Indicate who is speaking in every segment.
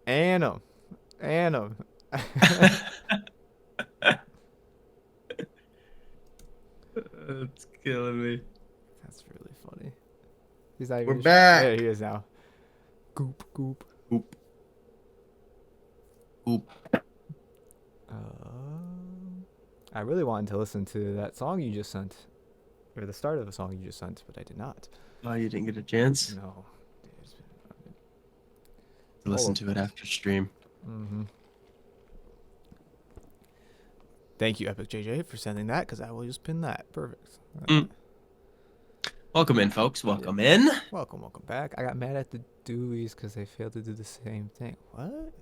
Speaker 1: Annam. Annam.
Speaker 2: It's killing me.
Speaker 1: That's really funny. He's not
Speaker 2: We're
Speaker 1: even. There
Speaker 2: back.
Speaker 1: he is now. Goop, goop.
Speaker 2: Oop, oop.
Speaker 1: I really wanted to listen to that song you just sent, or the start of the song you just sent, but I did not.
Speaker 2: Oh, you didn't get a chance
Speaker 1: No. It's been
Speaker 2: to
Speaker 1: all
Speaker 2: listen
Speaker 1: over the
Speaker 2: to it
Speaker 1: place.
Speaker 2: after stream.
Speaker 1: Mm-hmm. Thank you, Epic JJ, for sending that, because I will just pin that. Perfect.
Speaker 2: Mm. Welcome in, folks.
Speaker 1: Yeah.
Speaker 2: Welcome in.
Speaker 1: Welcome, welcome back. I got mad at the Deweys because they failed to do the same thing. What?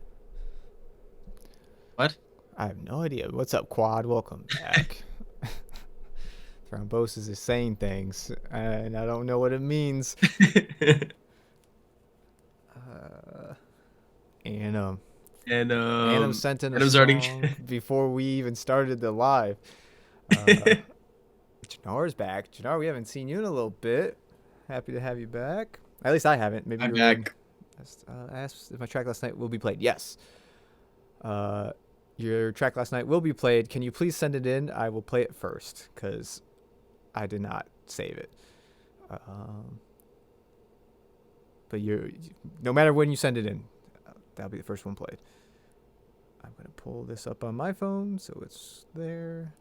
Speaker 2: What?
Speaker 1: I have no idea. What's up, Quad? Welcome back. Thrombosis is saying things, and I don't know what it means. Uh, and
Speaker 2: and
Speaker 1: Annam sent in a
Speaker 2: Adam's already.
Speaker 1: song before we even started the live. Uh, Janar's back. Janar, we haven't seen you in a little bit. Happy to have you back. At least I haven't. Maybe
Speaker 2: I'm
Speaker 1: you were in.
Speaker 2: back.
Speaker 1: Asked if my track last night will be played. Yes. Uh, your track last night will be played. Can you please send it in? I will play it first because I did not save it. Um, but no matter when you send it in, that'll be the first one played. I'm gonna pull this up on my phone so it's there.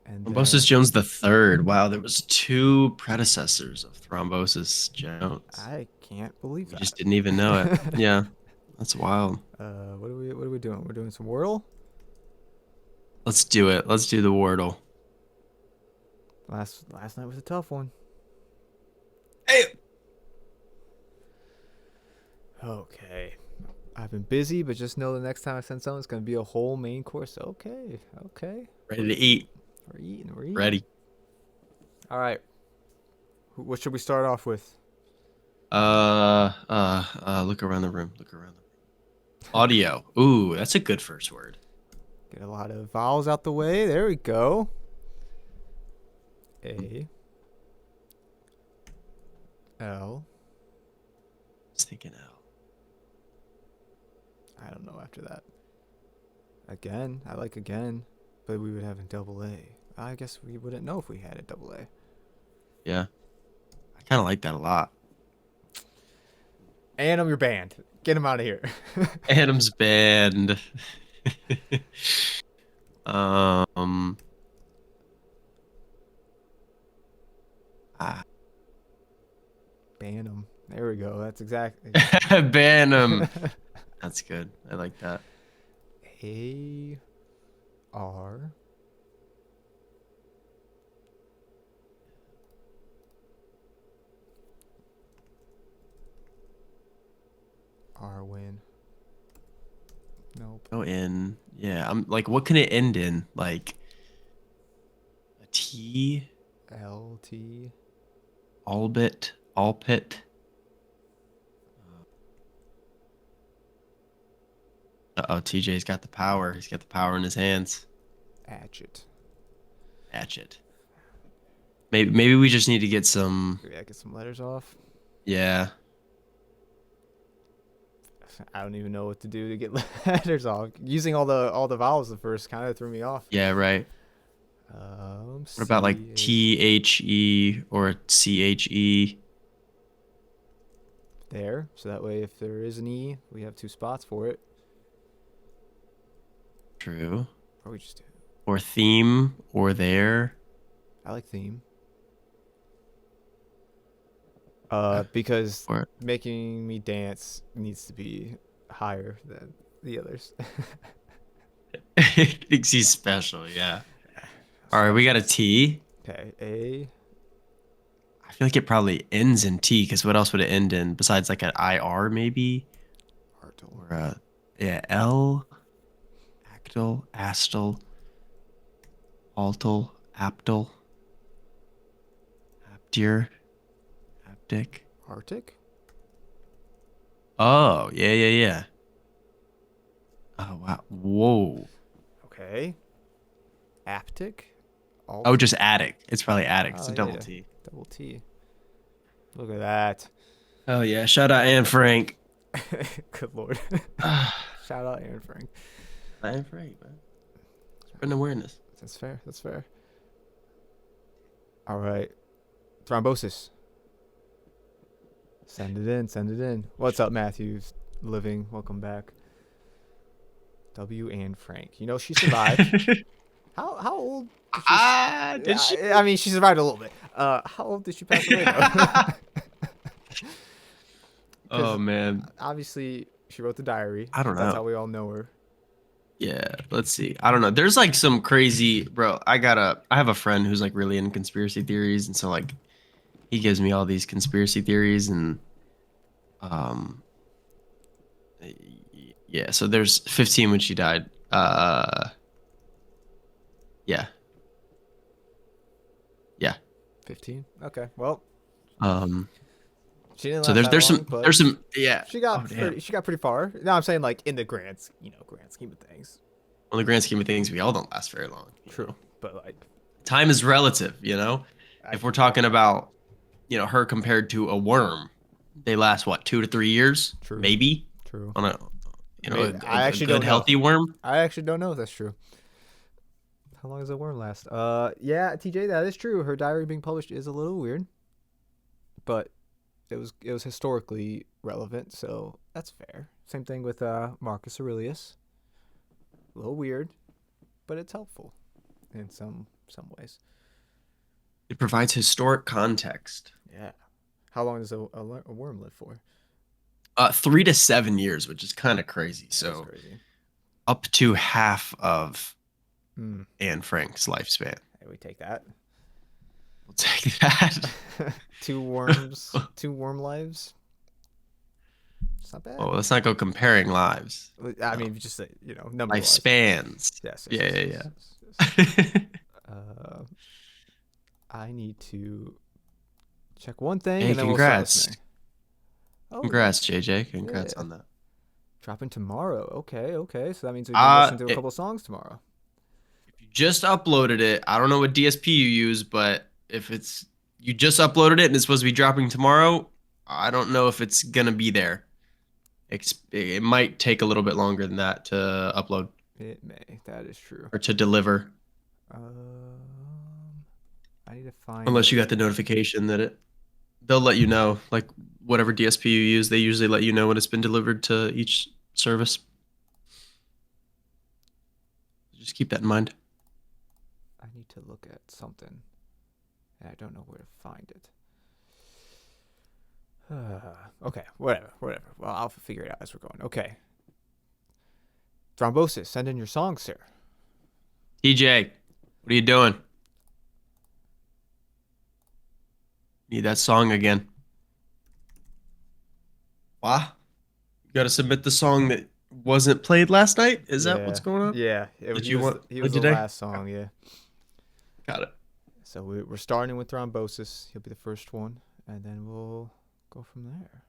Speaker 1: And
Speaker 2: Thrombosis
Speaker 1: then
Speaker 2: Jones the third. Wow, there was two predecessors of Thrombosis Jones.
Speaker 1: I can't believe
Speaker 2: We
Speaker 1: that.
Speaker 2: just didn't even know it. Yeah, that's wild.
Speaker 1: What are we doing? We're doing some Wordle.
Speaker 2: Let's do it. Let's do the Wordle.
Speaker 1: Last night was a tough one.
Speaker 2: Hey,
Speaker 1: Okay. I've been busy, but just know the next time I send someone, it's gonna be a whole main course. Okay, okay.
Speaker 2: ready to eat.
Speaker 1: We're eating, we're eating.
Speaker 2: Ready.
Speaker 1: All right. What should we start off with?
Speaker 2: Look around the room. Look around the room. Audio. Ooh, that's a good first word.
Speaker 1: Get a lot of vowels out the way. There we go. A L.
Speaker 2: I was thinking L.
Speaker 1: I don't know after that. Again. I like again, but we would have a double A. I guess we wouldn't know if we had a double A.
Speaker 2: Yeah, I kind of like that a lot.
Speaker 1: And I'm your band. Get him out of here.
Speaker 2: Adam's band. um. Ah,
Speaker 1: Ban him. There we go. That's exactly.
Speaker 2: ban him. That's good. I like that.
Speaker 1: A R Arwin. Nope.
Speaker 2: Go in. Yeah, I'm like, what can it end in? Like a T,
Speaker 1: L T.
Speaker 2: Albit, Alpit. Uh-oh, TJ's got the power. He's got the power in his hands.
Speaker 1: Hatchet.
Speaker 2: Hatchet. Maybe we just need to get some.
Speaker 1: Yeah, get some letters off.
Speaker 2: Yeah.
Speaker 1: I don't even know what to do to get letters off. Using all the vowels at first kind of threw me off.
Speaker 2: Yeah, right. What about like
Speaker 1: C
Speaker 2: THE or CHE?
Speaker 1: there. So that way, if there is an E, we have two spots for it.
Speaker 2: True.
Speaker 1: Or we just do.
Speaker 2: Or theme or there.
Speaker 1: I like theme. Because
Speaker 2: Or
Speaker 1: making me dance needs to be higher than the others.
Speaker 2: thinks he's special, yeah. All right, we got a T.
Speaker 1: Okay, A.
Speaker 2: I feel like it probably ends in T because what else would it end in besides like an IR maybe?
Speaker 1: Artel.
Speaker 2: Or yeah, L, Actyl, Astal, Altal, Aptal, Aptier, Aptic.
Speaker 1: Arctic.
Speaker 2: Oh, yeah, yeah, yeah. Oh, wow. Whoa.
Speaker 1: Okay. Aptic.
Speaker 2: Oh,
Speaker 1: Alt.
Speaker 2: just attic. It's probably attic. It's
Speaker 1: Oh
Speaker 2: a
Speaker 1: yeah,
Speaker 2: double
Speaker 1: yeah.
Speaker 2: T.
Speaker 1: Double T. Look at that.
Speaker 2: Oh yeah, shout out Anne Frank.
Speaker 1: Good lord.
Speaker 2: Ah,
Speaker 1: Shout out Aaron Frank.
Speaker 2: Anne Frank, man. Spreading awareness.
Speaker 1: That's fair. That's fair. All right. Thrombosis. Send it in. Send it in. What's up, Matthews? Living. Welcome back. W and Frank. You know she survived. How old? Did she?
Speaker 2: Did she?
Speaker 1: I mean, she survived a little bit. How old did she pass away though?
Speaker 2: Oh
Speaker 1: Because
Speaker 2: man,
Speaker 1: obviously she wrote the diary.
Speaker 2: I don't
Speaker 1: That's
Speaker 2: know.
Speaker 1: how we all know her.
Speaker 2: Yeah, let's see. I don't know. There's like some crazy, bro. I have a friend who's like really in conspiracy theories, and so like he gives me all these conspiracy theories, and um, yeah. So there's 15 when she died. Yeah, yeah.
Speaker 1: 15. Okay. Well,
Speaker 2: Um,
Speaker 1: she didn't
Speaker 2: so
Speaker 1: last that
Speaker 2: there's
Speaker 1: long, but
Speaker 2: some yeah.
Speaker 1: she
Speaker 2: Oh
Speaker 1: got
Speaker 2: damn.
Speaker 1: pretty. She got pretty far. No, I'm saying like in the grand scheme of things.
Speaker 2: On the grand scheme of things, we all don't last very long.
Speaker 1: True, but like
Speaker 2: Time is relative, you know.
Speaker 1: I
Speaker 2: If we're
Speaker 1: can get
Speaker 2: talking
Speaker 1: that.
Speaker 2: about, her compared to a worm, they last what, 2 to 3 years,
Speaker 1: True.
Speaker 2: maybe
Speaker 1: True.
Speaker 2: on a,
Speaker 1: I
Speaker 2: a
Speaker 1: actually
Speaker 2: good
Speaker 1: don't know.
Speaker 2: healthy worm.
Speaker 1: I actually don't know if that's true. How long does a worm last? Yeah, TJ, that is true. Her diary being published is a little weird, but it was historically relevant, so that's fair. Same thing with Marcus Aurelius. A little weird, but it's helpful in some ways.
Speaker 2: It provides historic context.
Speaker 1: Yeah. How long does a worm live for?
Speaker 2: 3 to 7 years, which is kind of crazy.
Speaker 1: That is
Speaker 2: So
Speaker 1: crazy.
Speaker 2: up to half of
Speaker 1: Hmm.
Speaker 2: Anne Frank's lifespan.
Speaker 1: Hey, we take that.
Speaker 2: We'll take that.
Speaker 1: Two worms, two worm lives. It's not bad.
Speaker 2: Oh, let's not go comparing lives.
Speaker 1: I
Speaker 2: No.
Speaker 1: mean, just number wise.
Speaker 2: Lifespans.
Speaker 1: Yes.
Speaker 2: Yeah,
Speaker 1: Yes.
Speaker 2: yeah,
Speaker 1: Yes. Yes, yes.
Speaker 2: yeah.
Speaker 1: Uh, I need to check one thing,
Speaker 2: Hey,
Speaker 1: and then we'll start
Speaker 2: congrats.
Speaker 1: listening. Oh,
Speaker 2: Congrats, JJ. Congrats
Speaker 1: yeah.
Speaker 2: on that.
Speaker 1: Dropping tomorrow. Okay, okay. So that means we can listen to a
Speaker 2: If
Speaker 1: couple songs tomorrow.
Speaker 2: you just uploaded it, I don't know what DSP you use, but if it's you just uploaded it and it's supposed to be dropping tomorrow, I don't know if it's gonna be there. It might take a little bit longer than that to upload
Speaker 1: It may. That is true.
Speaker 2: or to deliver,
Speaker 1: Um, I need to find
Speaker 2: unless
Speaker 1: it.
Speaker 2: you got the notification that they'll let you know. Like whatever DSP you use, they usually let you know when it's been delivered to each service. Just keep that in mind.
Speaker 1: I need to look at something, and I don't know where to find it. Okay, whatever. Well, I'll figure it out as we're going. Okay. Thrombosis, send in your song, sir.
Speaker 2: TJ, what are you doing? Need that song again. Wow. You got to submit the song that wasn't played last night? Is that what's going on?
Speaker 1: Yeah.
Speaker 2: Did
Speaker 1: He
Speaker 2: you
Speaker 1: was
Speaker 2: want
Speaker 1: he
Speaker 2: play
Speaker 1: was the
Speaker 2: today?
Speaker 1: last song. Yeah.
Speaker 2: Got it.
Speaker 1: So we're starting with Thrombosis. He'll be the first one, and then we'll go from there.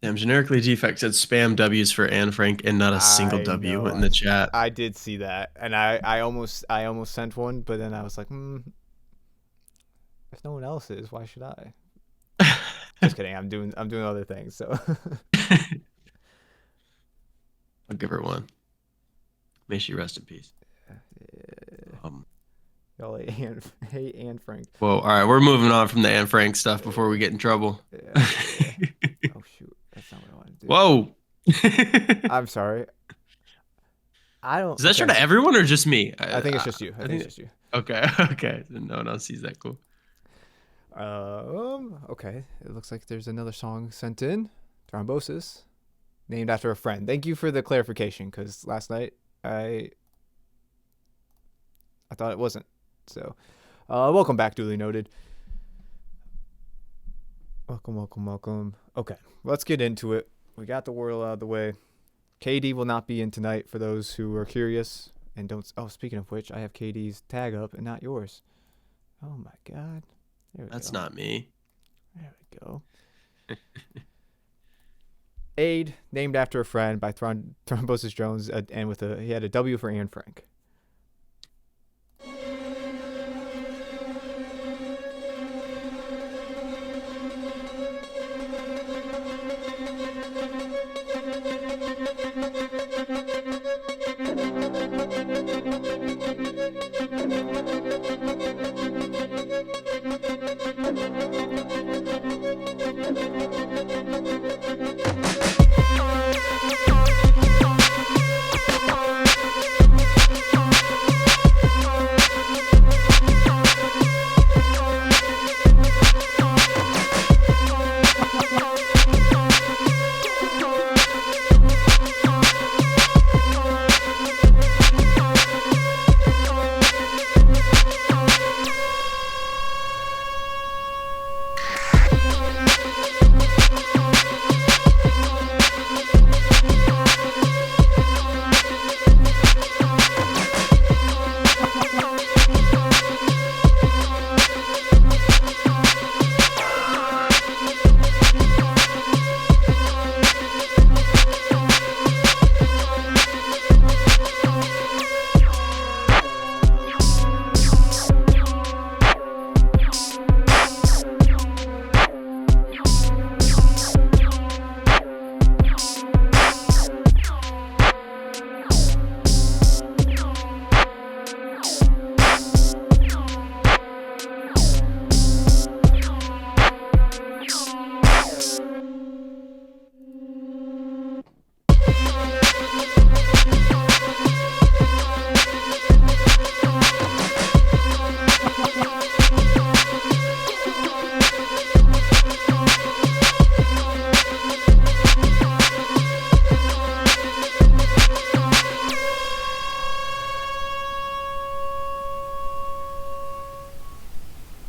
Speaker 2: Damn, generically defect said spam W's for Anne Frank and not a single
Speaker 1: I
Speaker 2: W
Speaker 1: know.
Speaker 2: in the chat.
Speaker 1: I did see that, and I almost sent one, but then I was like, if no one else is, why should I? Just kidding. I'm doing other things. So
Speaker 2: I'll give her one. May she rest in peace.
Speaker 1: yeah.
Speaker 2: Um,
Speaker 1: Y'all hate Anne Frank.
Speaker 2: well, all right, we're moving on from the Anne Frank stuff before we get in trouble.
Speaker 1: Yeah. Oh shoot, that's not what I wanted to do.
Speaker 2: Whoa.
Speaker 1: I'm sorry. I don't.
Speaker 2: Is that true
Speaker 1: okay.
Speaker 2: to everyone or just me?
Speaker 1: I think it's just you. I think it's just you.
Speaker 2: Okay, okay. No one else sees that. Cool.
Speaker 1: Okay. It looks like there's another song sent in. Thrombosis, named after a friend. Thank you for the clarification, because last night I thought it wasn't. So, welcome back, duly noted. Welcome. Okay, let's get into it. We got the world out of the way. KD will not be in tonight for those who are curious and don't. Oh, speaking of which, I have KD's tag up and not yours. Oh my God. There we
Speaker 2: That's
Speaker 1: go.
Speaker 2: not me.
Speaker 1: There we go. Aid, named after a friend by Thrombosis Jones, and he had a W for Anne Frank.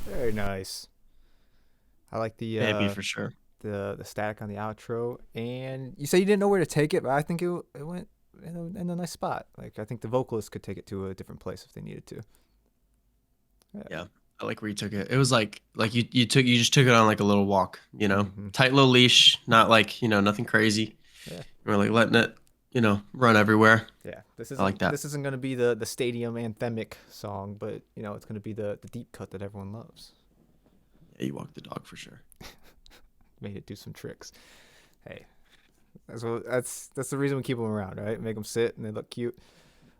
Speaker 1: Very nice. I like
Speaker 2: Maybe for sure.
Speaker 1: the static on the outro, and you said you didn't know where to take it, but I think it went in a nice spot. Like I think the vocalist could take it to a different place if they needed to.
Speaker 2: Yeah, I like where you took it. It was like you just took it on like a little walk, you know,
Speaker 1: Mhm.
Speaker 2: tight little leash, not like nothing crazy.
Speaker 1: Yeah.
Speaker 2: We're like letting it run everywhere.
Speaker 1: Yeah,
Speaker 2: I like that.
Speaker 1: this isn't gonna be the stadium anthemic song, but it's gonna be the deep cut that everyone loves.
Speaker 2: Yeah, you walk the dog for sure.
Speaker 1: Made it do some tricks. Hey, that's the reason we keep them around, right? Make them sit and they look cute.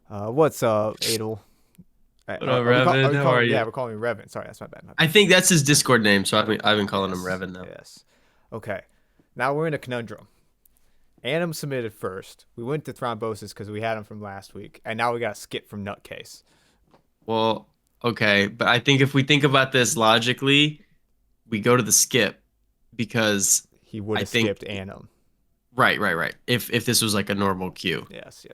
Speaker 1: What's up, Adel?
Speaker 2: What up, Revan? How are you?
Speaker 1: Yeah, we're calling him Revan. Sorry, that's my bad.
Speaker 2: I think that's his Discord name, so I've been calling him Revan now.
Speaker 1: Yes. Okay. Now we're in a conundrum. Adam submitted first. We went to Thrombosis because we had him from last week, and now we got Skip from Nutcase.
Speaker 2: Well, okay, but I think if we think about this logically, we go to the Skip because
Speaker 1: He would have skipped Annam.
Speaker 2: right. If this was like a normal queue.
Speaker 1: Yes.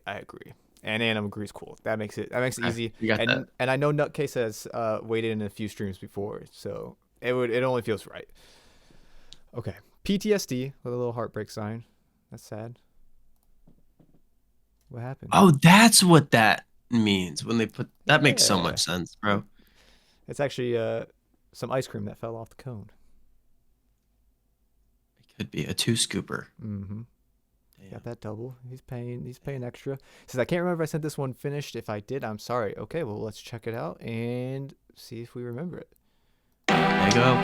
Speaker 1: I agree. And Annam agrees. Cool. That makes it easy.
Speaker 2: You got that.
Speaker 1: And I know Nutcase has waited in a few streams before, so it only feels right. Okay. PTSD with a little heartbreak sign. That's sad. What happened?
Speaker 2: Oh, that's what that means when they put that. Makes so
Speaker 1: Yeah.
Speaker 2: much sense, bro.
Speaker 1: It's actually some ice cream that fell off the cone.
Speaker 2: It could be a 2-scooper.
Speaker 1: Mm-hmm.
Speaker 2: Damn.
Speaker 1: Got that double. He's paying extra. He says, I can't remember if I sent this one finished. If I did, I'm sorry. Okay, well, let's check it out and see if we remember it.
Speaker 2: There you go.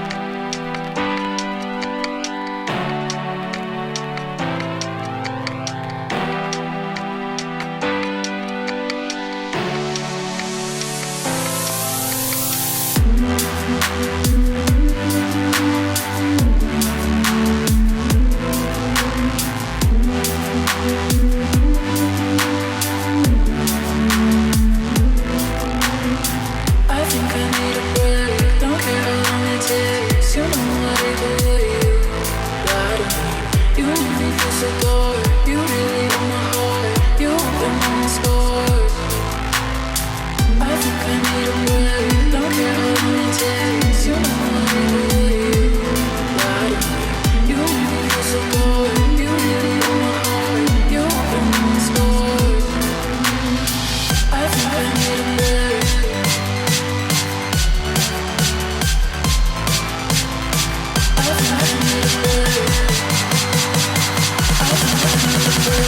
Speaker 3: I think I need a break. Don't care how long it takes. You know I believe. Lie to me. You make me feel so dark. You really own my heart. You open all my scars. I think I need a break. Don't care how long it takes. You know I believe. Lie to me. You make me feel so dark. You really own my heart. You open all my scars. I think I need a break. I think I need a break.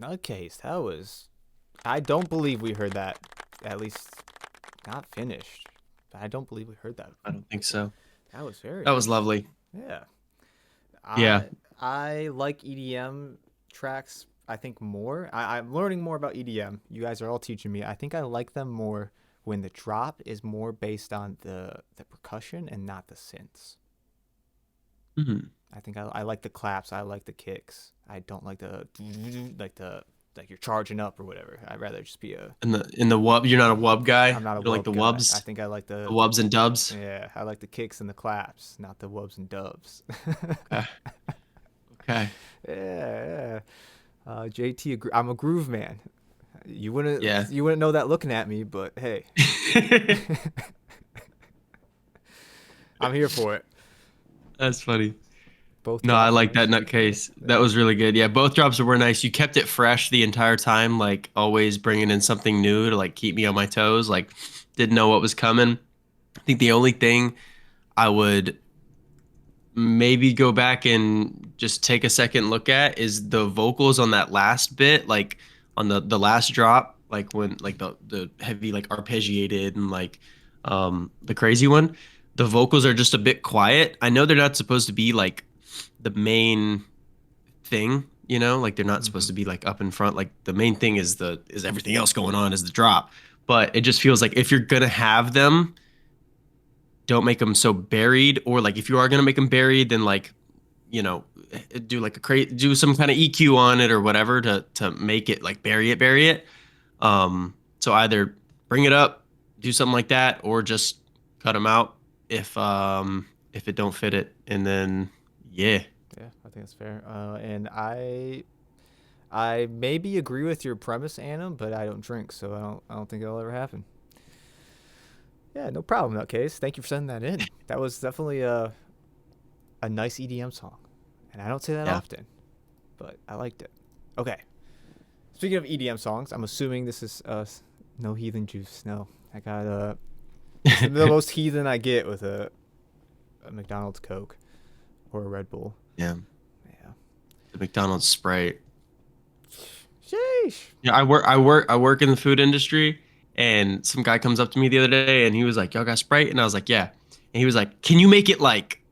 Speaker 1: Nutcase, that was. I don't believe we heard that. At least, not finished. I don't believe we heard that.
Speaker 2: I don't think so.
Speaker 1: That was very.
Speaker 2: That was lovely.
Speaker 1: Yeah.
Speaker 2: Yeah.
Speaker 1: I like EDM tracks. I think more. I'm learning more about EDM. You guys are all teaching me. I think I like them more when the drop is more based on the percussion and not the synths.
Speaker 2: Hmm.
Speaker 1: I think I like the claps. I like the kicks. I don't like like you're charging up or whatever. I'd rather just be a.
Speaker 2: In the wub, you're not a wub guy.
Speaker 1: I'm not a
Speaker 2: You don't like
Speaker 1: wub
Speaker 2: the
Speaker 1: guy.
Speaker 2: wubs,
Speaker 1: I think I like
Speaker 2: the wubs and dubs.
Speaker 1: yeah. I like the kicks and the claps, not the wubs and dubs.
Speaker 2: Okay. Okay.
Speaker 1: Yeah. JT, I'm a groove man.
Speaker 2: Yeah.
Speaker 1: You wouldn't know that looking at me, but hey, I'm here for it.
Speaker 2: That's funny.
Speaker 1: Both.
Speaker 2: No, I
Speaker 1: drops,
Speaker 2: like
Speaker 1: nice.
Speaker 2: that nutcase. That was really good. Yeah, both drops were nice. You kept it fresh the entire time, like always bringing in something new to like keep me on my toes. Like, didn't know what was coming. I think the only thing I would maybe go back and just take a second look at is the vocals on that last bit, like on the last drop, like when like the heavy like arpeggiated and like the crazy one. The vocals are just a bit quiet. I know they're not supposed to be like the main thing, you know, like they're not supposed to be like up in front. Like the main thing is everything else going on is the drop. But it just feels like if you're gonna have them, don't make them so buried, or like if you are gonna make them buried, then like, you know, do like do some kind of EQ on it or whatever to make it like bury it. So either bring it up, do something like that, or just cut them out if it don't fit it, and then yeah.
Speaker 1: Yeah, I think that's fair. And I maybe agree with your premise, Anna, but I don't drink, so I don't think it'll ever happen. Yeah, no problem in that case. Thank you for sending that in. That was definitely a nice EDM song, and I don't say that
Speaker 2: Yeah.
Speaker 1: often, but I liked it. Okay. Speaking of EDM songs, I'm assuming this is no heathen juice. No, I got the most heathen I get with a McDonald's Coke or a Red Bull.
Speaker 2: Yeah,
Speaker 1: Yeah.
Speaker 2: the McDonald's Sprite.
Speaker 1: Sheesh.
Speaker 2: Yeah, I work in the food industry, and some guy comes up to me the other day, and he was like, "Y'all got Sprite?" And I was like, "Yeah." And he was like, "Can you make it like,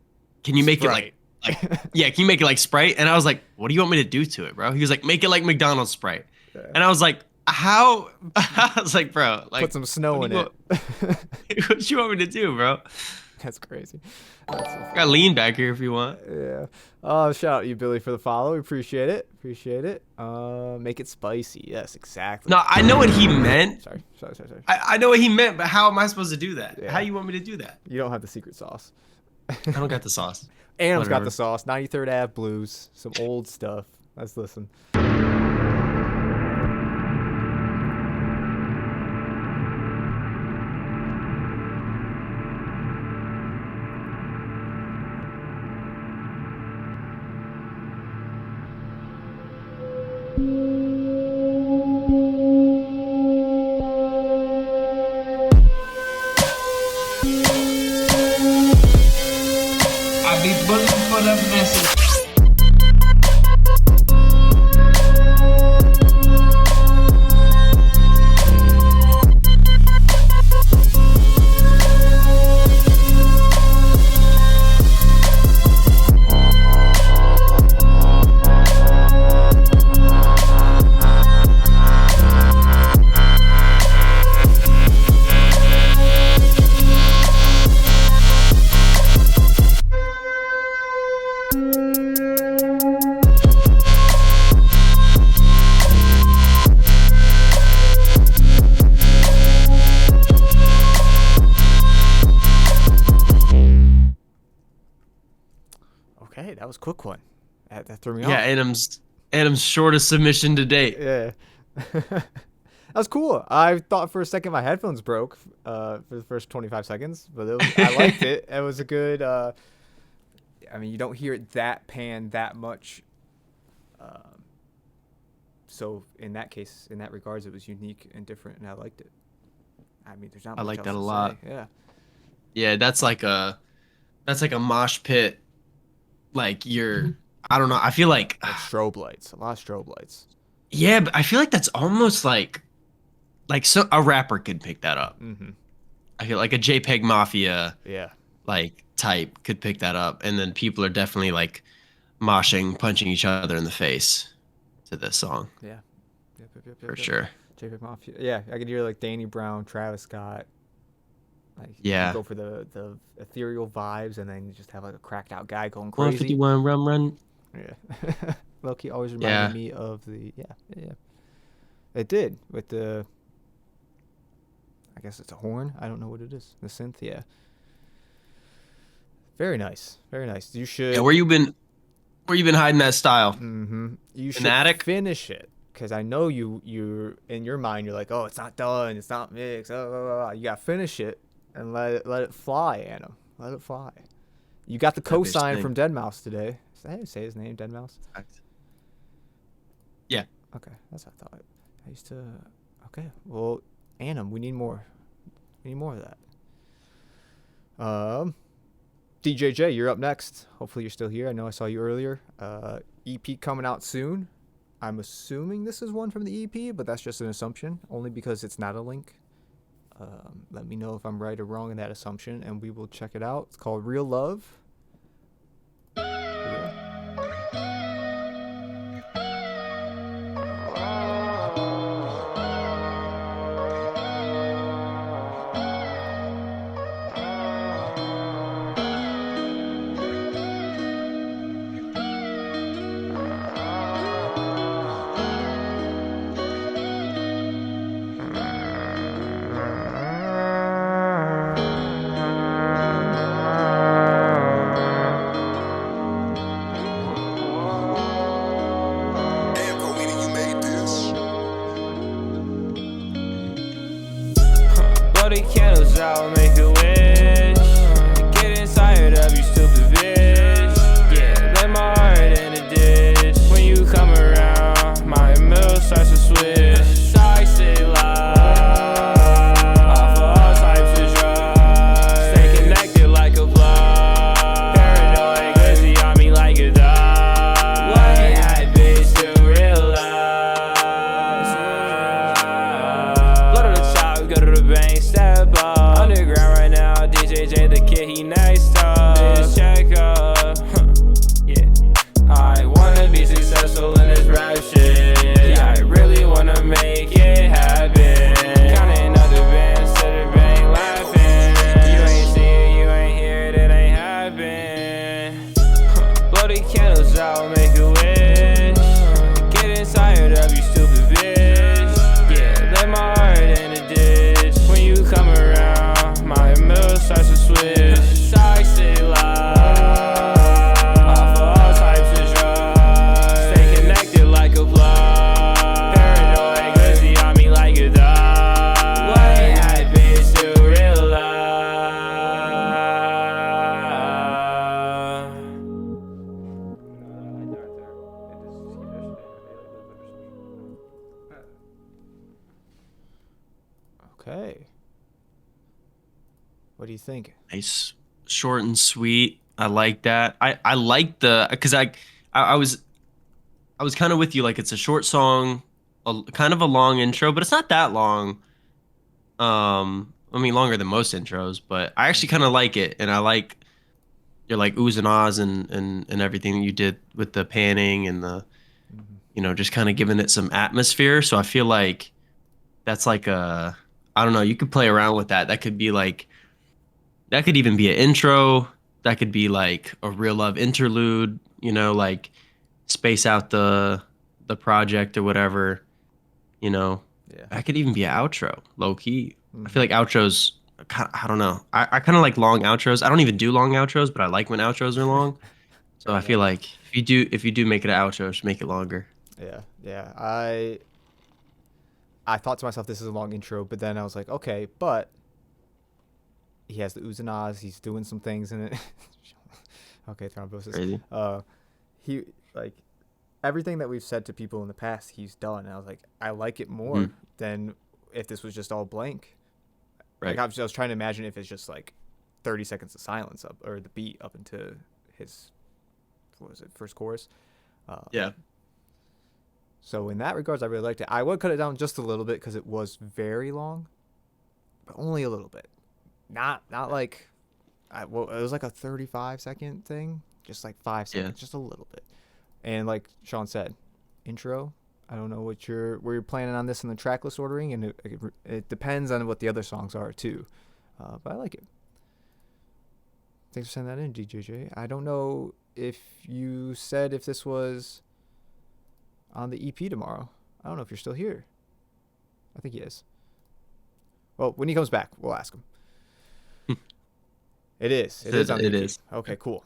Speaker 2: can you make
Speaker 1: Sprite.
Speaker 2: it like, yeah, can you make it like Sprite?" And I was like, "What do you want me to do to it, bro?" He was like, "Make it like McDonald's Sprite."
Speaker 1: Yeah.
Speaker 2: And I was like, "How?" I was like, "Bro, like,
Speaker 1: Put some snow
Speaker 2: what
Speaker 1: in
Speaker 2: do
Speaker 1: it.
Speaker 2: you what you want me to do, bro?
Speaker 1: That's crazy. That's so
Speaker 2: I got lean back here if you want."
Speaker 1: yeah. Oh, shout out you, Billy, for the follow. We appreciate it. Appreciate it. Make it spicy. Yes, exactly.
Speaker 2: No, I know what he meant.
Speaker 1: Sorry.
Speaker 2: I know what he meant, but how am I supposed to do that?
Speaker 1: Yeah.
Speaker 2: How you want me to do that?
Speaker 1: You don't have the secret sauce.
Speaker 2: I don't got the sauce.
Speaker 1: Adam's got
Speaker 2: Whatever.
Speaker 1: the sauce. 93rd Ave Blues. Some old stuff. Let's listen.
Speaker 4: I be bullying for the message.
Speaker 1: Okay, that was a quick one. That threw me
Speaker 2: Yeah,
Speaker 1: off.
Speaker 2: Adam's shortest submission to date.
Speaker 1: Yeah. That was cool. I thought for a second my headphones broke for the first 25 seconds, but I liked it. It was a good. I mean, you don't hear it that pan that much. So in that case, in that regards, it was unique and different, and I liked it. I mean, there's not.
Speaker 2: I
Speaker 1: much
Speaker 2: like
Speaker 1: else
Speaker 2: that
Speaker 1: to
Speaker 2: a lot.
Speaker 1: say. Yeah.
Speaker 2: Yeah, that's like a mosh pit. Like you're, I don't know. I feel like
Speaker 1: Like strobe lights. A lot of strobe lights.
Speaker 2: Yeah, but I feel like that's almost like so a rapper could pick that up.
Speaker 1: Mm-hmm.
Speaker 2: I feel like a JPEG Mafia
Speaker 1: Yeah.
Speaker 2: like type could pick that up, and then people are definitely like moshing, punching each other in the face to this song
Speaker 1: Yeah. Yep, yep, yep,
Speaker 2: for
Speaker 1: yep, yep.
Speaker 2: sure.
Speaker 1: JPEG Mafia. Yeah, I could hear like Danny Brown, Travis Scott. Like you
Speaker 2: Yeah.
Speaker 1: go for the ethereal vibes, and then you just have like a cracked out guy going crazy.
Speaker 2: 151 run.
Speaker 1: Yeah. Loki always
Speaker 2: Yeah.
Speaker 1: reminded me of the yeah. It did with the. I guess it's a horn. I don't know what it is. The synth. Yeah. Very nice. Very nice. You should.
Speaker 2: Yeah, where you been hiding that style?
Speaker 1: Mm-hmm. You should
Speaker 2: Fanatic?
Speaker 1: finish it because I know you're in your mind. You're like, oh, it's not done. It's not mixed. Blah, blah, blah. You gotta finish it and let it fly, Anna. Let it fly. You got the
Speaker 2: That bitch
Speaker 1: cosign
Speaker 2: thing.
Speaker 1: from Deadmau5 today. Is that how you say his name, Deadmau5?
Speaker 2: Yeah.
Speaker 1: Okay, that's what I thought. I used to. Okay, well, Anna, we need more. We need more of that. DJJ, you're up next. Hopefully you're still here. I know I saw you earlier. EP coming out soon. I'm assuming this is one from the EP, but that's just an assumption, only because it's not a link. Let me know if I'm right or wrong in that assumption, and we will check it out. It's called Real Love.
Speaker 5: Damn, Comedian, you made this.
Speaker 6: Blow the candles out, make a wish. Get inside of you, stupid bitch. Yeah, lay my heart in the ditch. When you come around, my middle starts to switch. Toxic love, off of all types of drugs. Stay connected like a plug. Paranoid, glizzy on me like a dog. What I bitch to realize. Blood to the chop, go to the bank, step up. Underground right now, DJJ the kid, he next up. Bitch, check up. Yeah. I wanna be successful in this rap shit. Yeah, I really wanna make it happen. Counting up the bands to the bank laughing. You ain't see it, you ain't hear it, it ain't happen. Blow the candles out, make a wish. Get inside of you, stupid bitch. Yeah, lay my heart in the ditch. When you come around, my middle starts to switch. Toxic love, off of all types of drugs. Stay connected like a plug. Paranoid, glizzy on me like a dog. What I bitch to realize.
Speaker 1: Okay. What do you think?
Speaker 2: Nice, short and sweet. I like that. I like the because I was kind of with you. Like it's a short song, kind of a long intro, but it's not that long. I mean longer than most intros, but I actually kind of like it, and I like your like oohs and ahs and everything you did with the panning and the just kind of giving it some atmosphere. So I feel like that's like a I don't know. You could play around with that. That could be like that could even be an intro. That could be like a real love interlude. Like space out the project or whatever.
Speaker 1: Yeah.
Speaker 2: That could even be an outro, low key. I feel like outros. I don't know. I kind of like long outros. I don't even do long outros, but I like when outros are long. So I feel like if you do make it an outro, just make it longer.
Speaker 1: Yeah, yeah. I thought to myself, this is a long intro, but then I was like, okay, but he has the oohs and ahs. He's doing some things in it. Okay, thrombosis.
Speaker 2: Crazy.
Speaker 1: He like everything that we've said to people in the past, he's done. And I was like, I like it more
Speaker 2: Mhm.
Speaker 1: than if this was just all blank.
Speaker 2: Right.
Speaker 1: Like I was trying to imagine if it's just like 30 seconds of silence up or the beat up into his what was it first chorus.
Speaker 2: Yeah.
Speaker 1: So in that regards, I really liked it. I would cut it down just a little bit because it was very long, but only a little bit. Not like, well, it was like a 35-second thing, just like 5 seconds, just a little bit. And like Sean said, intro. I don't know where you're planning on this in the track list ordering, and it depends on what the other songs are too. But I like it. Thanks for sending that in, DJJ. I don't know if you said if this was on the EP tomorrow. I don't know if you're still here. I think he is. Well, when he comes back, we'll ask him. It is. It is on the EP.
Speaker 2: is.
Speaker 1: Okay, cool.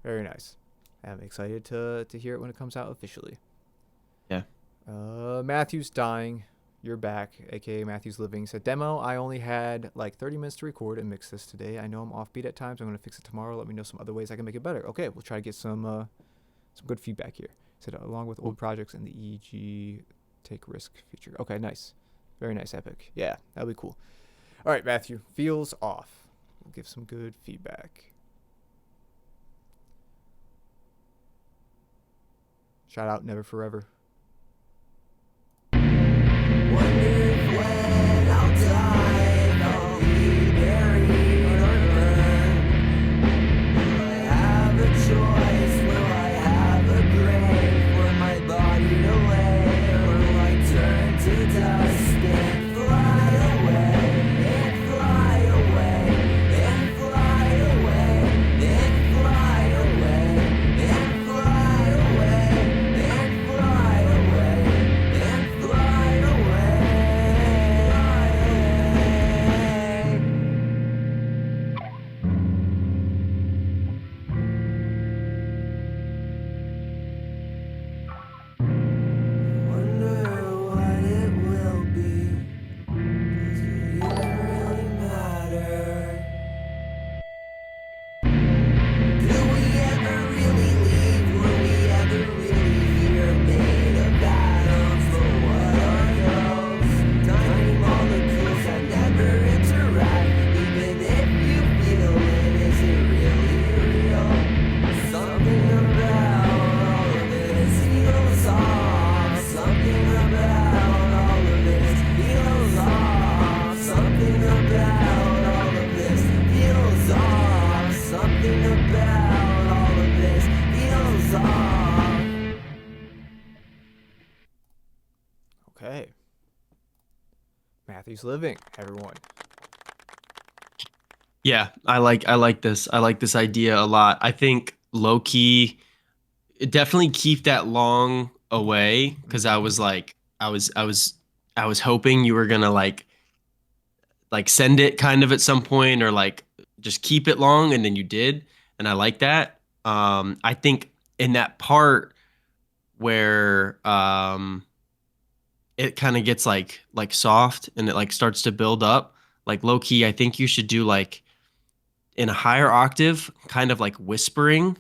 Speaker 1: Very nice. I'm excited to hear it when it comes out officially.
Speaker 2: Yeah.
Speaker 1: Matthew's Dying. You're back, aka Matthew's Living. Said, demo, I only had like 30 minutes to record and mix this today. I know I'm offbeat at times. I'm going to fix it tomorrow. Let me know some other ways I can make it better. Okay, we'll try to get some good feedback here. Said, along with old projects and the EG Take Risk feature. Okay, nice. Very nice, Epic. Yeah, that'll be cool. All right, Matthew. Feels off. We'll give some good feedback. Shout out Never Forever. Okay. Matthew's Living, everyone.
Speaker 2: Yeah, I like this. I like this idea a lot. I think low key, definitely keep that long away because I was like, I was hoping you were gonna like send it kind of at some point or like just keep it long, and then you did, and I like that. I think in that part where it kind of gets like soft and it like starts to build up, like low key, I think you should do like in a higher octave, kind of like whispering,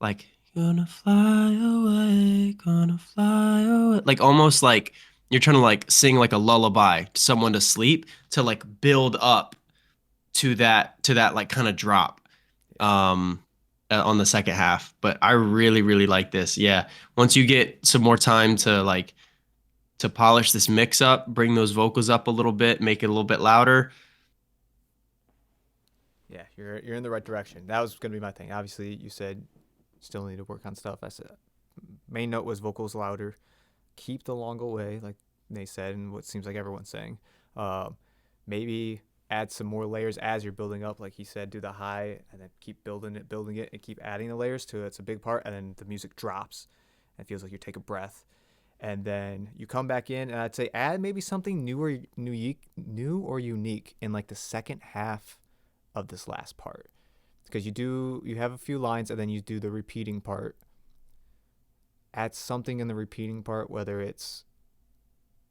Speaker 2: like gonna fly away, like almost like you're trying to like sing like a lullaby to someone to sleep, to like build up to that like kind of drop on the second half. But I really like this. Yeah, once you get some more time to polish this mix up, bring those vocals up a little bit, make it a little bit louder.
Speaker 1: Yeah, you're in the right direction. That was gonna be my thing. Obviously, you said still need to work on stuff. I said main note was vocals louder. Keep the long away, like they said, and what seems like everyone's saying. Maybe add some more layers as you're building up, like he said. Do the high, and then keep building it, and keep adding the layers to it. It's a big part, and then the music drops, and it feels like you take a breath, and then you come back in, and I'd say add maybe something new or unique in like the second half of this last part, because you have a few lines and then you do the repeating part. Add something in the repeating part, whether it's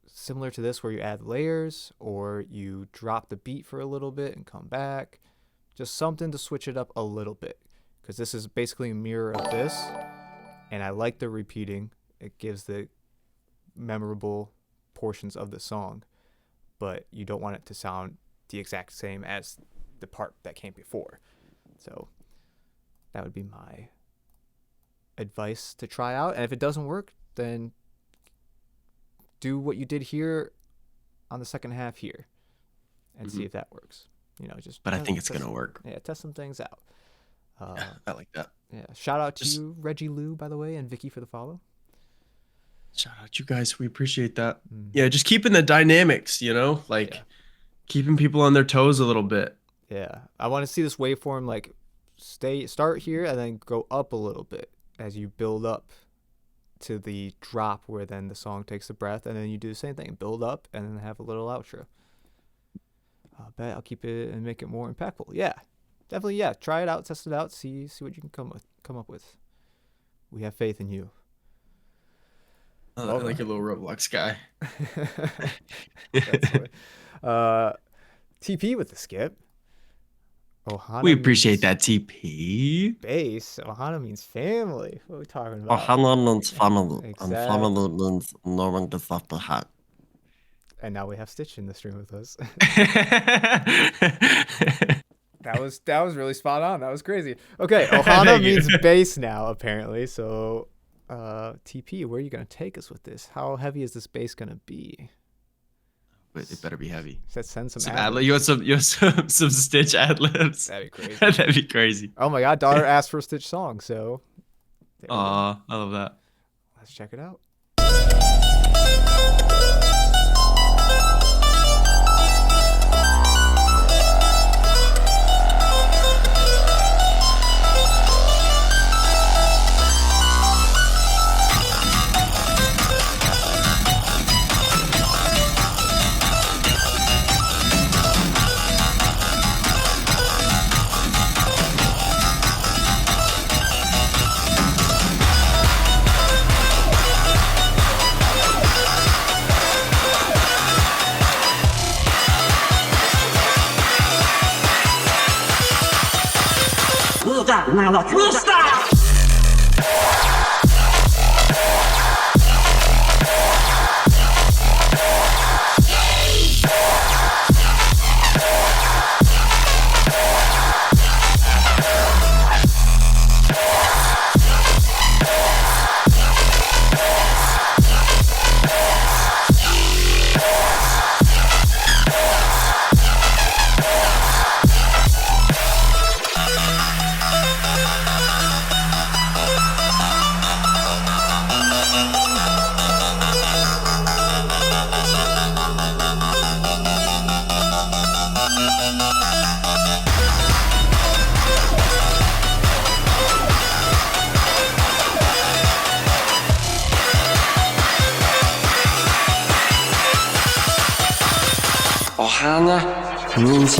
Speaker 1: similar to this where you add layers or you drop the beat for a little bit and come back, just something to switch it up a little bit, because this is basically a mirror of this, and I like the repeating. It gives the memorable portions of the song, but you don't want it to sound the exact same as the part that came before. So that would be my advice to try out. And if it doesn't work, then do what you did here on the second half here, and see if that works. Just.
Speaker 2: But I think it's gonna work.
Speaker 1: Yeah, test some things out.
Speaker 2: I like that.
Speaker 1: Yeah. Shout out to
Speaker 2: Just-
Speaker 1: you, Reggie Lou, by the way, and Vicky for the follow.
Speaker 2: Shout out you guys. We appreciate that. Yeah, just keeping the dynamics, like
Speaker 1: Yeah.
Speaker 2: keeping people on their toes a little bit.
Speaker 1: Yeah, I want to see this waveform like start here and then go up a little bit as you build up to the drop where then the song takes a breath, and then you do the same thing, build up and then have a little outro. I bet I'll keep it and make it more impactful. Yeah, definitely. Yeah, try it out, test it out, see what you can come up with. We have faith in you.
Speaker 2: I like your little Roblox guy.
Speaker 1: That's funny. TP with the skip. Ohana
Speaker 2: We appreciate
Speaker 1: means
Speaker 2: that, TP.
Speaker 1: Base. Ohana means family. What are we talking about?
Speaker 7: Ohana means family,
Speaker 1: Exactly.
Speaker 7: and family means no one gets left behind.
Speaker 1: And now we have Stitch in the stream with us. That was really spot on. That was crazy. Okay, Ohana
Speaker 2: Thank you.
Speaker 1: means base now, apparently. So, TP, where are you gonna take us with this? How heavy is this bass gonna be?
Speaker 2: But it better be heavy.
Speaker 1: Send some
Speaker 2: Some
Speaker 1: ad
Speaker 2: ad-lib. You want some Stitch ad libs?
Speaker 1: That'd be crazy.
Speaker 2: That'd be crazy.
Speaker 1: Oh my God, daughter asked for a Stitch song, so there we go.
Speaker 2: Aw, I love that.
Speaker 1: Let's check it out.
Speaker 7: Ohana means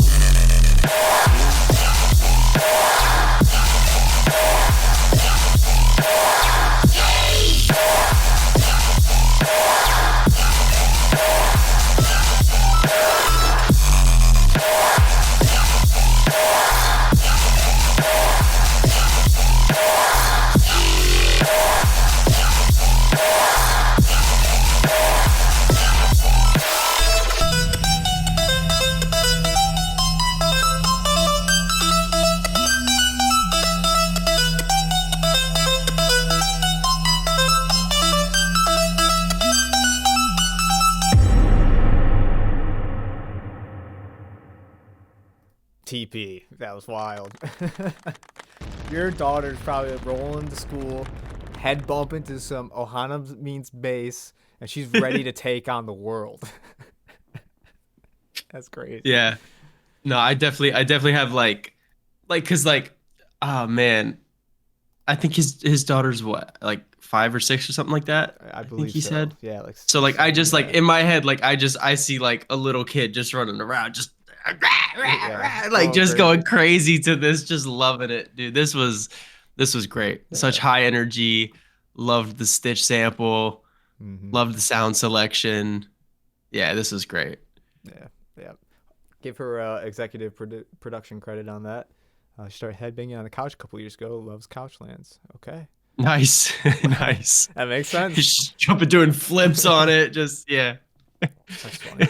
Speaker 1: TP. That was wild. Your daughter's probably rolling to school, head bump into some Ohana means bass, and she's ready to take on the world. That's crazy.
Speaker 2: Yeah. No, I definitely have cause oh man, I think his daughter's what, like 5 or 6 or something like that.
Speaker 1: I believe
Speaker 2: he
Speaker 1: so.
Speaker 2: said.
Speaker 1: Yeah, like
Speaker 2: So like I just like
Speaker 1: yeah.
Speaker 2: in my head I see like a little kid just running around just
Speaker 1: Yeah.
Speaker 2: like
Speaker 1: Oh,
Speaker 2: just
Speaker 1: crazy.
Speaker 2: going crazy to this, just loving it, dude. This was great. Such high energy. Loved the Stitch sample.
Speaker 1: Mhm.
Speaker 2: Loved the sound selection. Yeah, this is great.
Speaker 1: Yeah. Give her executive production credit on that. She started headbanging on the couch a couple years ago. Loves Couchlands. Okay.
Speaker 2: Nice. Nice.
Speaker 1: That makes sense.
Speaker 2: Just jumping doing flips on it. Just yeah.
Speaker 1: That's funny.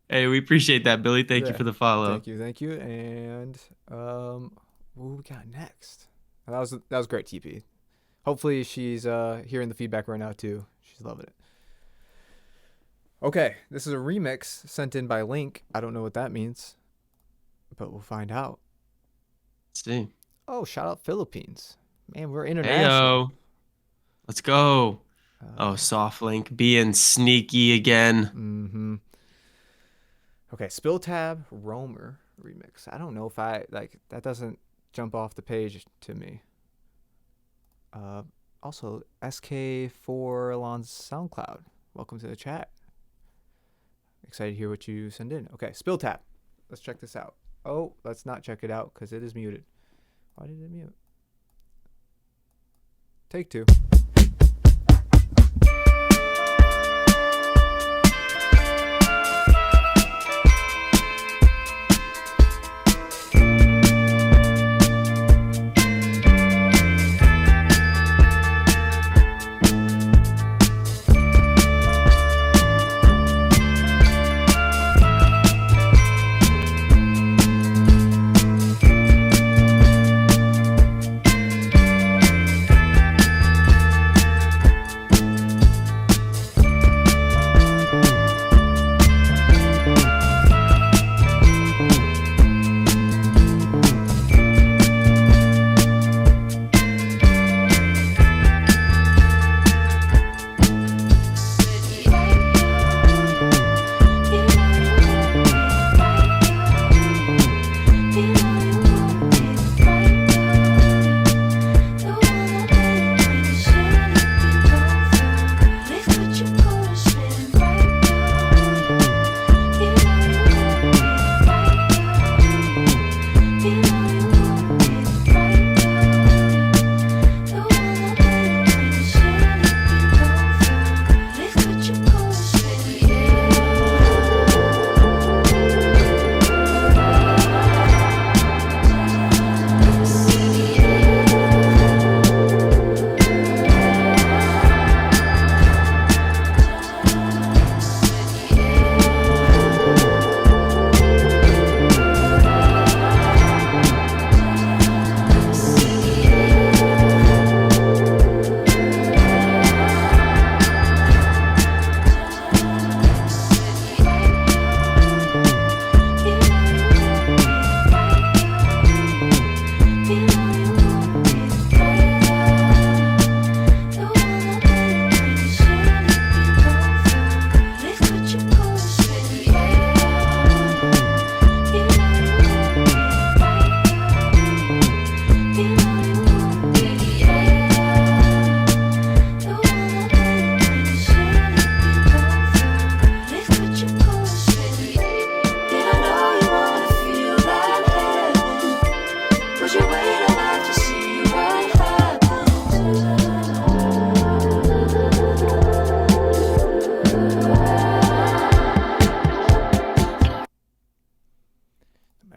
Speaker 2: Hey, we appreciate that, Billy. Thank you
Speaker 1: Yeah.
Speaker 2: for the follow.
Speaker 1: Thank you. And what we got next? That was great, TP. Hopefully she's hearing the feedback right now too. She's loving it. Okay, this is a remix sent in by Link. I don't know what that means, but we'll find out.
Speaker 2: Let's see.
Speaker 1: Oh, shout out Philippines. Man, we're international.
Speaker 2: Heyo. Let's go. Oh, Soft Link being sneaky again.
Speaker 1: Mm-hmm. Okay, Spill Tab Roamer remix. I don't know if I like that. Doesn't jump off the page to me. Also SK4 Alon's SoundCloud. Welcome to the chat. Excited to hear what you send in. Okay, Spill Tab. Let's check this out. Oh, let's not check it out because it is muted. Why did it mute? Take two.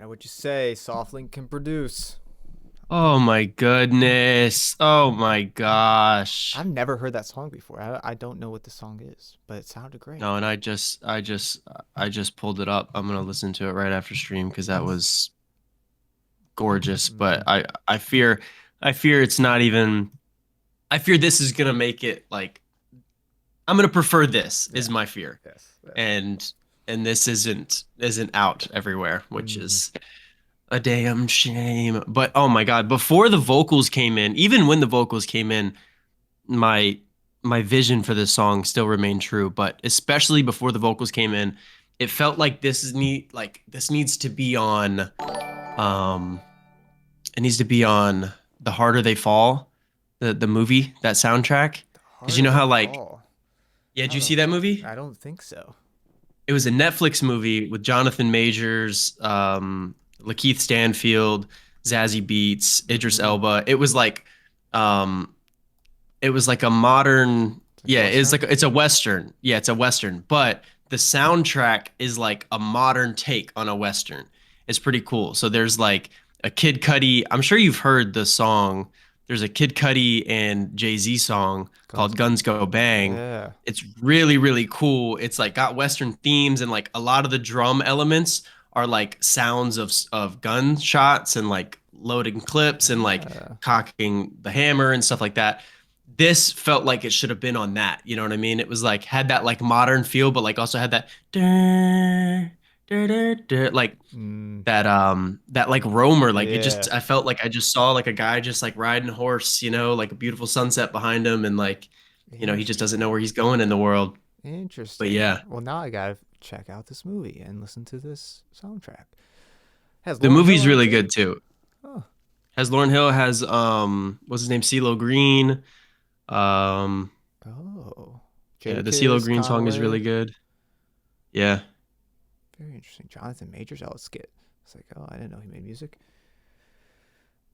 Speaker 1: What you say, Softlink can produce.
Speaker 2: Oh my goodness. Oh my gosh.
Speaker 1: I've never heard that song before. I don't know what the song is, but it sounded great.
Speaker 2: No, and I just pulled it up. I'm gonna listen to it right after stream because that was gorgeous. But I fear it's not even. I fear this is gonna make it like. I'm gonna prefer this. Is my fear.
Speaker 1: Yes.
Speaker 2: And this isn't out everywhere, which is a damn shame. But oh my god, before the vocals came in, even when the vocals came in, my vision for this song still remained true. But especially before the vocals came in, it felt like this needs to be on it needs to be on The Harder They Fall, the movie, that soundtrack. Because you know how like did you see that movie?
Speaker 1: I don't think so.
Speaker 2: It was a Netflix movie with Jonathan Majors, Lakeith Stanfield, Zazie Beetz, Idris Elba. It was like a modern, it's a Western. Yeah, it's a Western, but the soundtrack is like a modern take on a Western. It's pretty cool. So there's like a Kid Cudi, I'm sure you've heard the song. There's a Kid Cudi and Jay-Z song called Guns Go Bang.
Speaker 1: Yeah.
Speaker 2: It's really, really cool. It's like got Western themes, and like a lot of the drum elements are like sounds of gunshots and like loading clips and like cocking the hammer and stuff like that. this felt like it should have been on that. You know what I mean? It was like had that like modern feel, but like also had that like that like roamer. Like it just
Speaker 1: Yeah.
Speaker 2: I felt like I just saw like a guy just like riding a horse, you know, like a beautiful sunset behind him, and like he just doesn't know where he's going in the world. But
Speaker 1: Interesting.
Speaker 2: yeah,
Speaker 1: Well, now I gotta check out this movie and listen to this soundtrack. Has
Speaker 2: the
Speaker 1: Lauryn Hill
Speaker 2: movie's
Speaker 1: on it
Speaker 2: really
Speaker 1: too?
Speaker 2: good too.
Speaker 1: Oh,
Speaker 2: Has Lauren Hill, has what's his name, CeeLo Green. Um
Speaker 1: oh.
Speaker 2: yeah, the CeeLo
Speaker 1: Jadakiss,
Speaker 2: Green song is really
Speaker 1: Conway.
Speaker 2: good. Yeah.
Speaker 1: Very interesting. Jonathan Majors. Oh, skit. It's like, oh, I didn't know he made music.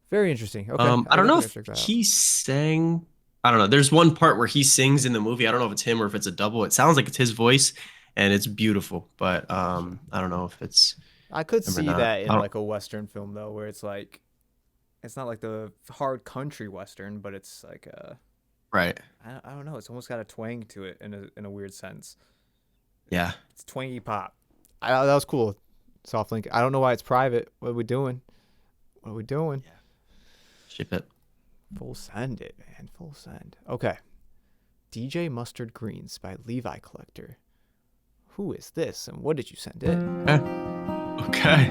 Speaker 1: Very interesting. Okay,
Speaker 2: I
Speaker 1: I
Speaker 2: don't know
Speaker 1: definitely gotta
Speaker 2: if
Speaker 1: check that out.
Speaker 2: he sang. I don't know. There's one part where he sings in the movie. I don't know if it's him or if it's a double. It sounds like it's his voice, and it's beautiful. But I don't know if it's
Speaker 1: I could
Speaker 2: him or
Speaker 1: see
Speaker 2: not.
Speaker 1: that
Speaker 2: I
Speaker 1: in
Speaker 2: don't,
Speaker 1: like a Western film though, where it's like it's not like the hard country Western, but it's like
Speaker 2: right.
Speaker 1: I don't know. It's almost got a twang to it in a weird sense.
Speaker 2: Yeah.
Speaker 1: It's twangy pop. That was cool. Soft link. I don't know why it's private. What are we doing? What are we doing?
Speaker 2: Ship it.
Speaker 1: Full send it, man. Full send. Okay. DJ Mustard Greens by Levi Collector. Who is this and what did you send in?
Speaker 2: Okay.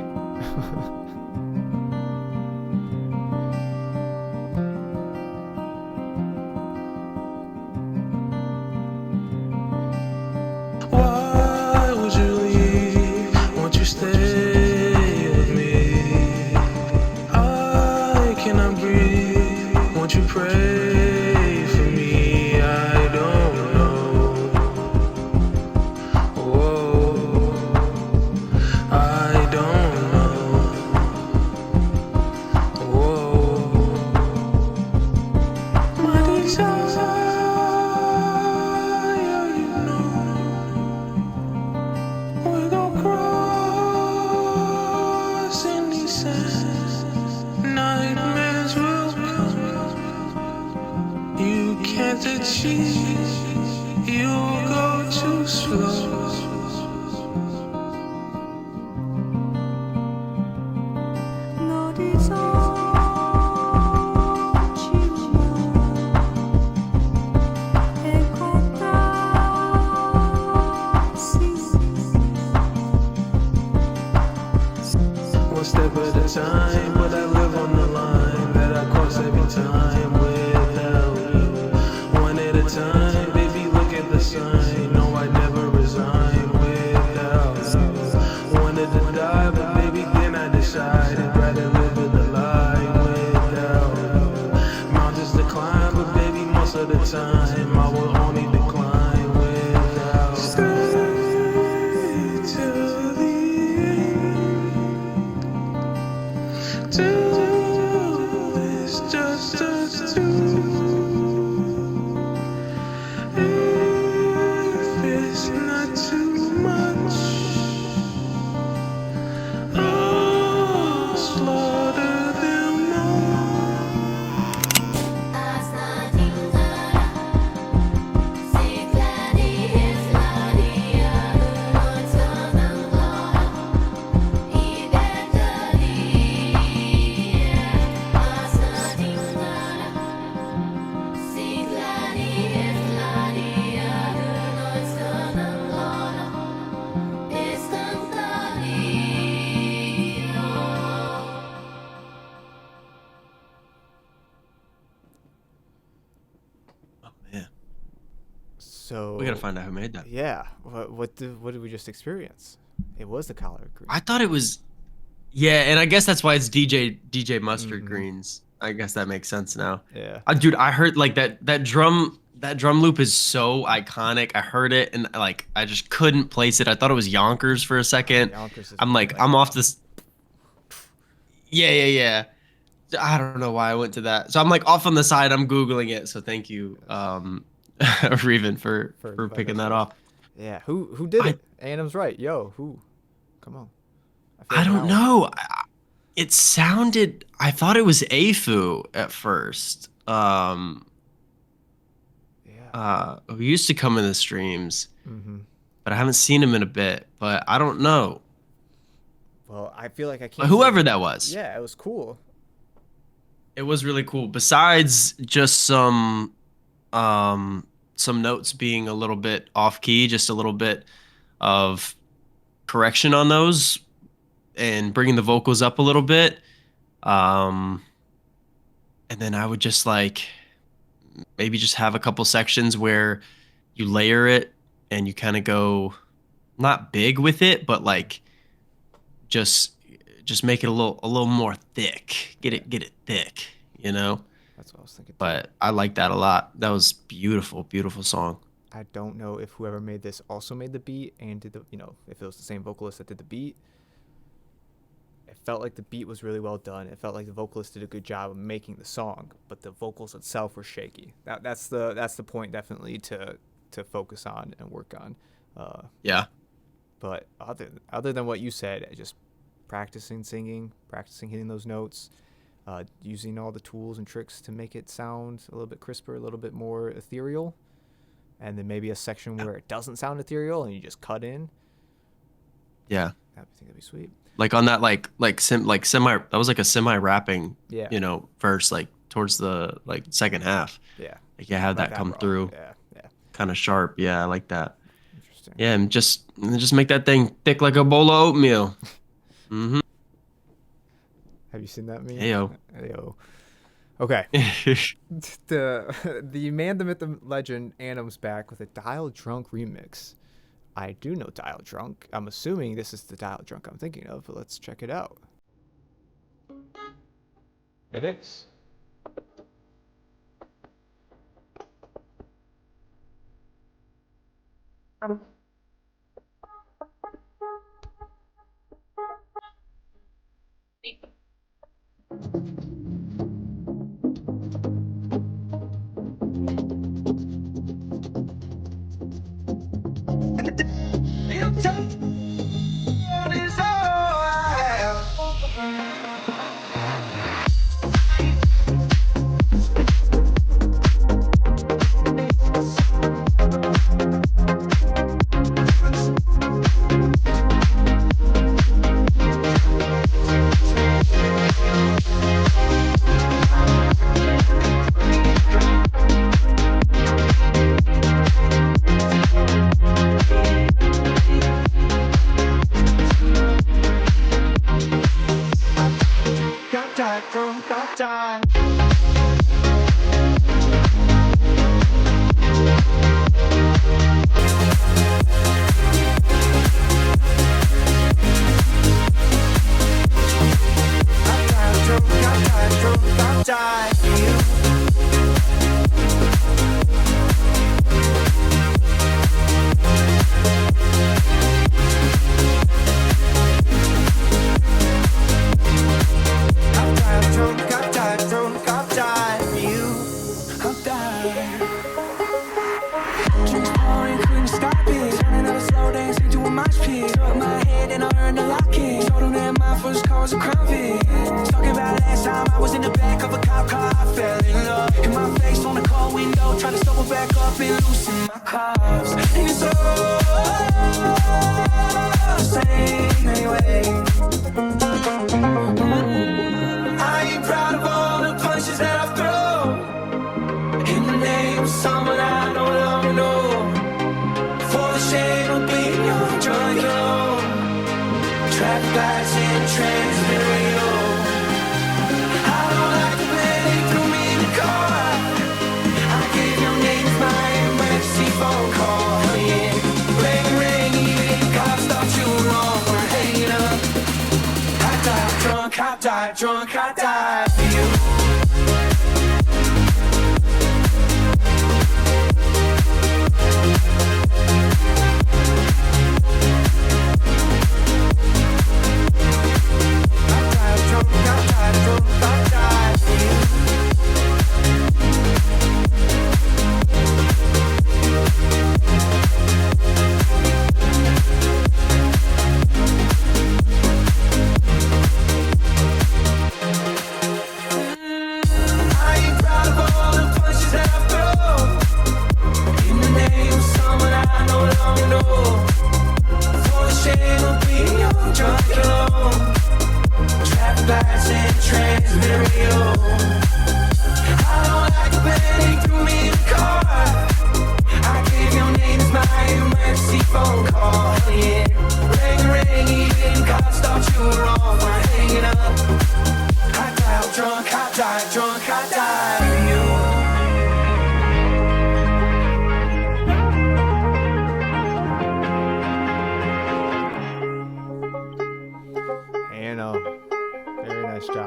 Speaker 8: Why would you leave? Won't you stay with me? I cannot breathe. Won't you pray for me? I don't know. Whoa, I don't know. Whoa, my desire, you know. We gon' cross any sands. Nightmares will come. You can't achieve. You go too slow. One step at a time, but I live on the line that I cross every time without you. One at a time, baby, look at the sign. No, I never resign without you. Wanted to die, but baby, then I decided rather live with a lie without you. Mountains to climb, but baby, most of the time I will only decline without you. Stay till the end. Do this just us two. If it's not too much, I'll slaughter them all.
Speaker 2: Oh man.
Speaker 1: So
Speaker 2: We gotta find out who made that.
Speaker 1: Yeah. What did we just experience? It was the Collard Green.
Speaker 2: I thought it was. Yeah, and I guess that's why it's DJ Mustard
Speaker 1: Mhm.
Speaker 2: Greens. I guess that makes sense now.
Speaker 1: Yeah.
Speaker 2: Dude, I heard like that drum loop is so iconic. I heard it and like I just couldn't place it. I thought it was Yonkers for a second.
Speaker 1: Yonkers is
Speaker 2: I'm like I'm off this. Yeah. I don't know why I went to that. So I'm like off on the side. I'm googling it. So thank you, Reven, for
Speaker 1: letting
Speaker 2: picking
Speaker 1: us
Speaker 2: that
Speaker 1: know.
Speaker 2: off.
Speaker 1: Yeah. Who did
Speaker 2: I-
Speaker 1: it? Adam's right. Yo, who? Come on. feel
Speaker 2: I
Speaker 1: like
Speaker 2: don't
Speaker 1: that one-
Speaker 2: know. It sounded. I thought it was Afu at first.
Speaker 1: Yeah.
Speaker 2: Who used to come in the streams,
Speaker 1: Mm-hmm.
Speaker 2: but I haven't seen him in a bit. But I don't know.
Speaker 1: Well, I feel like I
Speaker 2: But
Speaker 1: can't.
Speaker 2: whoever that was,
Speaker 1: Yeah, it was cool.
Speaker 2: it was really cool. Besides just some some notes being a little bit off key, just a little bit of correction on those and bringing the vocals up a little bit. And then I would just like maybe just have a couple sections where you layer it and you kind of go not big with it, but like just make it a little more thick. Get it thick, you know?
Speaker 1: That's what I was thinking.
Speaker 2: But I like that a lot. That was beautiful, beautiful song.
Speaker 1: I don't know if whoever made this also made the beat and did the, if it was the same vocalist that did the beat. It felt like the beat was really well done. It felt like the vocalist did a good job of making the song, but the vocals itself were shaky. That's the point definitely to focus on and work on.
Speaker 2: Yeah.
Speaker 1: But other than what you said, just practicing singing, practicing hitting those notes, using all the tools and tricks to make it sound a little bit crisper, a little bit more ethereal, and then maybe a section where it doesn't sound ethereal and you just cut in.
Speaker 2: Yeah.
Speaker 1: I think that'd be sweet.
Speaker 2: Like on that semi that was like a semi rapping,
Speaker 1: Yeah.
Speaker 2: verse like towards the like second half.
Speaker 1: Yeah.
Speaker 2: Like you have
Speaker 1: Like
Speaker 2: that come
Speaker 1: raw.
Speaker 2: through.
Speaker 1: Yeah.
Speaker 2: Kind of sharp. Yeah, I like that.
Speaker 1: Interesting.
Speaker 2: Yeah, and just make that thing thick like a bowl of oatmeal. Mm-hmm.
Speaker 1: Have you seen that meme?
Speaker 2: Heyo.
Speaker 1: Heyo. Okay. The man, the myth, the legend, Anim's back with a Dial Drunk remix. I do know Dial Drunk. I'm assuming this is the Dial Drunk I'm thinking of, but let's check it out.
Speaker 4: It is.
Speaker 3: Drunk, I died for you. I don't like the pain threw me in the car.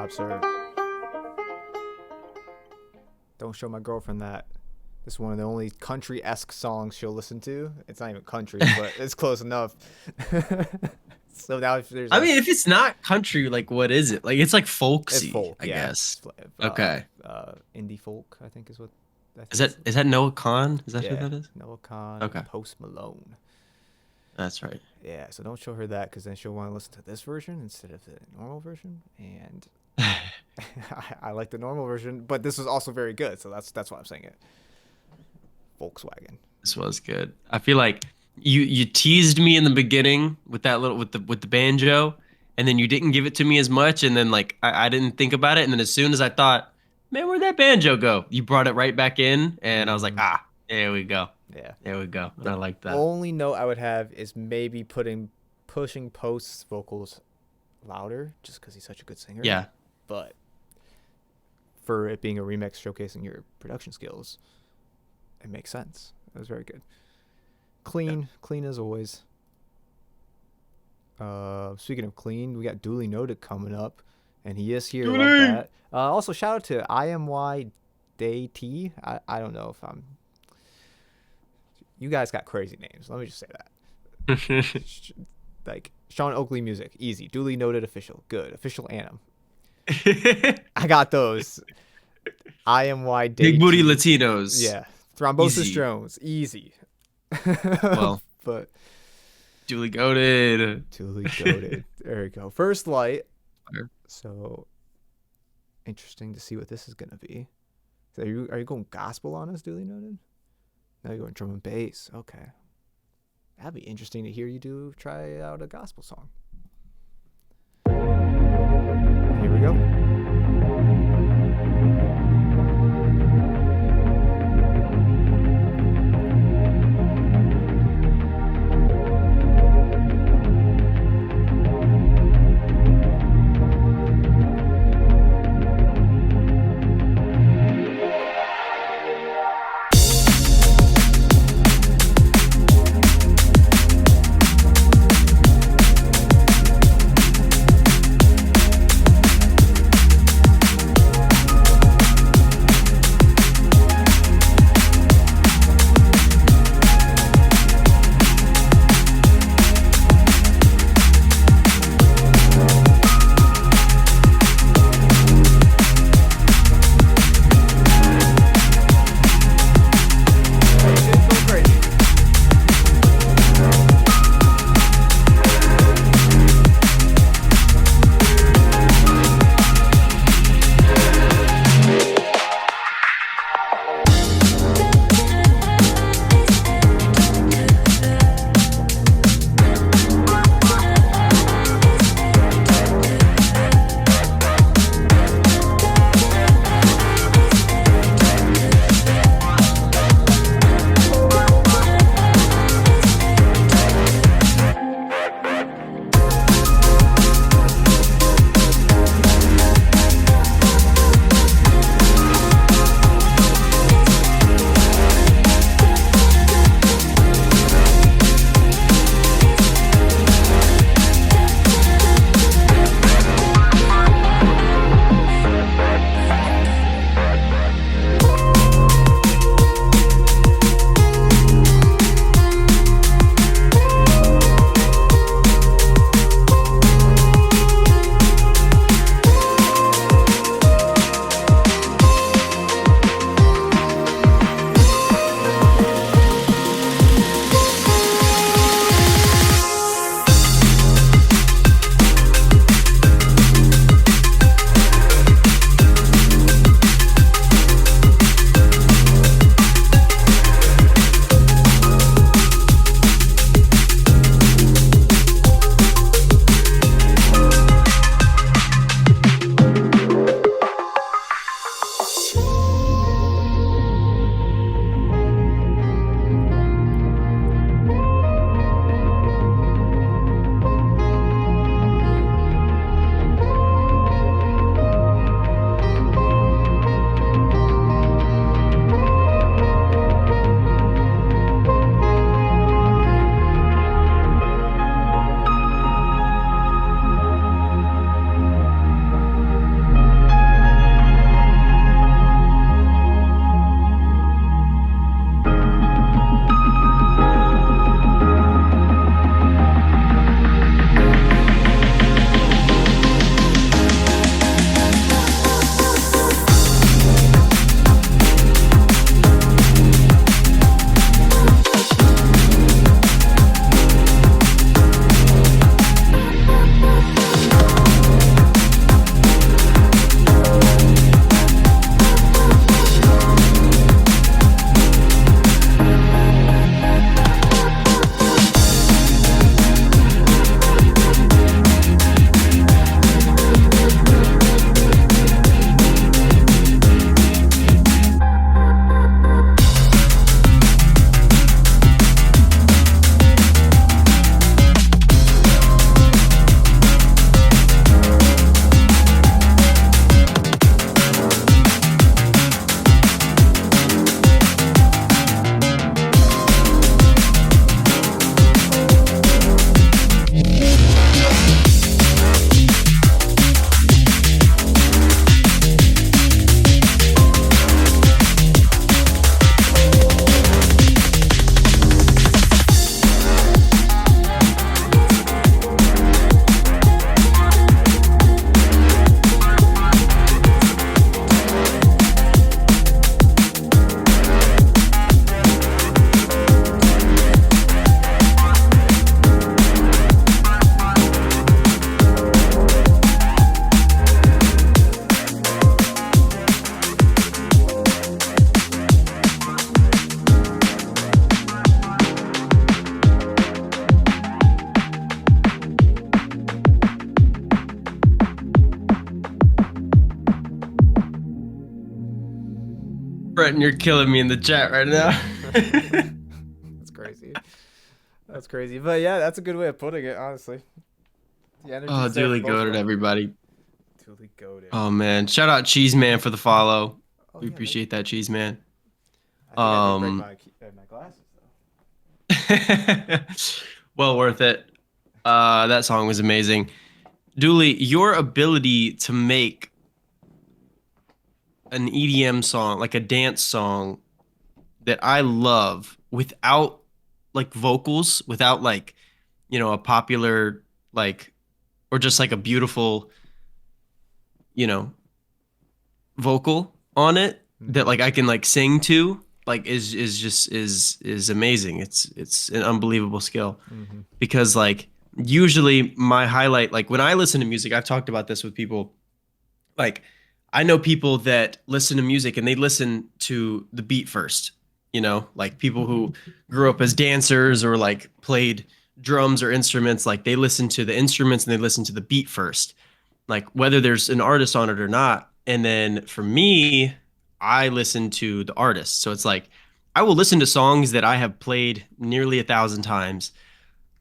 Speaker 1: job, sir. Don't show my girlfriend that. This is one of the only country-esque songs she'll listen to. It's not even country, but it's close enough. So now if there's
Speaker 2: I mean, if it's not country, like what is it? Like it's like folksy,
Speaker 1: it's folk,
Speaker 2: I
Speaker 1: yeah.
Speaker 2: guess.
Speaker 1: It's,
Speaker 2: Okay.
Speaker 1: Indie folk, I think is what.
Speaker 2: Is that Noah Khan? Is that
Speaker 1: yeah,
Speaker 2: who that is?
Speaker 1: Noah Khan,
Speaker 2: Okay.
Speaker 1: Post Malone.
Speaker 2: That's right.
Speaker 1: Yeah, so don't show her that because then she'll want to listen to this version instead of the normal version. And I like the normal version, but this was also very good, so that's why I'm saying it. Volkswagen.
Speaker 2: This was good. I feel like you teased me in the beginning with that little with the banjo, and then you didn't give it to me as much, and then like I didn't think about it, and then as soon as I thought, man, where'd that banjo go? You brought it right back in, and I was like, there we go.
Speaker 1: Yeah.
Speaker 2: There we go. And I like that.
Speaker 1: Only note I would have is maybe pushing Post's vocals louder, just because he's such a good singer.
Speaker 2: Yeah.
Speaker 1: But for it being a remix showcasing your production skills, it makes sense. It was very good. Clean as always. Speaking of clean, we got Duly Noted coming up, and he is here. Love that. Also, shout out to IMY Day T. I don't know if I'm. You guys got crazy names. Let me just say that. Like Sean Oakley Music, easy. Duly Noted official, good. Official Anthem. I got those. IMY Day
Speaker 2: Big booty
Speaker 1: T.
Speaker 2: Latinos.
Speaker 1: Yeah. Thrombosis
Speaker 2: Easy.
Speaker 1: Jones, easy.
Speaker 2: Well,
Speaker 1: but
Speaker 2: duly goated.
Speaker 1: Duly goated. There we go. First Light.
Speaker 2: Fire.
Speaker 1: So interesting to see what this is gonna be. So are you going gospel on us, Duly Noted? Now you're going drum and bass. Okay. That'd be interesting to hear you try out a gospel song. Here we go.
Speaker 2: Brenton, you're killing me in the chat right now.
Speaker 1: That's crazy. That's crazy. But yeah, that's a good way of putting it, honestly. The energy's
Speaker 2: Oh,
Speaker 1: there
Speaker 2: duly
Speaker 1: for both of
Speaker 2: goated,
Speaker 1: them.
Speaker 2: everybody.
Speaker 1: Duly goated.
Speaker 2: Oh man, shout out Cheese Man for the follow.
Speaker 1: Oh,
Speaker 2: We
Speaker 1: yeah,
Speaker 2: appreciate that, Cheese Man.
Speaker 1: I did break my glasses though.
Speaker 2: Well worth it. That song was amazing. Dooley, your ability to make an EDM song, like a dance song that I love without like vocals, without like, you know, a popular like, or just like a beautiful, you know, vocal on it that like I can like sing to, like is amazing. It's an unbelievable skill. Because like usually my highlight, like when I listen to music, I've talked about this with people, like I know people that listen to music and they listen to the beat first, you know, like people who grew up as dancers or like played drums or instruments, like they listen to the instruments and they listen to the beat first, like whether there's an artist on it or not. And then for me, I listen to the artist. So it's like I will listen to songs that I have played nearly 1,000 times,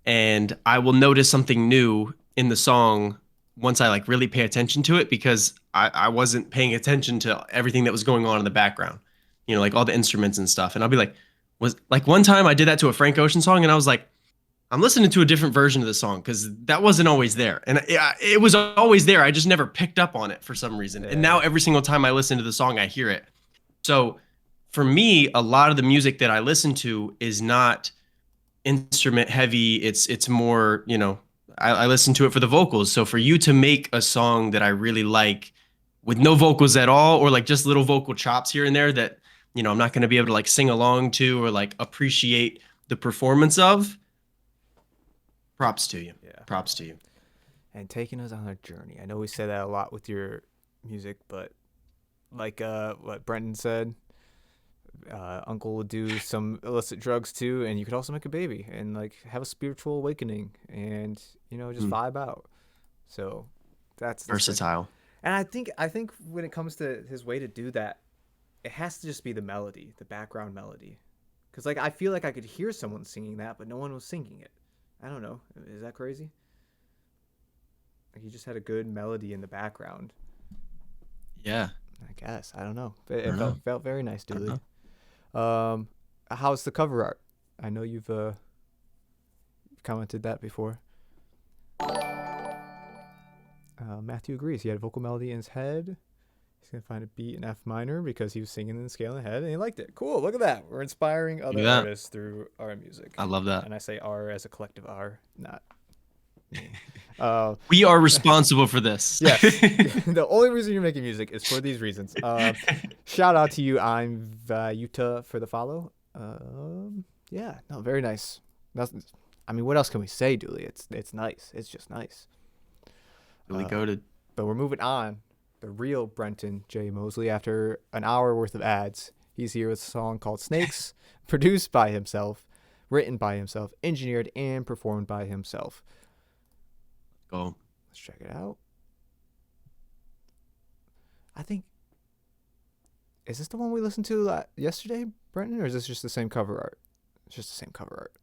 Speaker 2: and I will notice something new in the song once I like really pay attention to it, because I wasn't paying attention to everything that was going on in the background, you know, like all the instruments and stuff. And I'll be like, was like one time I did that to a Frank Ocean song, and I was like, I'm listening to a different version of the song because that wasn't always there. And it was always there. I just never picked up on it for some reason. And now every single time I listen to the song, I hear it. So for me, a lot of the music that I listen to is not instrument heavy. It's more, you know, I listen to it for the vocals. So for you to make a song that I really like with no vocals at all, or like just little vocal chops here and there that, you know, I'm not going to be able to like sing along to or like appreciate the performance of, props to you.
Speaker 1: Yeah.
Speaker 2: Props to you.
Speaker 1: And taking us on a journey. I know we say that a lot with your music, but like what Brenton said, Uncle would do some illicit drugs too, and you could also make a baby and like have a spiritual awakening and, you know, just vibe out. So that's
Speaker 2: Versatile.
Speaker 1: And I think when it comes to his way to do that, it has to just be the melody, the background melody. Because like I feel like I could hear someone singing that, but no one was singing it. I don't know. Is that crazy? Like he just had a good melody in the background.
Speaker 2: Yeah.
Speaker 1: I guess. I don't know. But it felt very nice, Dooley. How's the cover art? I know you've commented that before. Matthew agrees. He had a vocal melody in his head. He's going to find a beat in F minor because he was singing in the scale in the head and he liked it. Cool. Look at that. We're inspiring other artists through our music.
Speaker 2: I love that.
Speaker 1: And I say R as a collective R, not me.
Speaker 2: We are responsible for this.
Speaker 1: Yes. The only reason you're making music is for these reasons. Shout out to you. I'm Utah for the follow. Yeah, no, very nice. I mean, what else can we say, Dooley? It's nice. It's just nice.
Speaker 2: Really goated.
Speaker 1: But we're moving on. The real Brenton J. Mosley, after an hour worth of ads, he's here with a song called Snakes, produced by himself, written by himself, engineered and performed by himself.
Speaker 2: Go.
Speaker 1: Let's check it out. I think, is this the one we listened to yesterday, Brenton, or is this just the same cover art? It's just the same cover art.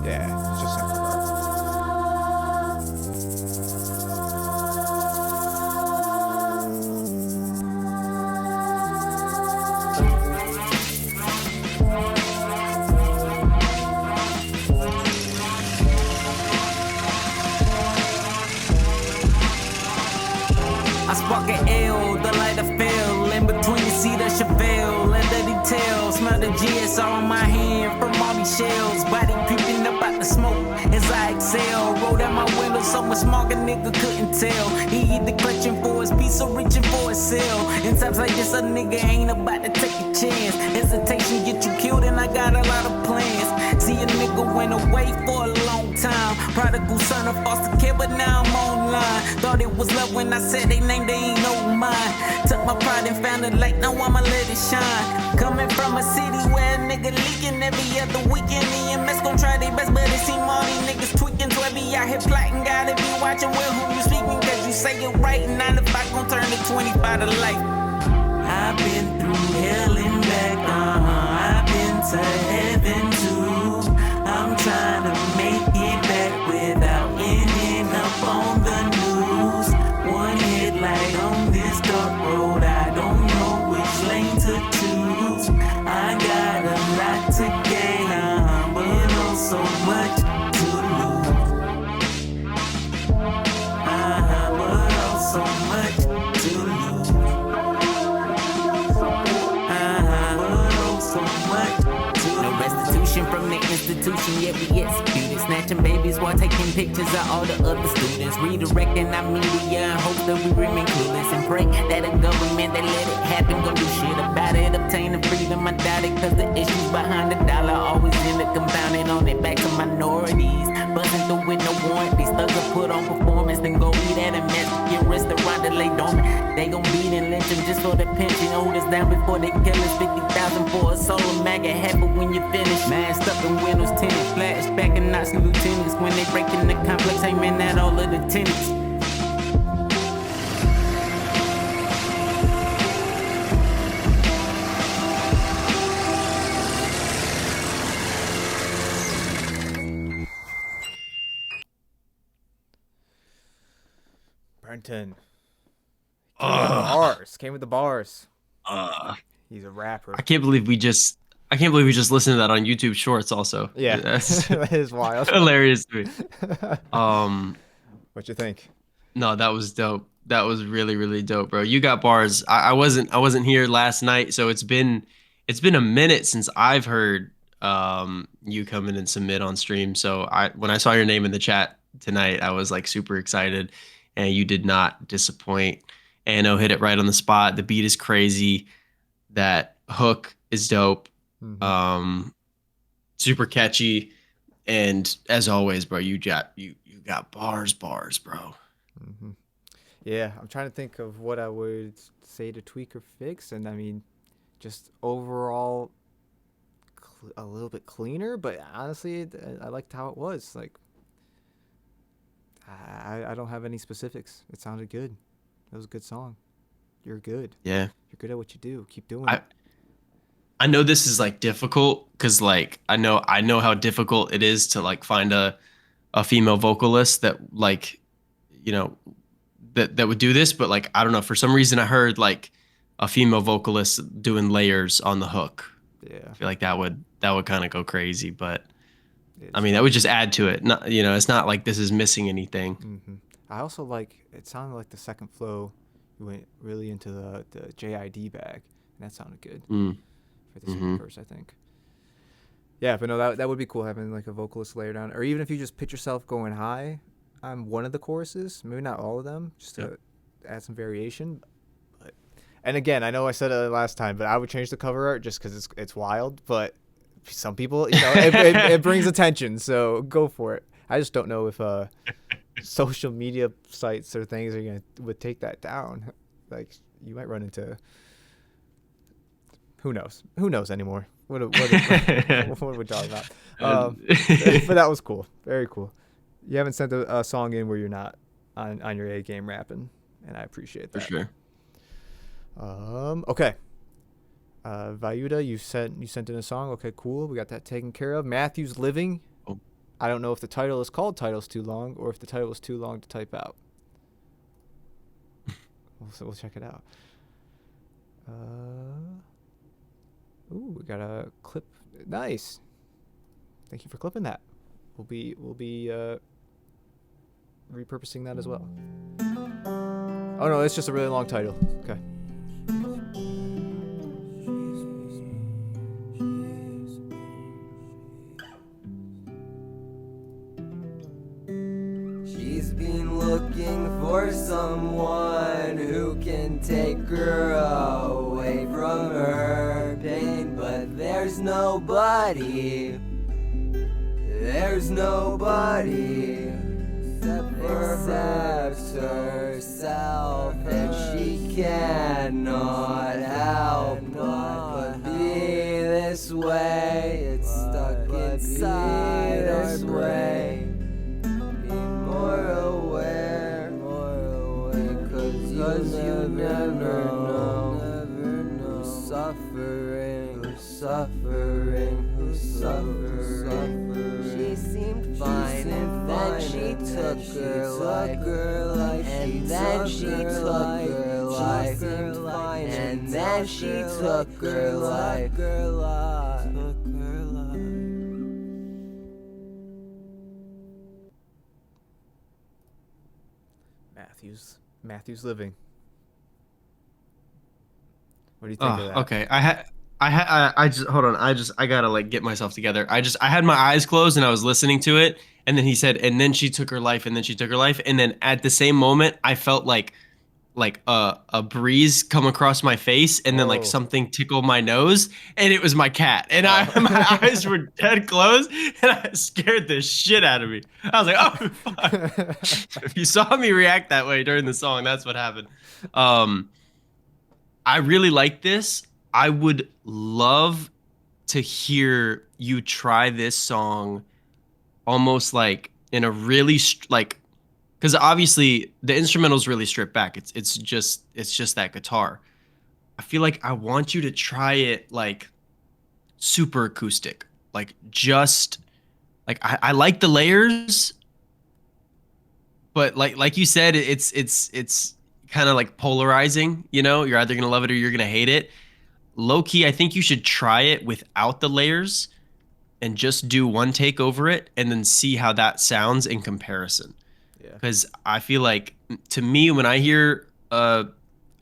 Speaker 1: Yeah, it's just the same cover art.
Speaker 9: Spark an L, the light I fell in between the seat of Chevelle and the details. Smell the GS on my hand from all these shells. Body creeping up out the smoke as I exhale. Roll down my window so much smog a nigga couldn't tell. He either clutching for his piece or reaching for his cell. In times like this, a nigga ain't about to take a chance. Hesitation get you killed, and I got a lot of plans. See a nigga went away for a long time. Prodigal son of foster care, but now I'm online. Thought it was love when I said they name, they ain't know mine. Took my pride and found it like, now I'ma let it shine. Coming from a city where a nigga leaking every other weekend. EMS gon' try their best, but it seem all these niggas tweaking. So I be out here plotting, gotta be watching well who you speaking. Cause you say it right, 9 to 5 gon' turn to 25 to life. I've I've been through hell and back, I've been to heaven too. I'm trying to make it back without ending up on the news. One headlight on this dark road, I don't know which lane to choose. I got a lot to gain, but also much to lose. But also much to lose. But also much to lose. No restitution from the institution, yet we executed. Snatching babies while taking pictures of all the other students. Redirecting our media in hopes that we remain clueless. And pray that the government that let it happen gon' do shit about it. Obtaining freedom, I doubt it, cause the issues behind the dollar always end up compounding on it back to minorities. Buzzing through with no warrant, these thugs will put on performance, then go eat at a Mexican restaurant that lay dormant. They gon' beat and lynch them just for the pension. Hold us down before they kill us. 50,000 for a solo mag, it happen when you finish. Masked up in windows tinted, flashback and Nazi lieutenants. When they break in the complex, aiming at all of the tenants.
Speaker 1: Brenton. Bars. Came with the bars.
Speaker 2: Uh,
Speaker 1: He's a rapper.
Speaker 2: I can't believe we just listened to that on YouTube Shorts. Also,
Speaker 1: Yeah,
Speaker 2: that's
Speaker 1: that is wild.
Speaker 2: hilarious to me.
Speaker 1: What you think?
Speaker 2: No, that was dope. That was really, really dope, bro. You got bars. I wasn't here last night, so it's been a minute since I've heard you come in and submit on stream. So when I saw your name in the chat tonight, I was like super excited, and you did not disappoint. Ano hit it right on the spot. The beat is crazy. That hook is dope.
Speaker 1: Mhm.
Speaker 2: Super catchy, and as always, bro, you got bars, bro.
Speaker 1: hmm Yeah, I'm trying to think of what I would say to tweak or fix, and I mean, just overall a little bit cleaner. But honestly, I liked how it was. Like, I don't have any specifics. It sounded good. It was a good song. You're good.
Speaker 2: Yeah.
Speaker 1: You're good at what you do. Keep doing
Speaker 2: I
Speaker 1: it.
Speaker 2: I know this is like difficult because like I know how difficult it is to like find a female vocalist that like that would do this, but like I don't know, for some reason I heard like a female vocalist doing layers on the hook.
Speaker 1: Yeah.
Speaker 2: I feel like that would kind of go crazy, but I
Speaker 1: It's-
Speaker 2: mean that would just add to it. Not it's not like this is missing anything.
Speaker 1: Mhm. I also like it sounded like the second flow you went really into the JID bag, and that sounded good
Speaker 2: Mm.
Speaker 1: for the second verse, I think. Yeah, but no, that would be cool having like a vocalist layer down, or even if you just pitch yourself going high on one of the choruses, maybe not all of them, just to add some variation. But, and again, I know I said it last time, but I would change the cover art just because it's wild. But some people, it brings attention, so go for it. I just don't know if social media sites or things would take that down. Like, you might run into who knows anymore. What are we talking about? But that was cool, very cool. You haven't sent a song in where you're not on your A game rapping, and I appreciate
Speaker 2: For
Speaker 1: that.
Speaker 2: sure.
Speaker 1: Okay. Vayuda, you sent in a song. Okay, cool. We got that taken care of. Matthew's Living.
Speaker 2: Oh.
Speaker 1: I don't know if the title is called Title's Too Long or if the title is too long to type out. We'll check it out. Ooh, we got a clip. Nice. Thank you for clipping that. We'll be repurposing that as well. Oh no, it's just a really long title. Okay.
Speaker 10: She's been looking for someone who can take her away from her pain, but there's nobody. There's nobody except herself, and she cannot help but be this way. It's stuck inside this way. Be more aware, 'cause you never know. took her life, and then she took her life, and then she took her life.
Speaker 1: Matthew's Living. What do you think of that?
Speaker 2: Okay. I just hold on. I gotta like get myself together. I had my eyes closed and I was listening to it, and then he said, and then she took her life, and then she took her life, and then at the same moment I felt like a breeze come across my face, and then like
Speaker 1: Whoa.
Speaker 2: something tickled my nose, and it was my cat, and my eyes were dead closed, and I scared the shit out of me. I was like, oh fuck. If you saw me react that way during the song, that's what happened. I really like this. I would love to hear you try this song almost like in a really like, because obviously the instrumental is really stripped back. It's just that guitar. I feel like I want you to try it like super acoustic, like just like I like the layers, but like you said, it's kind of like polarizing. You know, you're either gonna love it or you're gonna hate it. Low key, I think you should try it without the layers and just do one take over it and then see how that sounds in comparison.
Speaker 1: Yeah.
Speaker 2: Because I feel like, to me, when I hear a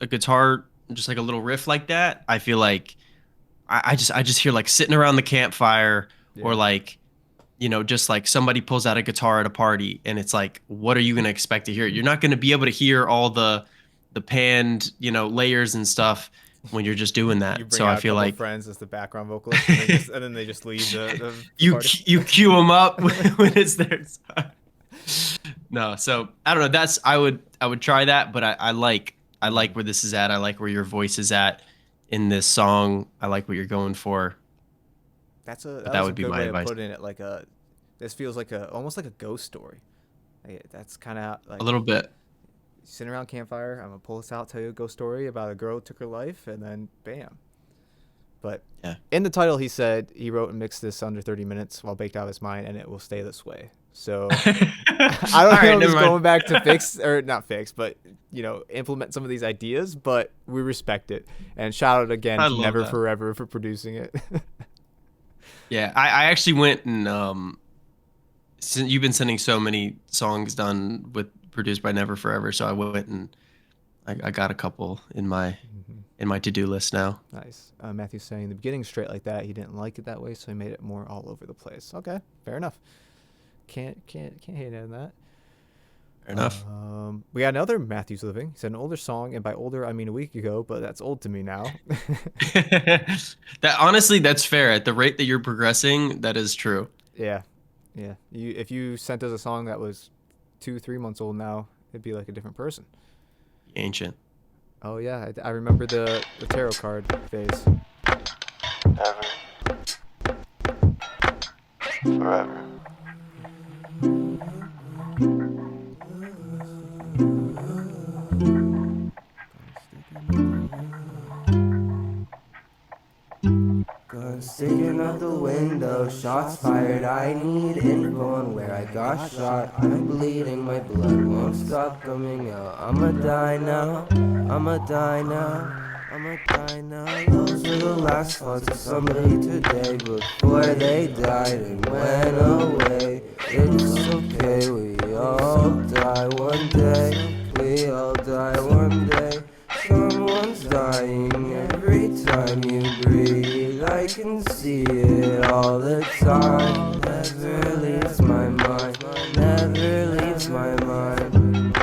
Speaker 2: guitar, just like a little riff like that, I feel like I just hear like sitting around the campfire, or like, you know, just like somebody pulls out a guitar at a party, and it's like, what are you gonna expect to hear? You're not gonna be able to hear all the panned, you know, layers and stuff when you're just doing that.
Speaker 1: You bring
Speaker 2: So
Speaker 1: out
Speaker 2: I feel
Speaker 1: a couple
Speaker 2: like
Speaker 1: friends as the background vocalist, and then they just leave the
Speaker 2: you
Speaker 1: party.
Speaker 2: you cue them up when it's their time. No, so I don't know. That's I would try that, but I like where this is at. I like where your voice is at in this song. I like what you're going for.
Speaker 1: That
Speaker 2: would be
Speaker 1: good
Speaker 2: my
Speaker 1: way
Speaker 2: advice.
Speaker 1: of putting it. Like this feels like almost like a ghost story. Like, that's kind of like
Speaker 2: A little bit.
Speaker 1: sitting around campfire. I'm gonna pull this out, tell you a ghost story about a girl who took her life, and then bam. But
Speaker 2: Yeah.
Speaker 1: in the title, he said he wrote and mixed this under 30 minutes while baked out of his mind, and it will stay this way. So I don't know if he's going back to fix or not fix, but you know, implement some of these ideas. But we respect it, and shout out again
Speaker 2: I
Speaker 1: to
Speaker 2: love
Speaker 1: Never
Speaker 2: that.
Speaker 1: Forever for producing it.
Speaker 2: Yeah, I actually went and since you've been sending so many songs done with produced by Never Forever, so I went and I got a couple in my to-do list now.
Speaker 1: Nice. Matthew's saying the beginning straight like that. He didn't like it that way, so he made it more all over the place. Okay, fair enough. Can't hate on that.
Speaker 2: Fair enough.
Speaker 1: We got another Matthew's Living. He said an older song, and by older I mean a week ago, but that's old to me now.
Speaker 2: That honestly, that's fair. At the rate that you're progressing, that is true.
Speaker 1: Yeah. If you sent us a song that was 2-3 months old now, it'd be like a different person.
Speaker 2: Ancient.
Speaker 1: Oh yeah, I remember the tarot card phase.
Speaker 5: Forever.
Speaker 10: Gun sticking out the window, shots fired. I need info on where I got shot. I'm bleeding, my blood won't stop coming out. I'ma die now, I'ma die now. I'ma die now. Those are the last thoughts of somebody today before they died and went away. It's okay, we all die one day. We all die one day. Someone's dying every time you breathe. I can see it all the time. Never leaves my mind. Never leaves my mind.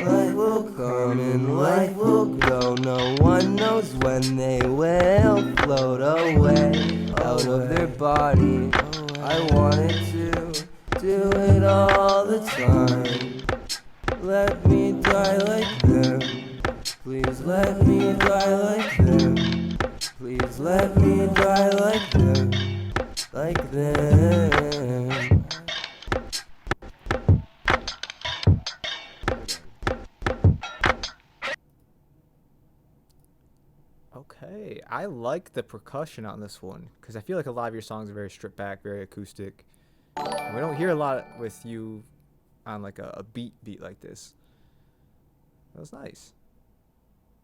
Speaker 10: Life will come and life will go. No one knows when they will float away out of their body. I wanted to do it all the time. Let me die like them. Please let me die like them. Please let me die like them. Like them.
Speaker 1: Okay, I like the percussion on this one because I feel like a lot of your songs are very stripped back, very acoustic. We don't hear a lot with you on like a beat like this. That was nice.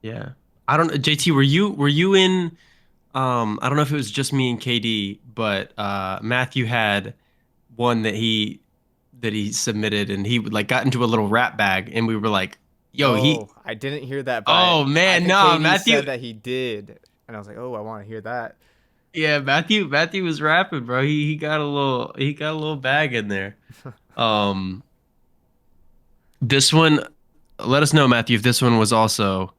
Speaker 2: Yeah. I don't JT, were you in I don't know if it was just me and KD, but Matthew had one that he submitted, and he like got into a little rap bag, and we were like, yo,
Speaker 1: I didn't hear that, but
Speaker 2: Oh
Speaker 1: I
Speaker 2: man,
Speaker 1: think
Speaker 2: no,
Speaker 1: KD
Speaker 2: Matthew
Speaker 1: said that he did, and I was like, oh, I want to hear that.
Speaker 2: Yeah, Matthew was rapping, bro. He got a little bag in there. This one, let us know, Matthew, if this one was also.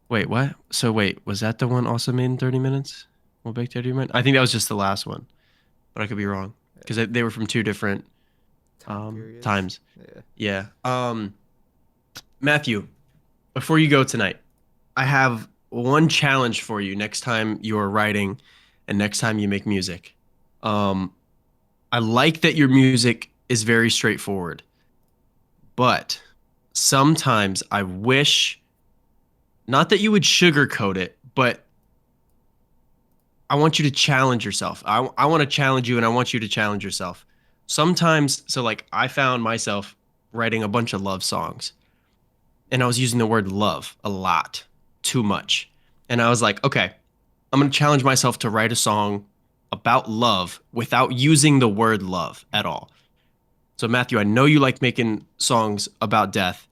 Speaker 2: Wait, what? So wait, was that the one also made in 30 minutes? Well, baked 30 minutes? I think that was just the last one, but I could be wrong because they were from two different times.
Speaker 1: Yeah.
Speaker 2: Yeah. Matthew, before you go tonight, I have one challenge for you next time you're writing and next time you make music. I like that your music is very straightforward, but sometimes I wish, not that you would sugarcoat it, but I want you to challenge yourself. I want to challenge you, and I want you to challenge yourself. Sometimes, so like I found myself writing a bunch of love songs, and I was using the word love a lot, too much. And I was like, okay, I'm going to challenge myself to write a song about love without using the word love at all. So Matthew, I know you like making songs about death.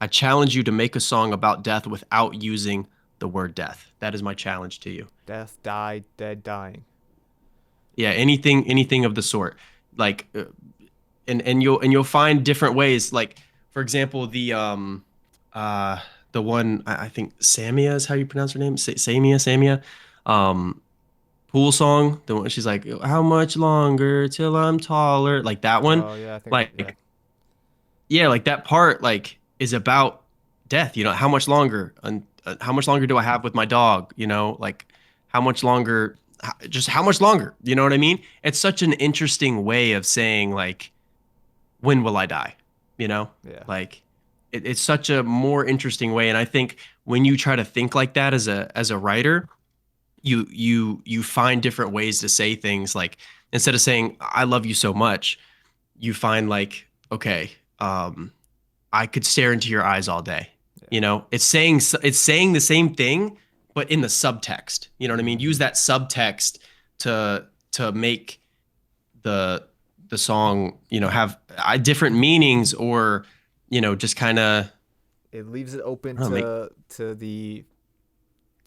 Speaker 2: I challenge you to make a song about death without using the word death. That is my challenge to you.
Speaker 1: Death, died, dead, dying.
Speaker 2: Yeah, anything of the sort. Like, and you'll find different ways. Like, for example, the one I think Samia is how you pronounce her name. Samia. Pool song. The one she's like, how much longer till I'm taller? Like that one.
Speaker 1: Oh yeah, I think.
Speaker 2: Like, yeah, like that part like is about death. You know, how much longer and how much longer do I have with my dog? You know, like how much longer? Just how much longer? You know what I mean? It's such an interesting way of saying like, when will I die? You know, like it's such a more interesting way. And I think when you try to think like that as a writer, you find different ways to say things. Like instead of saying I love you so much, you find like, okay, I could stare into your eyes all day. You know, it's saying the same thing, but in the subtext. You know what I mean? Use that subtext to make the song, you know, have different meanings, or you know, just kind of.
Speaker 1: It leaves it open to the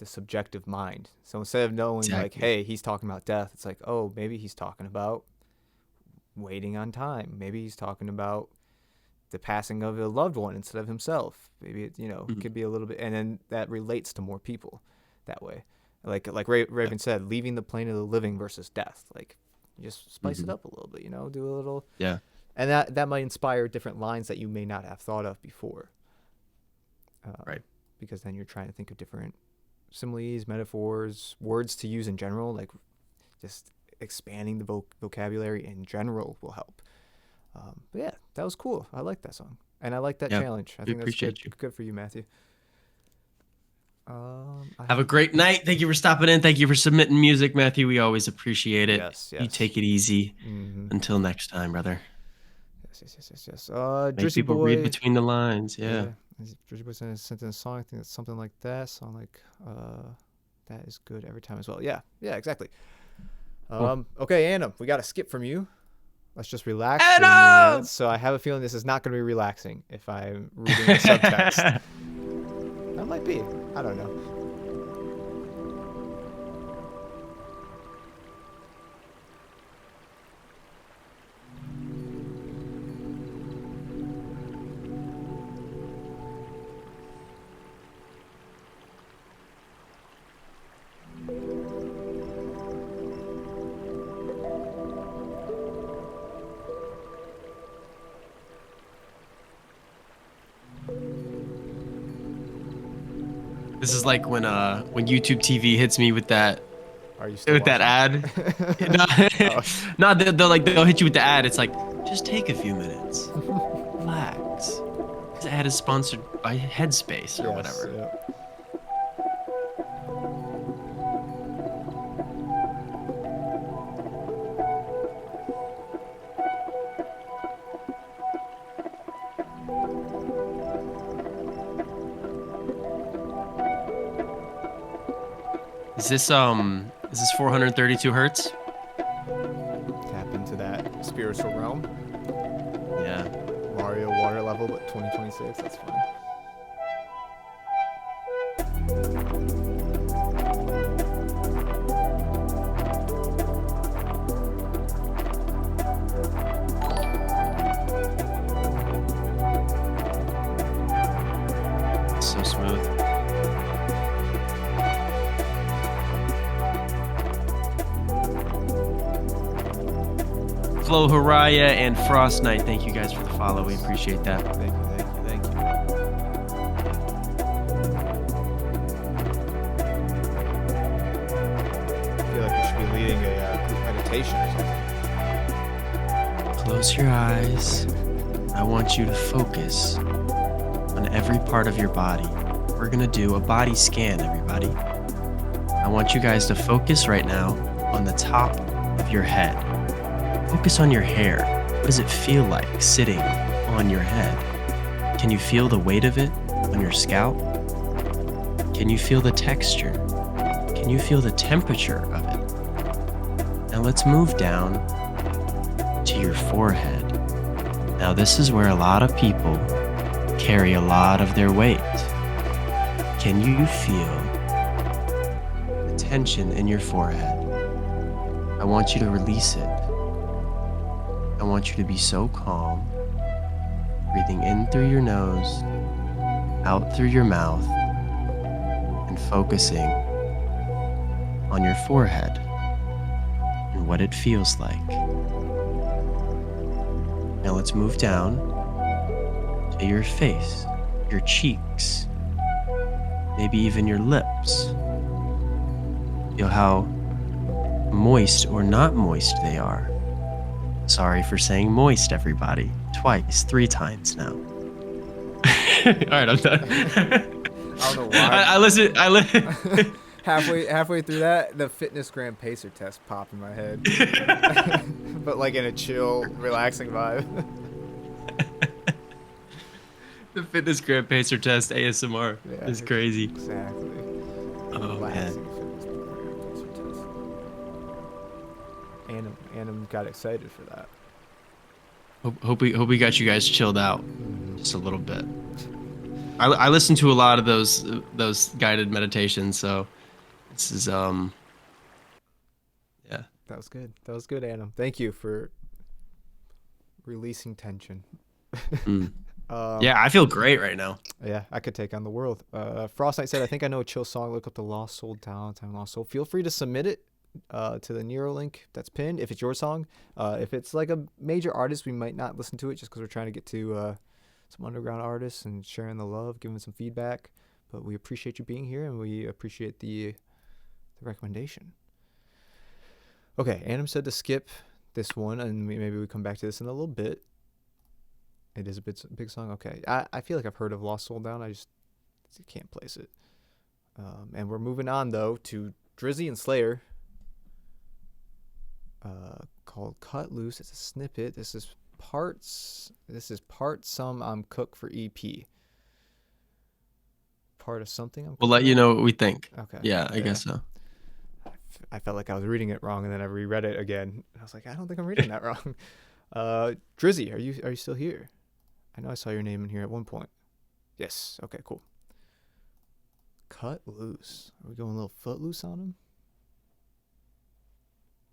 Speaker 1: subjective mind. So instead of knowing like, hey, he's talking about death, it's like, oh, maybe he's talking about waiting on time. Maybe he's talking about the passing of a loved one instead of himself. Maybe it, you know, it could be a little bit, and then that relates to more people that way. Like Raven said, leaving the plane of the living versus death. Like, just spice it up a little bit, you know, do a little.
Speaker 2: Yeah.
Speaker 1: And that might inspire different lines that you may not have thought of before.
Speaker 2: Right.
Speaker 1: Because then you're trying to think of different similes, metaphors, words to use in general. Like, just expanding the vocabulary in general will help. But yeah, that was cool. I like that song, and I like that challenge. I think that's good for you, Matthew.
Speaker 2: Have a great night. Thank you for stopping in. Thank you for submitting music, Matthew. We always appreciate it.
Speaker 1: Yes.
Speaker 2: You take it easy. Until next time, brother.
Speaker 1: Yes.
Speaker 2: Make
Speaker 1: Drizzy
Speaker 2: people
Speaker 1: Boy,
Speaker 2: read between the lines. Yeah.
Speaker 1: Drizzy Boy sent in a song. I think it's something like that. Song like that is good every time as well. Yeah, exactly.
Speaker 2: Cool.
Speaker 1: Okay, Anna, we got to skip from you. Let's just relax.
Speaker 2: Anna!
Speaker 1: So I have a feeling this is not going to be relaxing if I'm reading the subtext. That might be. I don't know.
Speaker 2: This is like when YouTube TV hits me with that.
Speaker 1: Are you still
Speaker 2: with that ad? No, they'll hit you with the ad. It's like, just take a few minutes, relax. This ad is sponsored by Headspace or whatever.
Speaker 1: Yeah.
Speaker 2: Is this 432 hertz?
Speaker 1: Tap into that spiritual realm.
Speaker 2: Yeah.
Speaker 1: Mario water level, but 2026. That's fun.
Speaker 2: So smooth. Flo Haraya and Frost Knight, thank you guys for the follow. We appreciate that.
Speaker 1: Thank you, thank you, thank you. I feel like we should be leading a group meditation or something.
Speaker 2: Close your eyes. I want you to focus on every part of your body. We're gonna do a body scan, everybody. I want you guys to focus right now on the top of your head. Focus on your hair. What does it feel like sitting on your head? Can you feel the weight of it on your scalp? Can you feel the texture? Can you feel the temperature of it? Now let's move down to your forehead. Now this is where a lot of people carry a lot of their weight. Can you feel the tension in your forehead? I want you to release it. I want you to be so calm, breathing in through your nose, out through your mouth, and focusing on your forehead and what it feels like. Now let's move down to your face, your cheeks, maybe even your lips. Feel how moist or not moist they are. Sorry for saying moist, everybody. Twice, 3 times now. All right, I'm done.
Speaker 1: I don't know why.
Speaker 2: I listen.
Speaker 1: halfway through that, the fitness gram pacer test popped in my head. But like in a chill, relaxing vibe.
Speaker 2: The fitness gram pacer test ASMR is crazy.
Speaker 1: Exactly.
Speaker 2: Oh man.
Speaker 1: Annam got excited for that.
Speaker 2: Hope we got you guys chilled out just a little bit. I listen to a lot of those guided meditations, so this is yeah.
Speaker 1: That was good. That was good, Annam. Thank you for releasing tension.
Speaker 2: Yeah, I feel great right now.
Speaker 1: Yeah, I could take on the world. Frost Knight said, I think I know a chill song. Look up the Lost Soul, Time Lost Soul. Feel free to submit it to the Nero link that's pinned if it's your song. If it's like a major artist, we might not listen to it just because we're trying to get to some underground artists and sharing the love, giving some feedback. But we appreciate you being here, and we appreciate the recommendation. Okay, Annam said to skip this one, and maybe we come back to this in a little bit. It is a big song. Okay, I feel like I've heard of Lost Soul Down. I just can't place it. And we're moving on though to Drizzy and Slayer. Called Cut Loose. It's a snippet. This is part some I'm Cook for EP. Part of something.
Speaker 2: We'll let you know what we think.
Speaker 1: Okay.
Speaker 2: Yeah, I guess so.
Speaker 1: I felt like I was reading it wrong, and then I reread it again. I was like, I don't think I'm reading that wrong. Drizzy, are you still here? I know I saw your name in here at one point. Yes. Okay. Cool. Cut Loose. Are we going a little footloose on him?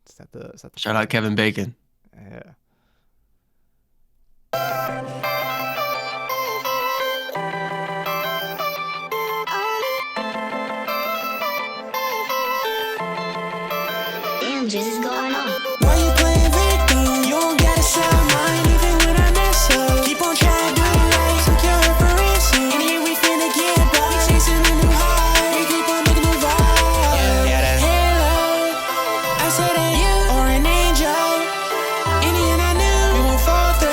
Speaker 1: Is that the
Speaker 2: Shout out Kevin Bacon.
Speaker 1: Yeah.
Speaker 11: Damn, Drizzy's going on.
Speaker 3: Why you playing victim? You don't gotta sound mine even when I mess up. Keep on trying to do it right, so kill her for ransom. And here we finna get by. We chasing a new high. We keep on making new vibes. Hello, I said that you are an angel. In the end I knew we won't fall through.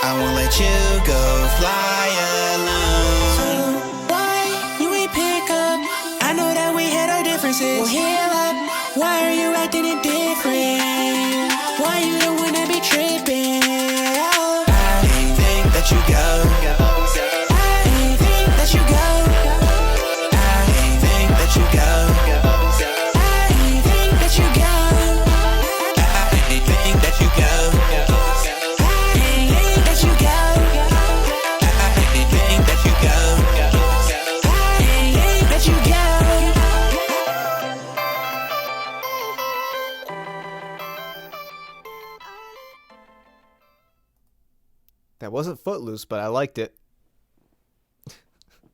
Speaker 3: I won't let you go fly alone. So why you ain't pick up? I know that we had our differences. Well, heal up. Why are you acting indifferent? Why you don't wanna be tripping? I think that you go. I think that you go. I think that you go.
Speaker 1: That wasn't Footloose, but I liked it.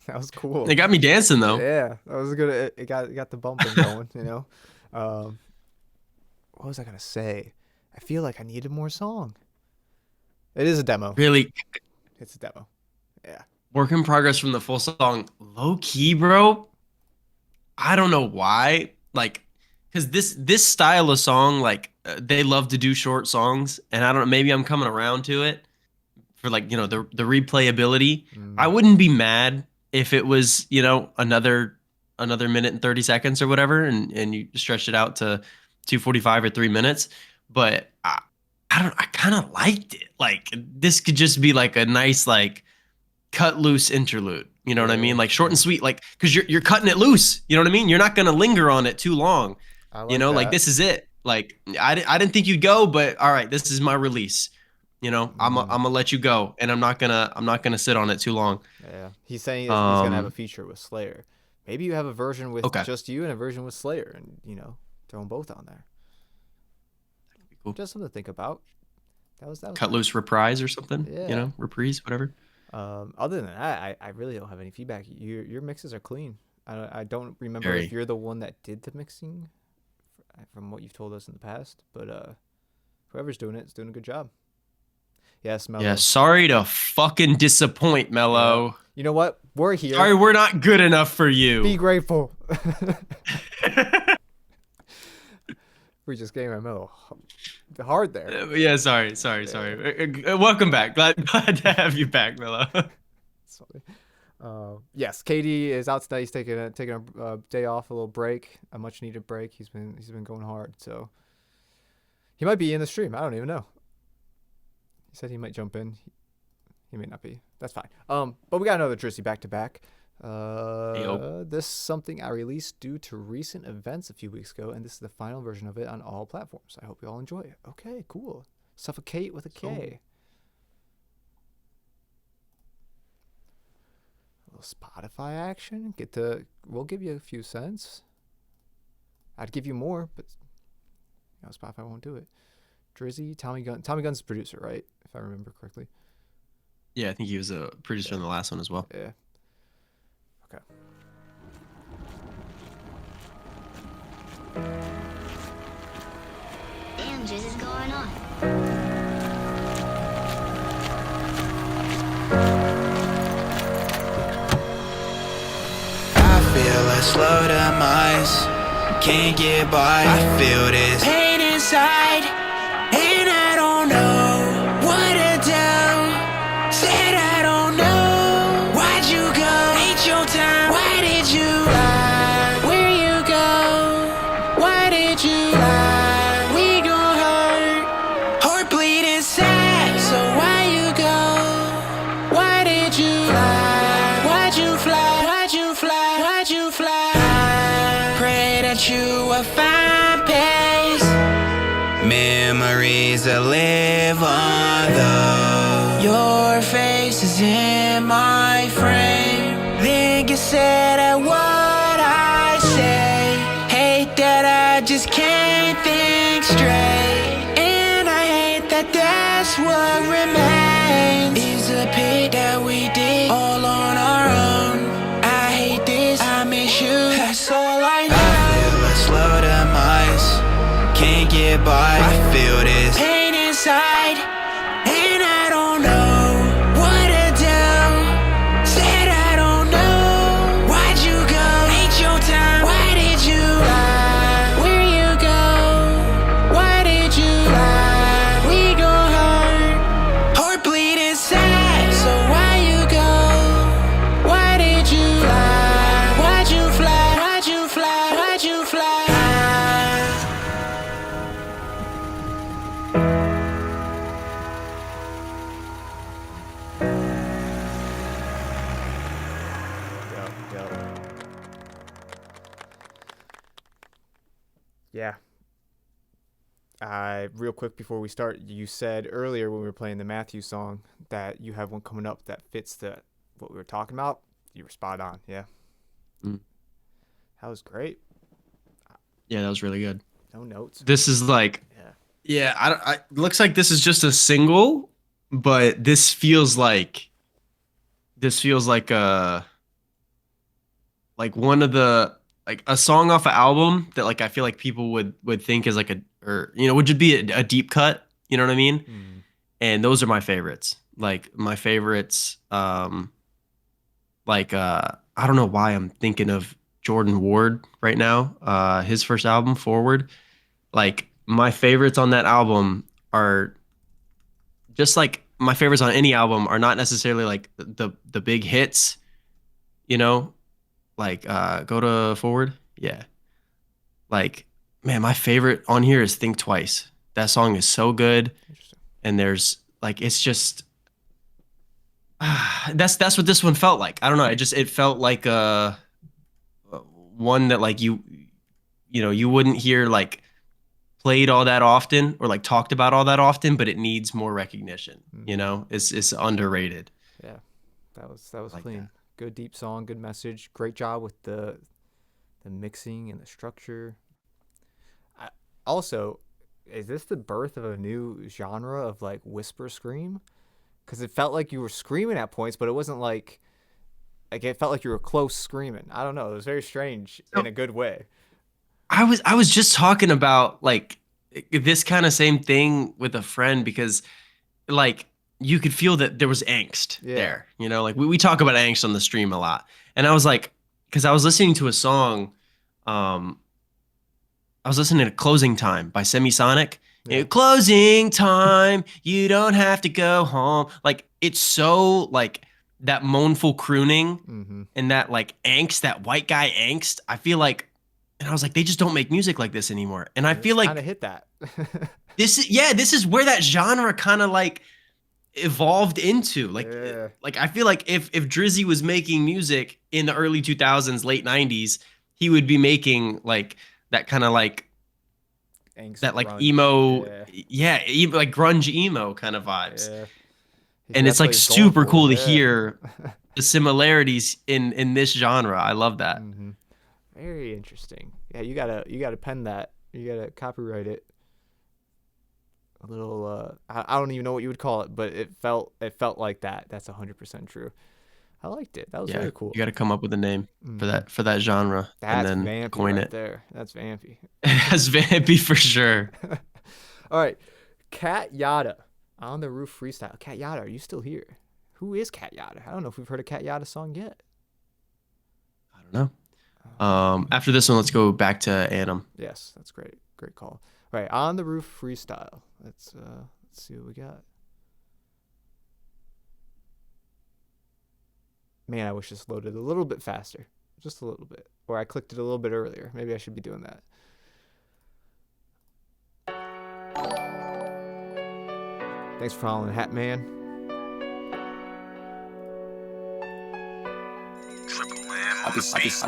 Speaker 1: That was cool.
Speaker 2: It got me dancing though.
Speaker 1: Yeah, that was good. It got the bumping going, you know. What was I gonna say? I feel like I needed more song. It is a demo.
Speaker 2: Really,
Speaker 1: It's a demo. Yeah.
Speaker 2: work in progress from the full song. Low key, bro. I don't know why. Like, because this style of song, like they love to do short songs, and I don't know. Maybe I'm coming around to it for like the replayability. I wouldn't be mad if it was another minute and 30 seconds or whatever, and you stretched it out to 2:45 or 3 minutes. But I kind of liked it. Like this could just be like a nice like cut loose interlude. You know what I mean? Like short and sweet. Like because you're cutting it loose. You know what I mean? You're not gonna linger on it too long. Like this is it. Like I didn't think you'd go, but all right, this is my release. I'm gonna let you go, and I'm not gonna sit on it too long.
Speaker 1: Yeah. He's saying he's gonna have a feature with Slayer. Maybe you have a version with just you and a version with Slayer, and throw them both on there.
Speaker 2: That'd be cool.
Speaker 1: Just something to think about. That was
Speaker 2: Cut loose reprise or something.
Speaker 1: Yeah.
Speaker 2: Reprise, whatever.
Speaker 1: Other than that, I really don't have any feedback. Your mixes are clean. I don't remember if you're the one that did the mixing, from what you've told us in the past. But whoever's doing it is doing a good job. Yes, Mello.
Speaker 2: Yeah, sorry to fucking disappoint, Mello.
Speaker 1: You know what? We're here.
Speaker 2: Sorry, we're not good enough for you.
Speaker 1: Be grateful. We just gave him Mello hard there.
Speaker 2: Yeah, sorry. Welcome back. Glad to have you back, Mello.
Speaker 1: Yes, KD is out today. He's taking a day off, a little break, a much needed break. He's been going hard, so he might be in the stream. I don't even know. He said he might jump in. He may not be. That's fine. But we got another Drizzy back to back. This is something I released due to recent events a few weeks ago, and this is the final version of it on all platforms. I hope you all enjoy it. Okay, cool. Suffocate with a K. A little Spotify action. We'll give you a few cents. I'd give you more, but Spotify won't do it. Drizzy, Tommy Gunn. Tommy Gunn's the producer, right? If I remember correctly.
Speaker 2: Yeah, I think he was a producer in the last one as well.
Speaker 1: Yeah. Okay.
Speaker 11: Damn, Drizzy's going on.
Speaker 12: I feel a slow demise. Can't get by. I feel this pain inside, and I don't know what to do. Said I don't know. Why'd you go? Ain't your time. Why did you lie? Where you go? Why did you lie? We gon' hurt. Heart bleeding sad. So why you go? Why did you lie? Why'd you fly? Why'd you fly? Why'd you fly? I pray that you will find peace. Memories that live on though. Your face is in my frame. Think you said at what I say. Hate that I just can't think straight. And I hate that that's what remains. Is a pit that we did all on our own. I hate this, I miss you. That's all I know. I feel a slow demise. Can't get by. I feel this pain inside, and I don't know what to do. Said I don't know. Why'd you go? Ain't your time. Why did you lie? Where you go? Why did you lie? We gon' hurt. Heart bleeding sad. So why you go? Why did you lie? Why'd you fly? Why'd you fly? Why'd you fly?
Speaker 1: Yeah. Real quick before we start, you said earlier when we were playing the Matthew song that you have one coming up that fits what we were talking about. You were spot on. Yeah. That was great.
Speaker 2: Yeah, that was really good.
Speaker 1: No notes.
Speaker 2: This is like, yeah. I looks like this is just a single, but this feels like one of the like a song off an album that like I feel like people would think is like would just be a deep cut, you know what I mean? And those are my favorites. Like my favorites, I don't know why I'm thinking of Jordan Ward right now. His first album, Forward. Like my favorites on that album are just like my favorites on any album are not necessarily like the big hits, you know, like Go to Forward. Yeah. Like, man, my favorite on here is Think Twice. That song is so good. And there's like, it's just, that's what this one felt like. I don't know. It felt like one that like you wouldn't hear like played all that often or like talked about all that often, but it needs more recognition. You know, it's underrated.
Speaker 1: Yeah, that was
Speaker 2: like
Speaker 1: clean.
Speaker 2: That.
Speaker 1: Good deep song, good message. Great job with the mixing and the structure. Also, is this the birth of a new genre of like whisper scream? Because it felt like you were screaming at points, but it wasn't like it felt like you were close screaming. I don't know. It was very strange in a good way.
Speaker 2: I was just talking about like this kind of same thing with a friend because like you could feel that there was angst there, you know, like we talk about angst on the stream a lot. And I was like, because I was listening to a song, I was listening to Closing Time by Semisonic. Yeah. Closing time, you don't have to go home. Like it's so like that mournful crooning and that like angst, that white guy angst. I feel like, and I was like, they just don't make music like this anymore. And I feel like
Speaker 1: kind of hit that.
Speaker 2: this is where that genre kind of like evolved into. Like, like I feel like if Drizzy was making music in the early 2000s, late 90s, he would be making like that kind of like
Speaker 1: angst,
Speaker 2: that like
Speaker 1: grunge.
Speaker 2: emo, like grunge emo kind of vibes.
Speaker 1: Yeah.
Speaker 2: And it's like super cool to hear the similarities in this genre. I love that.
Speaker 1: Very interesting. Yeah, you gotta pen that. You gotta copyright it. A little I don't even know what you would call it, but it felt like that. That's 100% true. I liked it. That was very cool.
Speaker 2: You got to come up with a name for that genre.
Speaker 1: That's
Speaker 2: and then
Speaker 1: vampy
Speaker 2: coin
Speaker 1: right
Speaker 2: it.
Speaker 1: there. That's vampy.
Speaker 2: That's vampy for sure.
Speaker 1: All right, Cat Yada on the Roof freestyle. Cat Yada, are you still here? Who is Cat Yada? I don't know if we've heard a Cat Yada song yet.
Speaker 2: I don't know. After this one, let's go back to Annam.
Speaker 1: Yes, that's great. Great call. All right, on the Roof freestyle. Let's see what we got. Man, I wish this loaded a little bit faster. Just a little bit. Or I clicked it a little bit earlier. Maybe I should be doing that. Thanks for following, Hat Man.
Speaker 13: I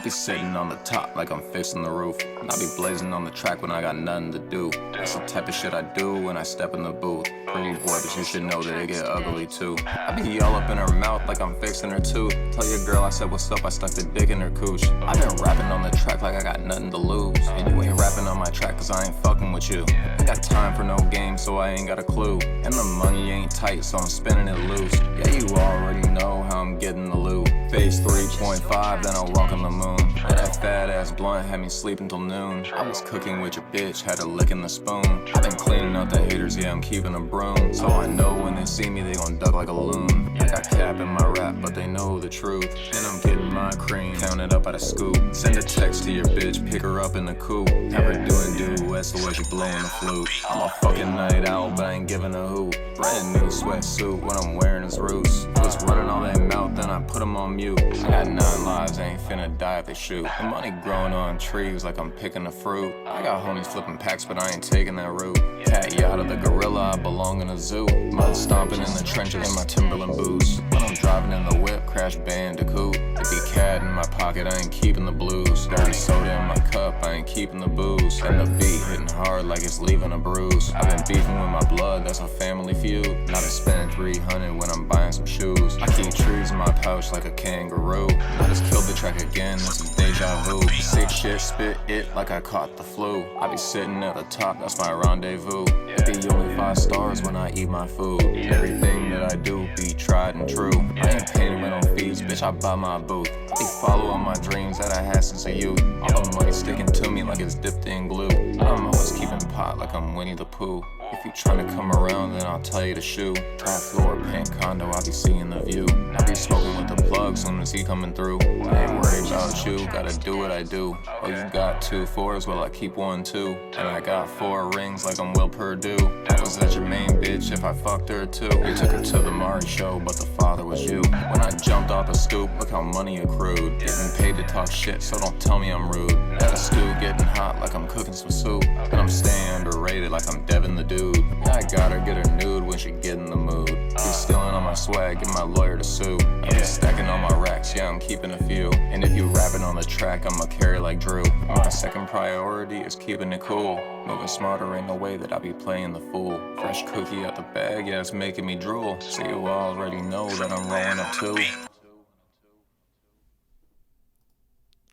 Speaker 13: be sitting on the top like I'm fixing the roof. And I be blazing on the track when I got nothing to do. That's the type of shit I do when I step in the booth. Pretty boy, but you should know that it get ugly too. I be all up in her mouth like I'm fixing her tooth. Tell your girl I said what's up, I stuck the dick in her cooch. I been rapping on the track like I got nothing to lose. And you ain't rapping on my track cause I ain't fucking with you. I got time for no games so I ain't got a clue. And the money ain't tight so I'm spinning it loose. Yeah, you already know how I'm getting the loot. Phase 3.5, then I'll walk on the moon. That fat ass blunt had me sleeping till noon. I was cooking with your bitch, had a lick in the spoon. I've been cleaning out the haters, yeah, I'm keeping a broom. So I know when they see me, they gon' duck like a loon. I got cap in my rap, but they know the truth. And I'm getting my cream, counted up by the scoop. Send a text to your bitch, pick her up in the coupe. Never doing duets the way she blowing the flute. I'm a fucking night owl, but I ain't giving a hoot. Brand new sweatsuit, what I'm wearing is roots. I was running all that mouth, then I put them on mute. I got 9 lives, I ain't finna die if they shoot. The money growing on trees like I'm picking the fruit. I got homies flipping packs, but I ain't taking that route. Cat Yada the gorilla, I belong in a zoo. Mud stomping in the trenches in my Timberland boots. When I'm driving in the whip, crash bandicoot. It be cat in my pocket, I ain't keeping the blues. Dirty soda in my cup, I ain't keeping the booze. And the beat hitting hard like it's leaving a bruise. I've been beefing with my blood, that's a family feud. Now been spending 300 when I'm buying some shoes. I keep trees in my pouch couch like a kangaroo. I just killed the track again, this is deja vu. Sick shit, spit it like I caught the flu. I be sitting at the top, that's my rendezvous. It be only 5 stars when I eat my food. Everything that I do be tried and true. I ain't paying rent on fees, bitch, I buy my booth. I be following my dreams that I had since a youth. All the money sticking to me like it's dipped in glue. I'm always keeping pot like I'm Winnie the Pooh. If you tryna come around, then I'll tell you to shoot. Top floor, pink condo, I be seeing the view. I be smoking with the plug soon as he coming through. I ain't worried about you, gotta do what I do. Oh, you got 2 4s, well I keep 1 too. And I got 4 rings like I'm Will Purdue. I was at your main bitch if I fucked her too. You took her to the Mari show, but the father was you. When I jumped off the stoop, look how money accrued. Getting paid to talk shit, so don't tell me I'm rude. Got a stew getting hot like I'm cooking some soup. And I'm staying underrated like I'm Devin the dude. Yeah, I gotta get her nude when she get in the mood. Be stealing on my swag, get my lawyer to sue. I be stacking on my racks, yeah, I'm keeping a few. And if you rapping on the track, I'ma carry like Drew. My second priority is keeping it cool. Moving smarter ain't no way that I be playing the fool. Fresh cookie out the bag, yeah, it's making me drool. So you already know that I'm rolling up too.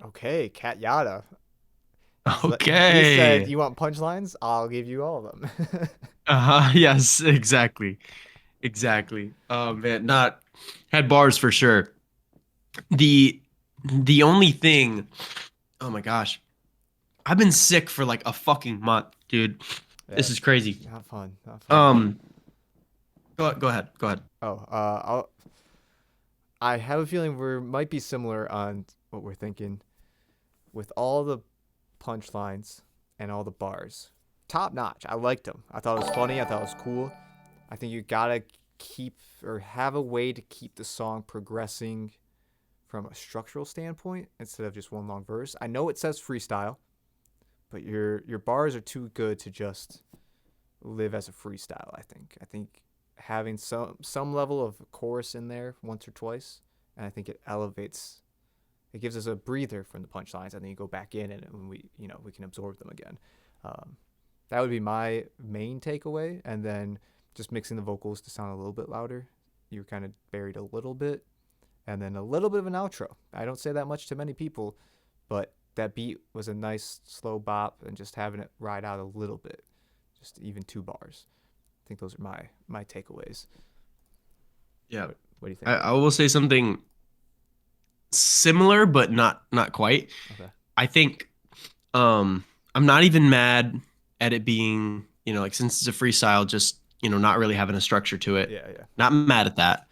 Speaker 1: Okay, Cat Yada.
Speaker 2: Okay.
Speaker 1: He said, you want punchlines? I'll give you all of them.
Speaker 2: Yes, exactly. Exactly. Oh man, not had bars for sure. The only thing, oh my gosh. I've been sick for like a fucking month, dude.
Speaker 1: Yeah,
Speaker 2: this is crazy.
Speaker 1: Not fun. Not fun.
Speaker 2: Go ahead.
Speaker 1: I have a feeling we might be similar on what we're thinking with all the punchlines and all the bars. Top notch. I liked them. I thought it was funny. I thought it was cool. I think you gotta keep or have a way to keep the song progressing from a structural standpoint instead of just one long verse. I know it says freestyle, but your bars are too good to just live as a freestyle. I think having some level of chorus in there once or twice, and I think it elevates. It gives us a breather from the punchlines, and then you go back in, and we can absorb them again. That would be my main takeaway, and then just mixing the vocals to sound a little bit louder. You're kind of buried a little bit, and then a little bit of an outro. I don't say that much to many people, but that beat was a nice slow bop, and just having it ride out a little bit, just even 2 bars. I think those are my takeaways.
Speaker 2: Yeah.
Speaker 1: What do you think?
Speaker 2: I will say something similar, but not quite.
Speaker 1: Okay.
Speaker 2: I think I'm not even mad at it being, like since it's a freestyle, just, not really having a structure to it.
Speaker 1: Yeah.
Speaker 2: Not mad at that.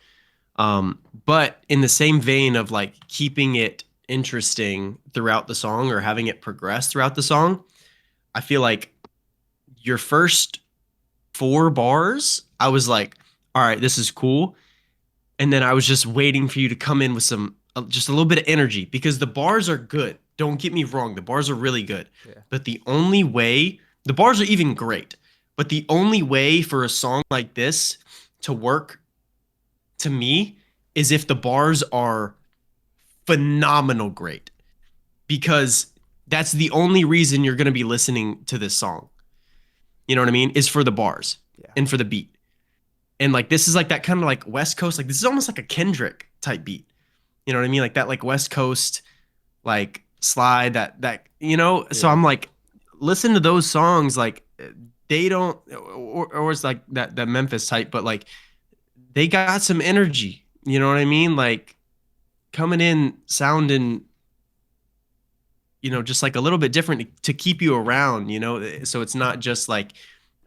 Speaker 2: But in the same vein of like keeping it interesting throughout the song or having it progress throughout the song, I feel like your first 4 bars, I was like, all right, this is cool. And then I was just waiting for you to come in with just a little bit of energy, because the bars are good. Don't get me wrong. The bars are really good.
Speaker 1: Yeah.
Speaker 2: But the bars are even great. But the only way for a song like this to work to me is if the bars are phenomenal great, because that's the only reason you're going to be listening to this song. You know what I mean? Is for the bars and for the beat. And like, this is like that kind of like West Coast, like this is almost like a Kendrick type beat. You know what I mean? Like that, like West Coast, like slide that, so I'm like, listen to those songs. Like they don't, or it's like that Memphis type, but like they got some energy, you know what I mean? Like coming in sounding, just like a little bit different to keep you around, so it's not just like,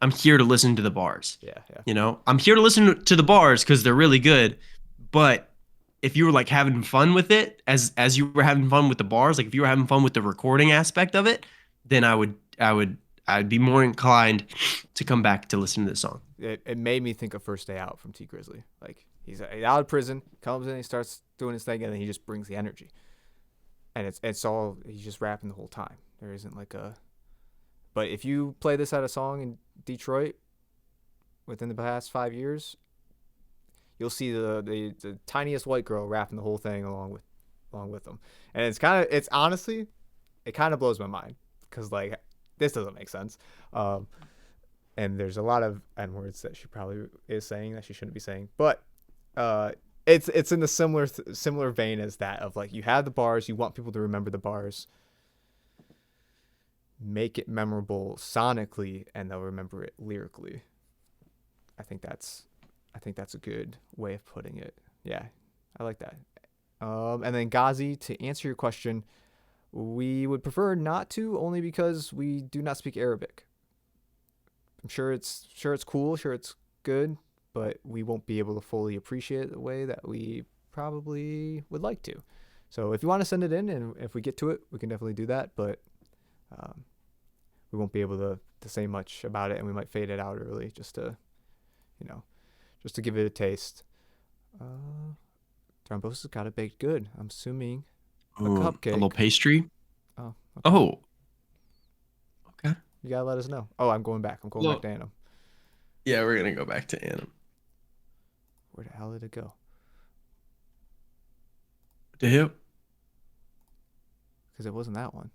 Speaker 2: I'm here to listen to the bars.
Speaker 1: Yeah.
Speaker 2: I'm here to listen to the bars because they're really good. But if you were like having fun with it, as you were having fun with the bars, like if you were having fun with the recording aspect of it, then I'd be more inclined to come back to listen to this song.
Speaker 1: It made me think of First Day Out from T Grizzly. Like he's out of prison, comes in, he starts doing his thing, and then he just brings the energy. And it's all, he's just rapping the whole time. There isn't like but if you play this at a song in Detroit within the past 5 years, you'll see the tiniest white girl rapping the whole thing along with them. And it's honestly, it kind of blows my mind, because like this doesn't make sense. And there's a lot of N-words that she probably is saying that she shouldn't be saying. But it's in the similar vein as that of like you have the bars, you want people to remember the bars, make it memorable sonically, and they'll remember it lyrically. I think that's a good way of putting it. Yeah, I like that. And then Ghazi, to answer your question, we would prefer not to, only because we do not speak Arabic. I'm sure it's cool, sure it's good, but we won't be able to fully appreciate it the way that we probably would like to. So if you want to send it in, and if we get to it, we can definitely do that, but we won't be able to say much about it, and we might fade it out early just to give it a taste. Thrombosis got it baked good. I'm assuming a cupcake.
Speaker 2: A little pastry.
Speaker 1: Oh. Okay.
Speaker 2: Oh. Okay.
Speaker 1: You gotta let us know. Oh, I'm going back. I'm going back to Annam.
Speaker 2: Yeah, we're gonna go back to Annam.
Speaker 1: Where the hell did it go?
Speaker 2: To who?
Speaker 1: Because it wasn't that one.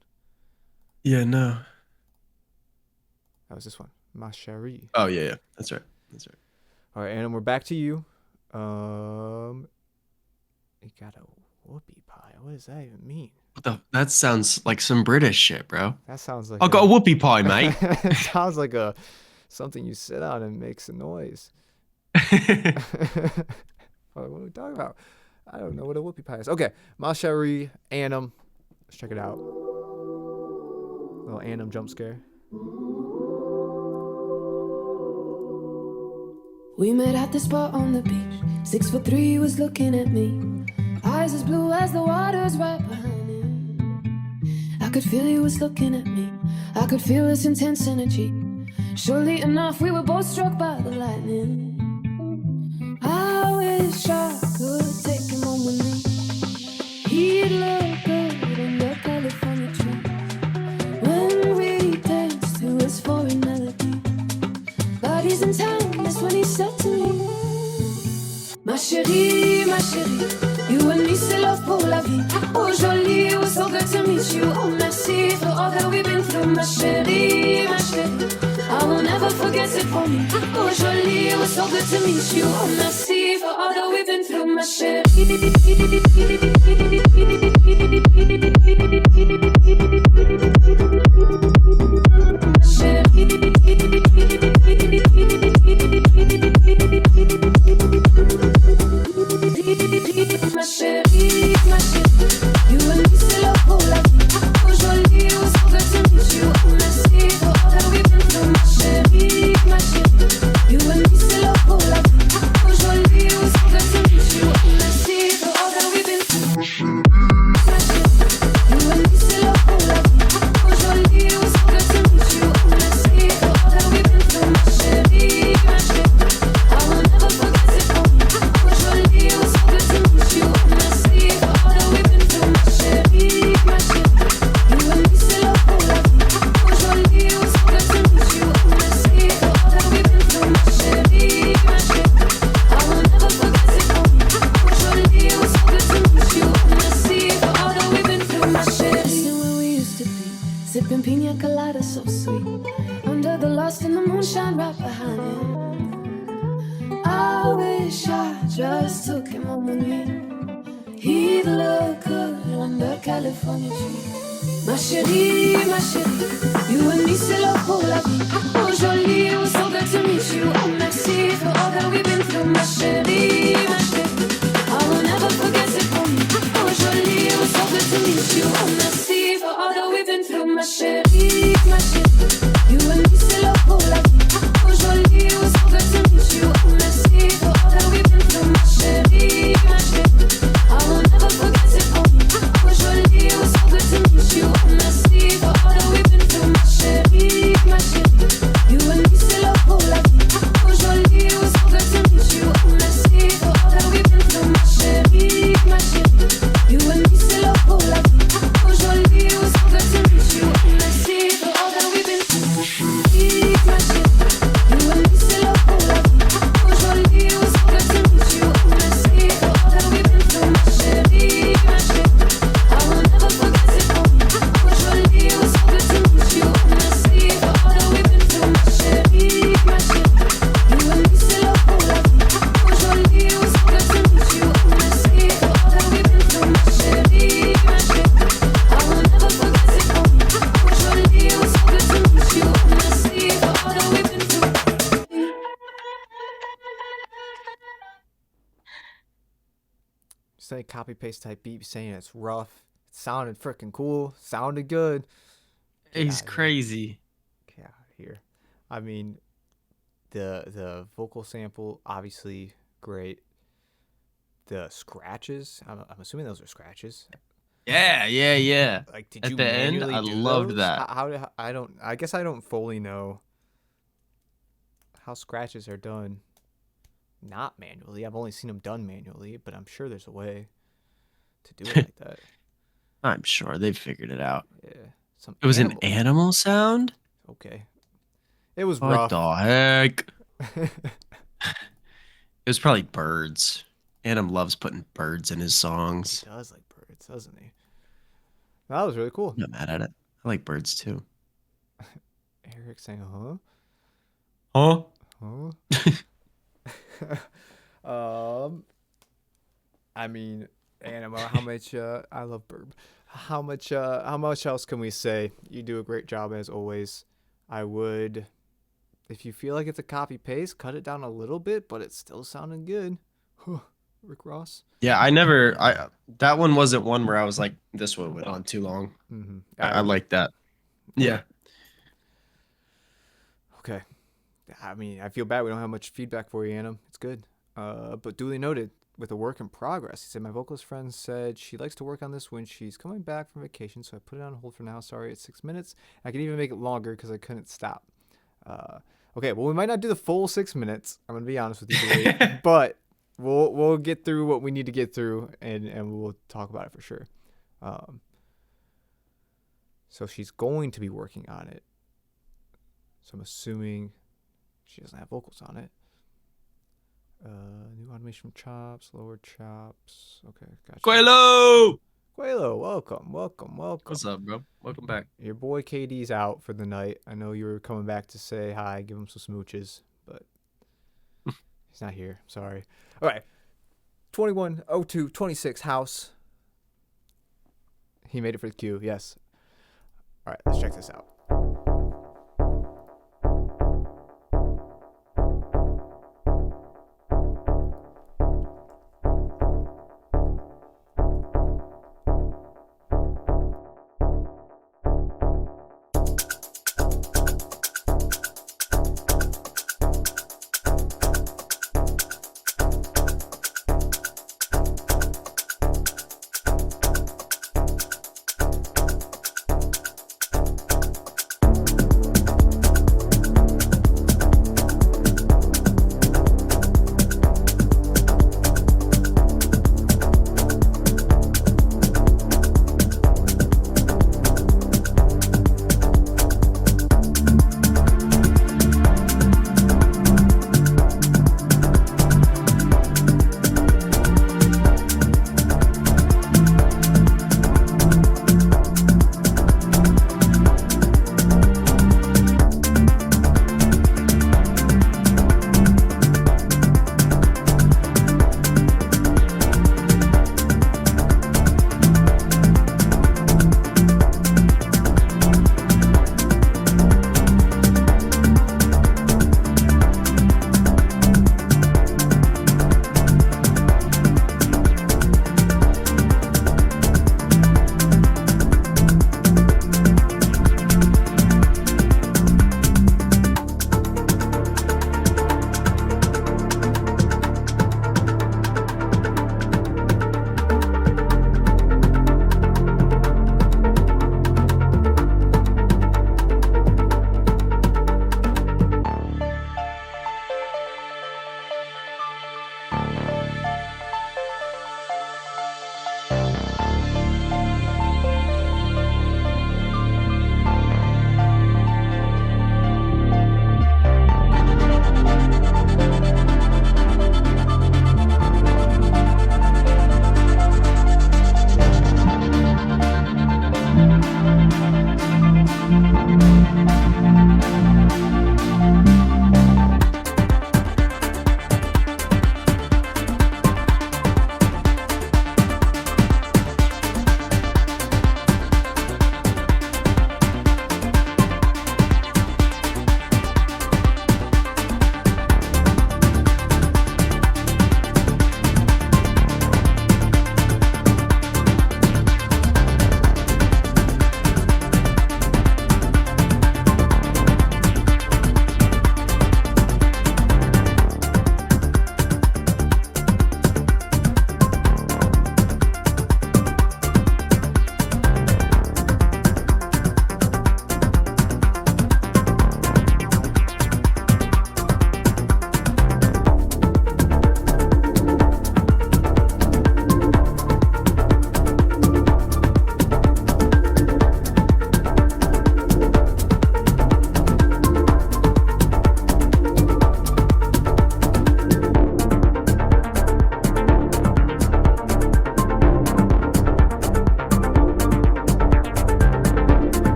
Speaker 2: Yeah, no.
Speaker 1: That was this one. Ma chérie.
Speaker 2: Oh yeah. That's right.
Speaker 1: All right, Annam, we're back to you. You got a whoopie pie. What does that even mean?
Speaker 2: That sounds like some British shit, bro.
Speaker 1: That sounds like
Speaker 2: I got a whoopie pie, mate.
Speaker 1: It sounds like something you sit on and makes a noise. What are we talking about? I don't know what a whoopie pie is. Okay, Ma chérie, Annam. Let's check it out. Little Annam jump scare.
Speaker 3: We met at the spot on the beach. 6'3" was looking at me. Eyes as blue as the waters right behind him. I could feel he was looking at me. I could feel this intense energy. Surely enough, we were both struck by the lightning. I wish I could take him home with me. He'd look good in the California tree. When we danced to his foreign melody. Bodies in town, that's when he said to me, ma chérie, you and me c'est love pour la vie. Oh jolie, it was so good to meet you. Oh merci for all that we've been through, ma chérie, I will never forget it for me. Oh jolie, it was so good to meet you. Oh merci for all that we've been through, ma Ma chérie, you and me c'est love pour la vie. Oh jolie, it was so good to meet you. Oh merci for all that we've been through, ma chérie, you and me c'est love pour la vie. Oh jolie, it was so good to meet you. Oh merci for all that we've been through, ma chérie, you and me c'est love pour la vie. Oh jolie, it was so good to meet you. Oh merci for all that we've been through, ma chérie, I will never forget it for me. Oh jolie, it was so good to meet you. Oh merci for all that we've been through, ma chérie, you and me c'est love pour la vie. Oh jolie, it was so good to meet you. Oh merci for all that we've been through, ma chérie, I will never forget it for me. Oh jolie, it was so good to meet you. Oh merci for all that we've been through, ma chérie. Listen where we used to be, sipping pina colada so sweet, under the lost in the moonshine right behind him. I wish I just took him home with me. He'd look good under California tree. Ma chérie, you and me c'est love pour la vie. Oh jolie, it was so good to meet you. Oh merci for all that we've been through, ma chérie, I will never forget it for me. Oh jolie, it was so good to meet you. Oh merci for all that we've been through, ma chérie, you and me c'est love pour la vie. Oh jolie, it was so good to meet you. Oh merci for all that we've been through, ma chérie, I will never forget it for me. Oh jolie, it was so good to meet you. Oh merci for all that we've been through, ma chérie, you and me c'est love pour la vie. Oh jolie, it was so good to meet you. Oh merci for
Speaker 1: say copy paste type beat, saying it's rough. It sounded freaking cool. Sounded good.
Speaker 2: He's crazy.
Speaker 1: Get out of here. I mean, the vocal sample obviously great. The scratches, I'm assuming those are scratches.
Speaker 2: Yeah.
Speaker 1: Like, did
Speaker 2: At
Speaker 1: you
Speaker 2: the end,
Speaker 1: manually
Speaker 2: I
Speaker 1: do
Speaker 2: loved
Speaker 1: those?
Speaker 2: that.
Speaker 1: I guess I don't fully know how scratches are done. Not manually. I've only seen them done manually, but I'm sure there's a way to do it like that.
Speaker 2: I'm sure they figured it out.
Speaker 1: Yeah.
Speaker 2: It was an animal sound?
Speaker 1: Okay. It was
Speaker 2: What
Speaker 1: rough.
Speaker 2: the heck? It was probably birds. Adam loves putting birds in his songs.
Speaker 1: He does like birds, doesn't he? That was really cool.
Speaker 2: I'm not mad at it. I like birds too.
Speaker 1: Eric saying, huh?
Speaker 2: Huh?
Speaker 1: I mean, Anima, how much I love Burb. How much else can we say? You do a great job as always. I would, if you feel like it's a copy paste, cut it down a little bit, but it's still sounding good. Rick Ross.
Speaker 2: Yeah, that one wasn't one where I was like, this one went on too long.
Speaker 1: Mm-hmm.
Speaker 2: I like that. Yeah.
Speaker 1: Okay. I mean, I feel bad we don't have much feedback for you, Anna. It's good. But duly noted, with a work in progress. He said, my vocalist friend said she likes to work on this when she's coming back from vacation, so I put it on hold for now. Sorry, it's 6 minutes. I could even make it longer because I couldn't stop. Okay, well, we might not do the full 6 minutes. I'm going to be honest with you, Billy, but we'll get through what we need to get through, and we'll talk about it for sure. So she's going to be working on it. So I'm assuming she doesn't have vocals on it. New automation from Chops, lower Chops. Okay, gotcha.
Speaker 2: Quelo,
Speaker 1: welcome.
Speaker 2: What's up, bro? Welcome back.
Speaker 1: Your boy KD's out for the night. I know you were coming back to say hi, give him some smooches, but he's not here. Sorry. All right. 210226 house. He made it for the queue. Yes. All right, let's check this out.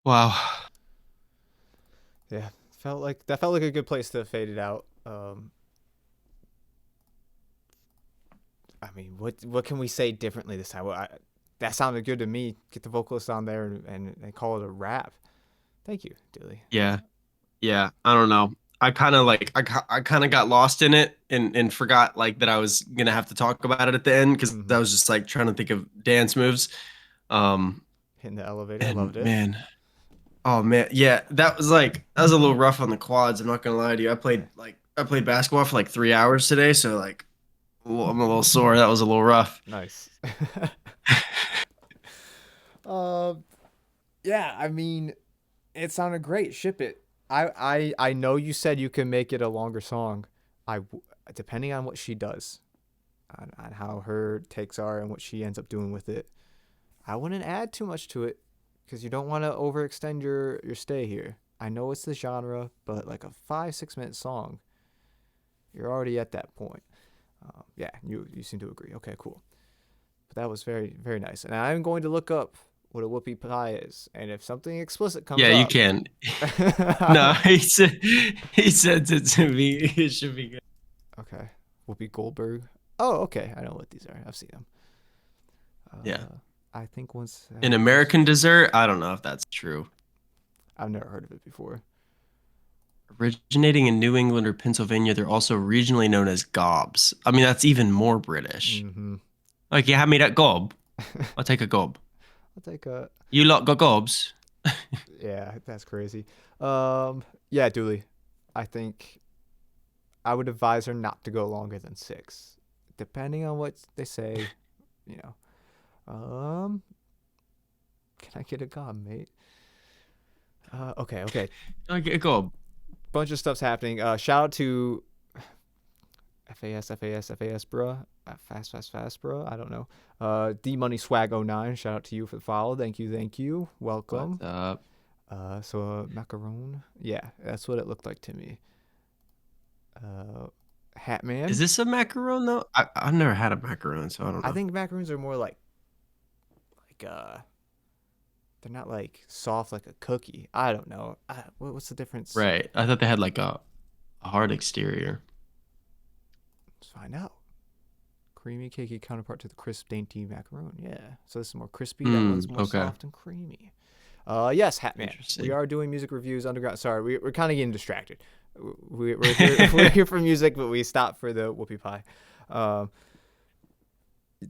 Speaker 2: Wow.
Speaker 1: Yeah, felt like a good place to fade it out. I mean, what can we say differently this time? That sounded good to me. Get the vocalist on there and call it a rap. Thank you, Dilly.
Speaker 2: Yeah. Yeah. I don't know. I kind of like I kind of got lost in it and forgot like that I was gonna have to talk about it at the end because I was just like trying to think of dance moves.
Speaker 1: Hitting the elevator,
Speaker 2: And
Speaker 1: loved it.
Speaker 2: man, oh man, yeah, that was a little rough on the quads. I'm not gonna lie to you. I played basketball for like 3 hours today, so like I'm a little sore. That was a little rough.
Speaker 1: Nice. Yeah, I mean, it sounded great. Ship it. I know you said you can make it a longer song. Depending on what she does, on how her takes are and what she ends up doing with it, I wouldn't add too much to it because you don't want to overextend your stay here. I know it's the genre, but like a 5-6 minute song, you're already at that point. Yeah, you seem to agree. Okay, cool. But that was very, very nice. And I'm going to look up what a whoopie pie is. And if something explicit comes
Speaker 2: Yeah,
Speaker 1: up...
Speaker 2: you can. No, he said it to me. It should be good.
Speaker 1: Okay. Whoopi Goldberg. Oh, okay. I know what these are. I've seen them.
Speaker 2: Yeah.
Speaker 1: I think once...
Speaker 2: An American dessert? I don't know if that's true.
Speaker 1: I've never heard of it before.
Speaker 2: Originating in New England or Pennsylvania, they're also regionally known as gobs. I mean, that's even more British.
Speaker 1: Mm-hmm.
Speaker 2: Like, you have me that gob? I'll take a gob.
Speaker 1: I'll take a...
Speaker 2: You lot got gobs?
Speaker 1: Yeah, that's crazy. Yeah, Dooley. I think I would advise her not to go longer than 6. Depending on what they say, you know. Can I get a gob, mate? Okay.
Speaker 2: I get a gob.
Speaker 1: Bunch of stuff's happening. Shout out to FAS, bruh. Fast, bruh. I don't know. D Money Swag 09. Shout out to you for the follow. Thank you. Welcome.
Speaker 2: What's up?
Speaker 1: So macaron. Yeah, that's what it looked like to me. Hatman.
Speaker 2: Is this a macaron though? I've never had a macaron, so I don't know.
Speaker 1: I think macaroons are more like they're not like soft like a cookie. I don't know. What's the difference?
Speaker 2: Right. I thought they had like a hard exterior.
Speaker 1: Let's find out. Creamy, cakey counterpart to the crisp, dainty macaron. Yeah. So this is more crispy. That one's more soft and creamy. Yes, Hatman. We are doing music reviews. Underground. Sorry, we're kind of getting distracted. We're here, we're here for music, but we stopped for the whoopie pie.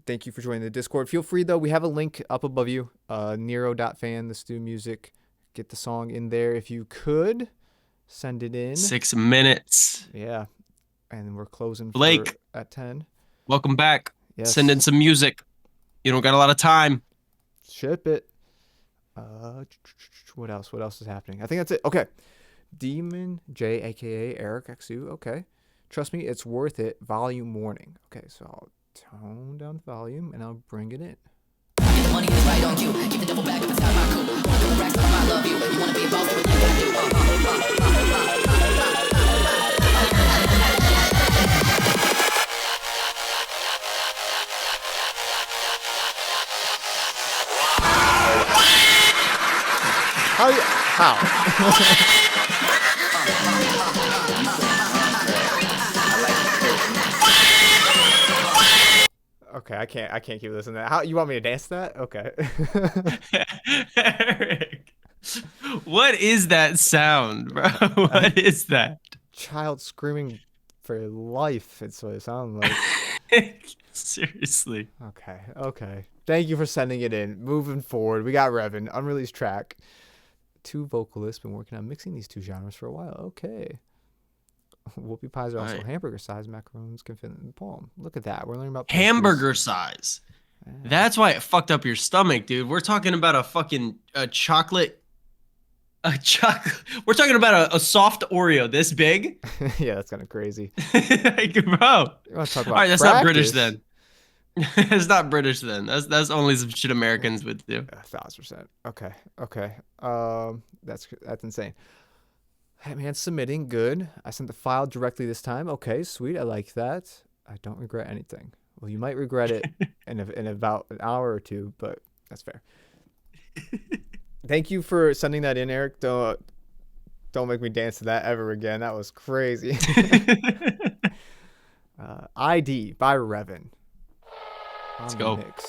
Speaker 1: Thank you for joining the Discord. Feel free, though. We have a link up above you. Nero.fan, the Stu Music. Get the song in there if you could. Send it in.
Speaker 2: 6 minutes.
Speaker 1: Yeah. And we're closing
Speaker 2: Blake
Speaker 1: at 10.
Speaker 2: Welcome back.
Speaker 1: Yes.
Speaker 2: Send in some music. You don't got a lot of time.
Speaker 1: Ship it. What else? What else is happening? I think that's it. Okay. Demon J, a.k.a. Eric XU. Okay. Trust me, it's worth it. Volume warning. Okay, so I'll tone down the volume and I'll bring it in.
Speaker 14: Money is right on you. Keep the devil back if it's not my cool. Wanna racks, but I love you. You wanna be a boss, but you gotta do.
Speaker 1: How? Okay, I can't keep listening to that. How you want me to dance that? Okay.
Speaker 2: Eric, what is that sound, bro? What is that?
Speaker 1: Child screaming for life. It's what it sounds like.
Speaker 2: Seriously.
Speaker 1: Okay. Thank you for sending it in. Moving forward, we got Revan, unreleased track. 2 vocalists, been working on mixing these 2 genres for a while. Okay. Whoopie pies are also hamburger size. Macaroons can fit in the palm. Look at that. We're learning about
Speaker 2: hamburger size. Yeah. That's why it fucked up your stomach, dude. We're talking about a fucking chocolate. We're talking about a soft Oreo this big.
Speaker 1: Yeah, that's kind of crazy.
Speaker 2: Like, bro.
Speaker 1: You want to talk about
Speaker 2: all right, that's not British then. It's not British then. That's only some shit Americans would do.
Speaker 1: 1,000%. Okay. That's insane. Hey man, submitting, good. I sent the file directly this time. Okay, sweet. I like that. I don't regret anything. Well, you might regret it in about an hour or 2, but that's fair. Thank you for sending that in, Eric. Don't make me dance to that ever again. That was crazy. ID by Revan.
Speaker 2: Let's go.
Speaker 1: Mix.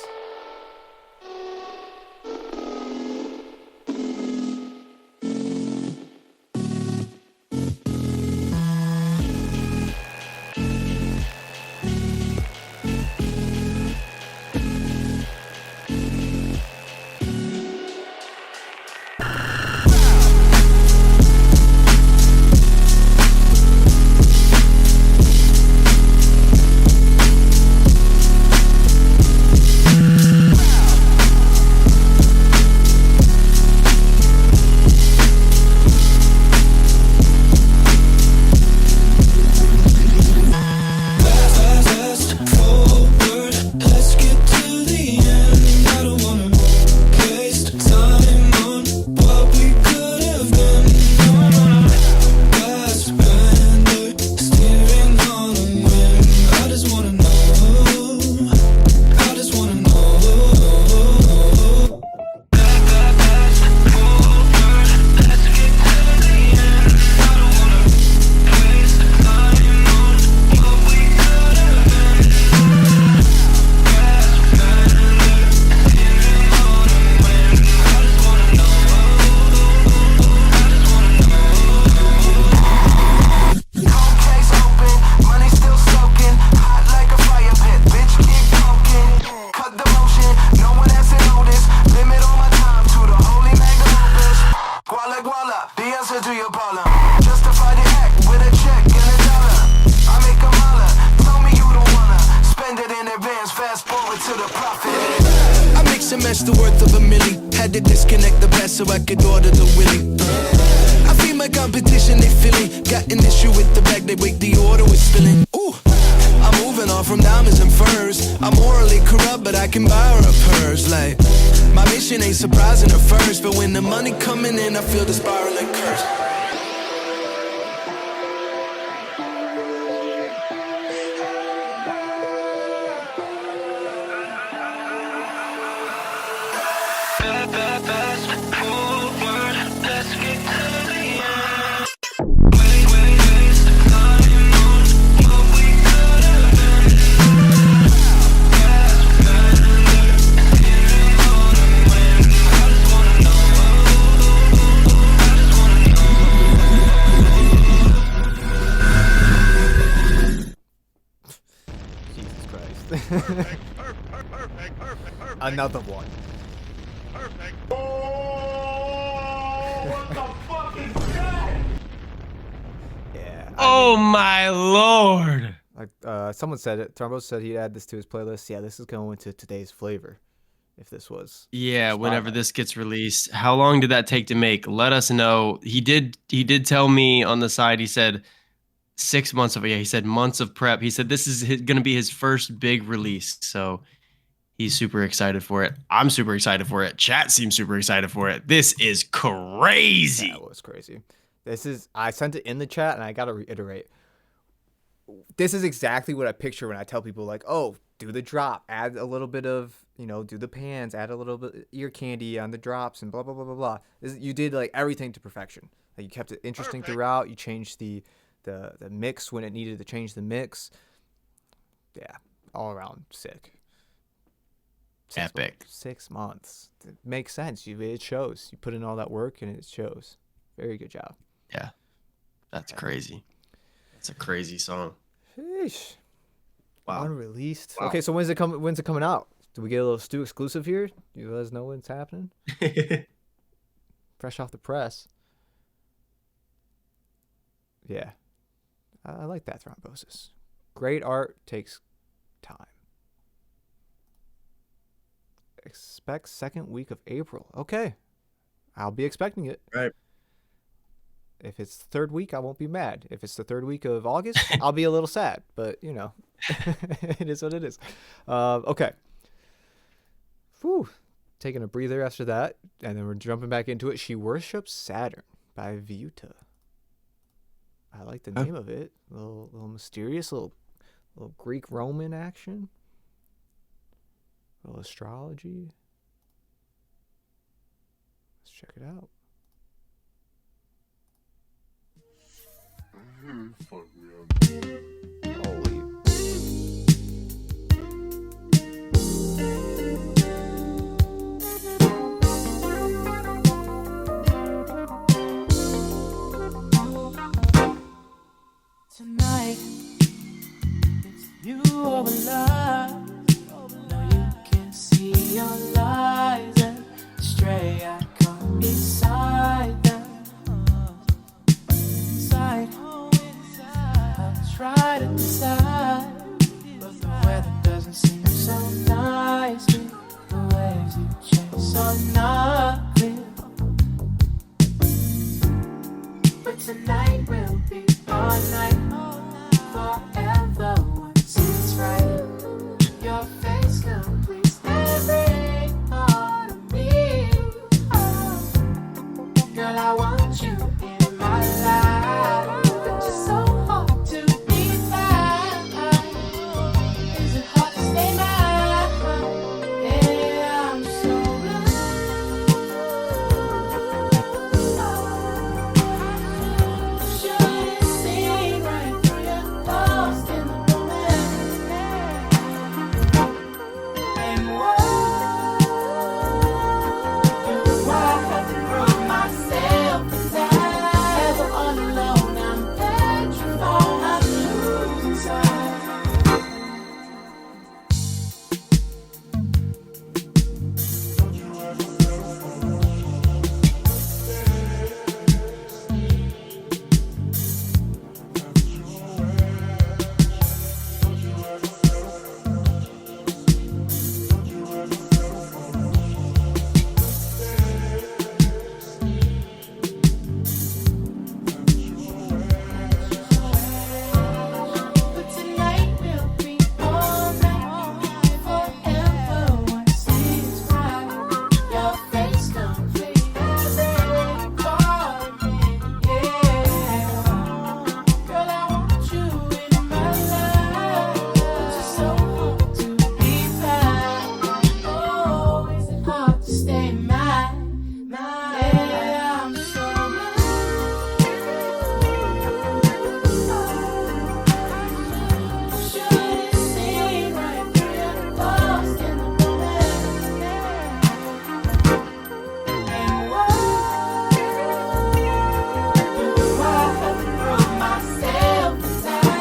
Speaker 15: Semester worth of a milli. Had to disconnect the past so I could order the willy. I feed my competition, they feeling. Got an issue with the bag, they wait, the order was spilling. Ooh, I'm moving on from diamonds and furs. I'm morally corrupt, but I can buy her a purse. Like, my mission ain't surprising at first, but when the money coming in, I feel the spiraling curse.
Speaker 1: Another one.
Speaker 5: Perfect. Oh, what the fuck is that?
Speaker 1: Yeah.
Speaker 2: Oh my lord.
Speaker 1: Like someone said it. Thrombos said he'd add this to his playlist. Yeah, this is going to today's flavor. If this was.
Speaker 2: Yeah, whenever this gets released. How long did that take to make? Let us know. He did tell me on the side, he said 6 months of he said months of prep. He said this is going to be his first big release. So he's super excited for it. I'm super excited for it. Chat seems super excited for it. This is crazy.
Speaker 1: That was crazy. I sent it in the chat and I got to reiterate. This is exactly what I picture when I tell people like, oh, do the drop, add a little bit of, do the pans, add a little bit of ear candy on the drops and blah, blah, blah, blah, blah. You did like everything to perfection. Like you kept it interesting throughout. You changed the mix when it needed to change the mix. Yeah, all around sick.
Speaker 2: Epic.
Speaker 1: 6 months. It makes sense. It shows. You put in all that work and it shows. Very good job.
Speaker 2: Yeah. That's crazy. That's a crazy song.
Speaker 1: Sheesh.
Speaker 2: Wow.
Speaker 1: Unreleased.
Speaker 2: Wow.
Speaker 1: Okay, so when's it coming out? Do we get a little Stu exclusive here? You let us know when it's happening? Fresh off the press. Yeah. I like that thrombosis. Great art takes time. Expect second week of April. Okay. I'll be expecting it.
Speaker 2: Right.
Speaker 1: If it's the third week, I won't be mad. If it's the third week of August, I'll be a little sad. But, it is what it is. Okay. Whew. Taking a breather after that. And then we're jumping back into it. She Worships Saturn by Vyuta. I like the name of it. A little mysterious, little Greek Roman action. A little astrology. Let's check it out. Holy.
Speaker 3: Tonight, it's you over love. No, you can see your lies and stray. I come beside them. Inside, I'll try to decide, but the weather doesn't seem so nice. The waves you chase are not clear. But tonight will be all night, forever once it's right. Your face completes every part of me. Oh, girl, I want you in my life, but you're so hard to be found. Is it hard to stay mine? Yeah, I'm so should've seen right through your lost in the romance. And why do I have to prove myself inside? Ever all alone, I'm petrified. I'm losing sight. But tonight will be all night, forever once it's right. Your face complete every part of me, yeah. Girl, I want you in my life, but you're so hard to be found. Oh, is it hard to stay mine? Yeah, I'm so should've seen right through your lost in the romance. And why do I have to prove myself inside?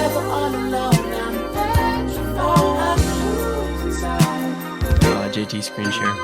Speaker 3: Ever all alone, I'm petrified. I'm losing sight.
Speaker 2: JT screen share.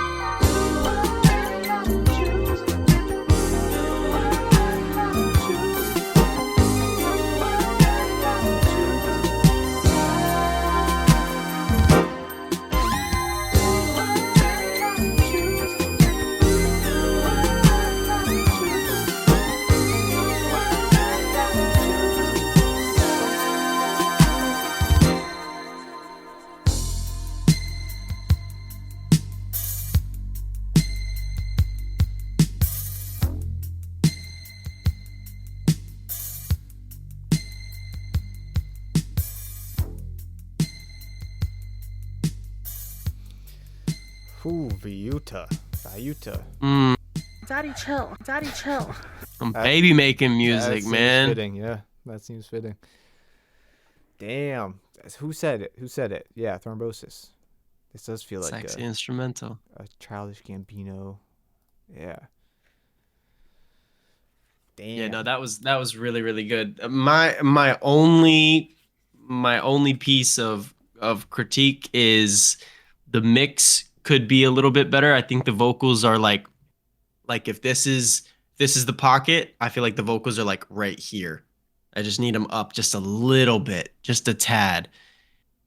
Speaker 1: Ooh, Vyuta.
Speaker 2: Mm,
Speaker 16: Daddy, chill. Daddy, chill.
Speaker 2: some baby making
Speaker 1: That
Speaker 2: music,
Speaker 1: seems
Speaker 2: man.
Speaker 1: Fitting, yeah. That seems fitting. Damn. Who said it? Who said it? Yeah, Thrombosis. This does feel like
Speaker 2: Sexy instrumental.
Speaker 1: a Childish Gambino. Yeah. Damn.
Speaker 2: Yeah, no, that was really really good. My only piece of critique is the mix could be a little bit better. I think the vocals are like if this is the pocket, I feel like the vocals are like right here. I just need them up just a little bit, just a tad,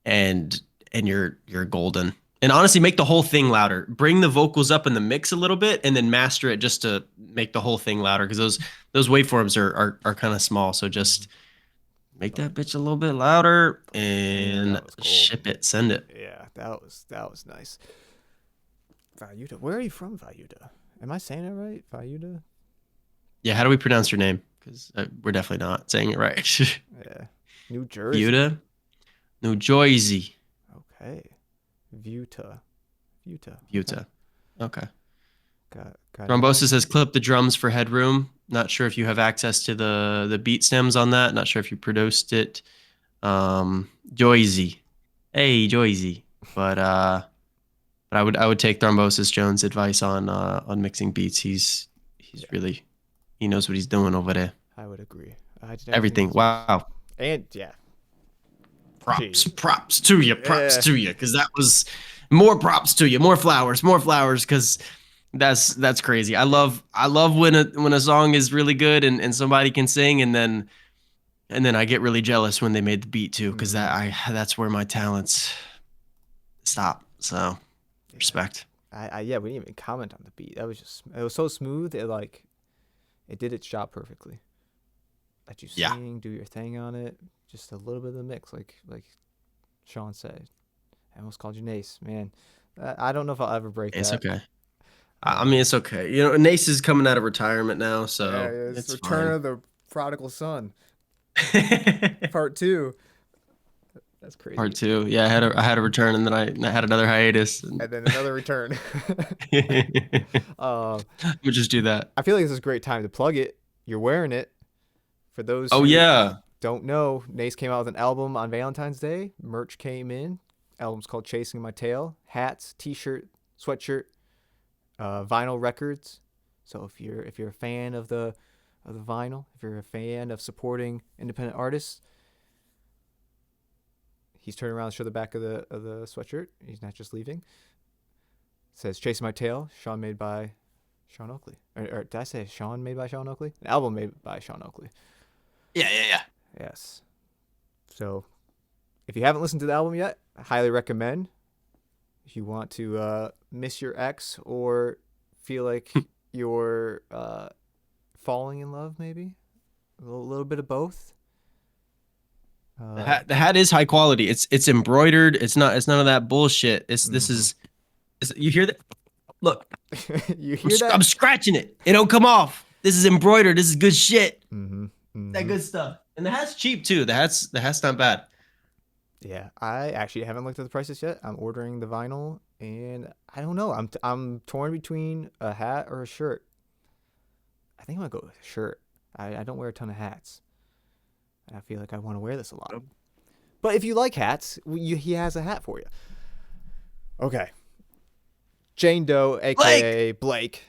Speaker 2: and you're golden. And honestly, make the whole thing louder. Bring the vocals up in the mix a little bit, and then master it just to make the whole thing louder. Because those waveforms are kind of small. So just make that bitch a little bit louder and ship it, send it.
Speaker 1: Yeah, that was nice. Vyuta. Where are you from, Vyuta? Am I saying it right? Vyuta?
Speaker 2: Yeah, how do we pronounce your name? Because we're definitely not saying it right.
Speaker 1: Yeah. New Jersey.
Speaker 2: Vyuta? New Jersey.
Speaker 1: Okay. Vyuta.
Speaker 2: Vyuta. Okay.
Speaker 1: Got
Speaker 2: Thrombosis has clipped the drums for Headroom. Not sure if you have access to the beat stems on that. Not sure if you produced it. Joyzy. Hey, Joyzy. But I would take Thrombosis Jones' advice on mixing beats. He knows what he's doing over there.
Speaker 1: I would agree.
Speaker 2: Everything. Wow.
Speaker 1: And yeah.
Speaker 2: Props to you. Because that was more props to you. More flowers. Because that's crazy. I love when a song is really good and somebody can sing, and then I get really jealous when they made the beat too, because that's where my talents stop. So respect.
Speaker 1: We didn't even comment on the beat. It was so smooth. It did its job perfectly. Let you sing, do your thing on it. Just a little bit of the mix, like Sean said. I almost called you Nace, man. I don't know if I'll ever break that.
Speaker 2: It's okay. I mean, it's okay. Nace is coming out of retirement now, so
Speaker 1: it's
Speaker 2: it's
Speaker 1: Return
Speaker 2: fine.
Speaker 1: of the Prodigal Son, Part 2. That's crazy.
Speaker 2: Part 2. Yeah, I had a return, and then I had another hiatus, and
Speaker 1: then another return.
Speaker 2: We'll just do that.
Speaker 1: I feel like this is a great time to plug it. You're wearing it. For those
Speaker 2: who
Speaker 1: don't know, Nace came out with an album on Valentine's Day. Merch came in. Album's called Chasing My Tail. Hats, t-shirt, sweatshirt, vinyl records. So if you're a fan of the vinyl, if you're a fan of supporting independent artists, he's turning around to show the back of the sweatshirt. He's not just leaving. It says Chasing My Tail, Sean made by Sean Oakley. Or did I say Sean made by Sean Oakley? An album made by Sean Oakley.
Speaker 2: Yeah.
Speaker 1: Yes. So if you haven't listened to the album yet, I highly recommend. If you want to miss your ex or feel like you're falling in love, maybe a little bit of both.
Speaker 2: The hat is high quality. It's embroidered. It's none of that bullshit. This is you hear that? Look,
Speaker 1: you hear that?
Speaker 2: I'm scratching it. It don't come off. This is embroidered. This is good shit. That good stuff. And the hat's cheap too. The hat's not bad.
Speaker 1: Yeah, I actually haven't looked at the prices yet. I'm ordering the vinyl, and I don't know. I'm torn between a hat or a shirt. I think I'm gonna go with a shirt. I don't wear a ton of hats. I feel like I want to wear this a lot. But if you like hats, he has a hat for you. Okay. Jane Doe, a.k.a. Blake,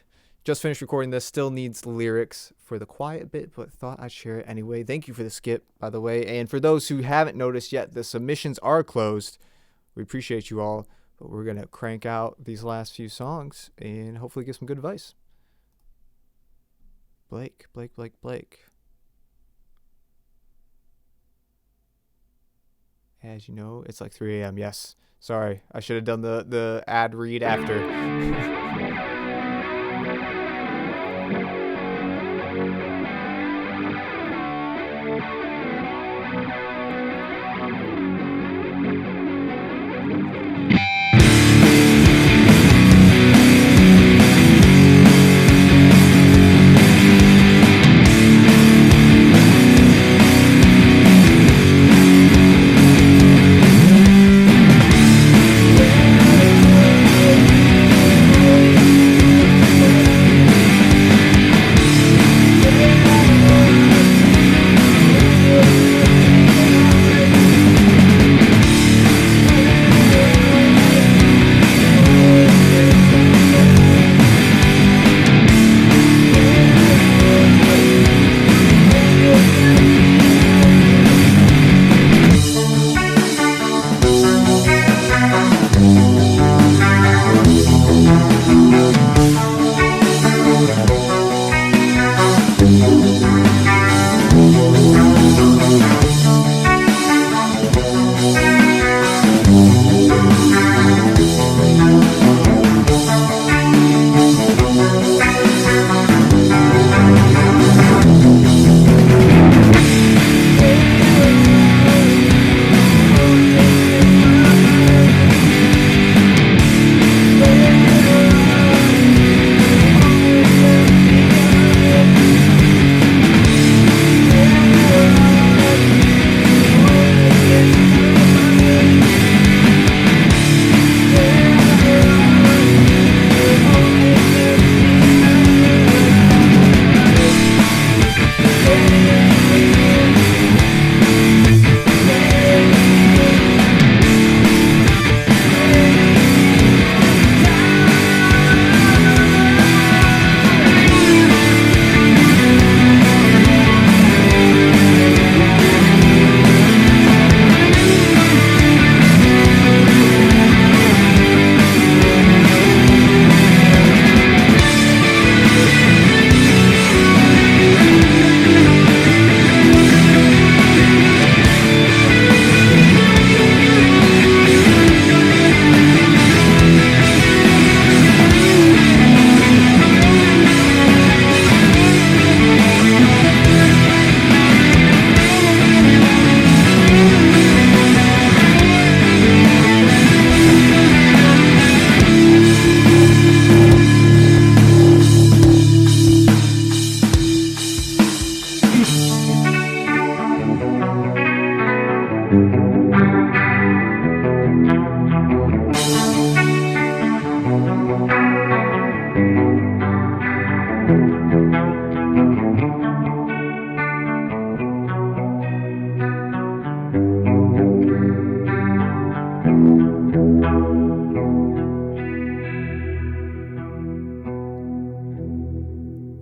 Speaker 1: just finished recording this. Still needs lyrics for the quiet bit, but thought I'd share it anyway. Thank you for the skip, by the way. And for those who haven't noticed yet, the submissions are closed. We appreciate you all, but we're going to crank out these last few songs and hopefully get some good advice. Blake. As you know, it's like 3 a.m. Yes. Sorry. I should have done the ad read after.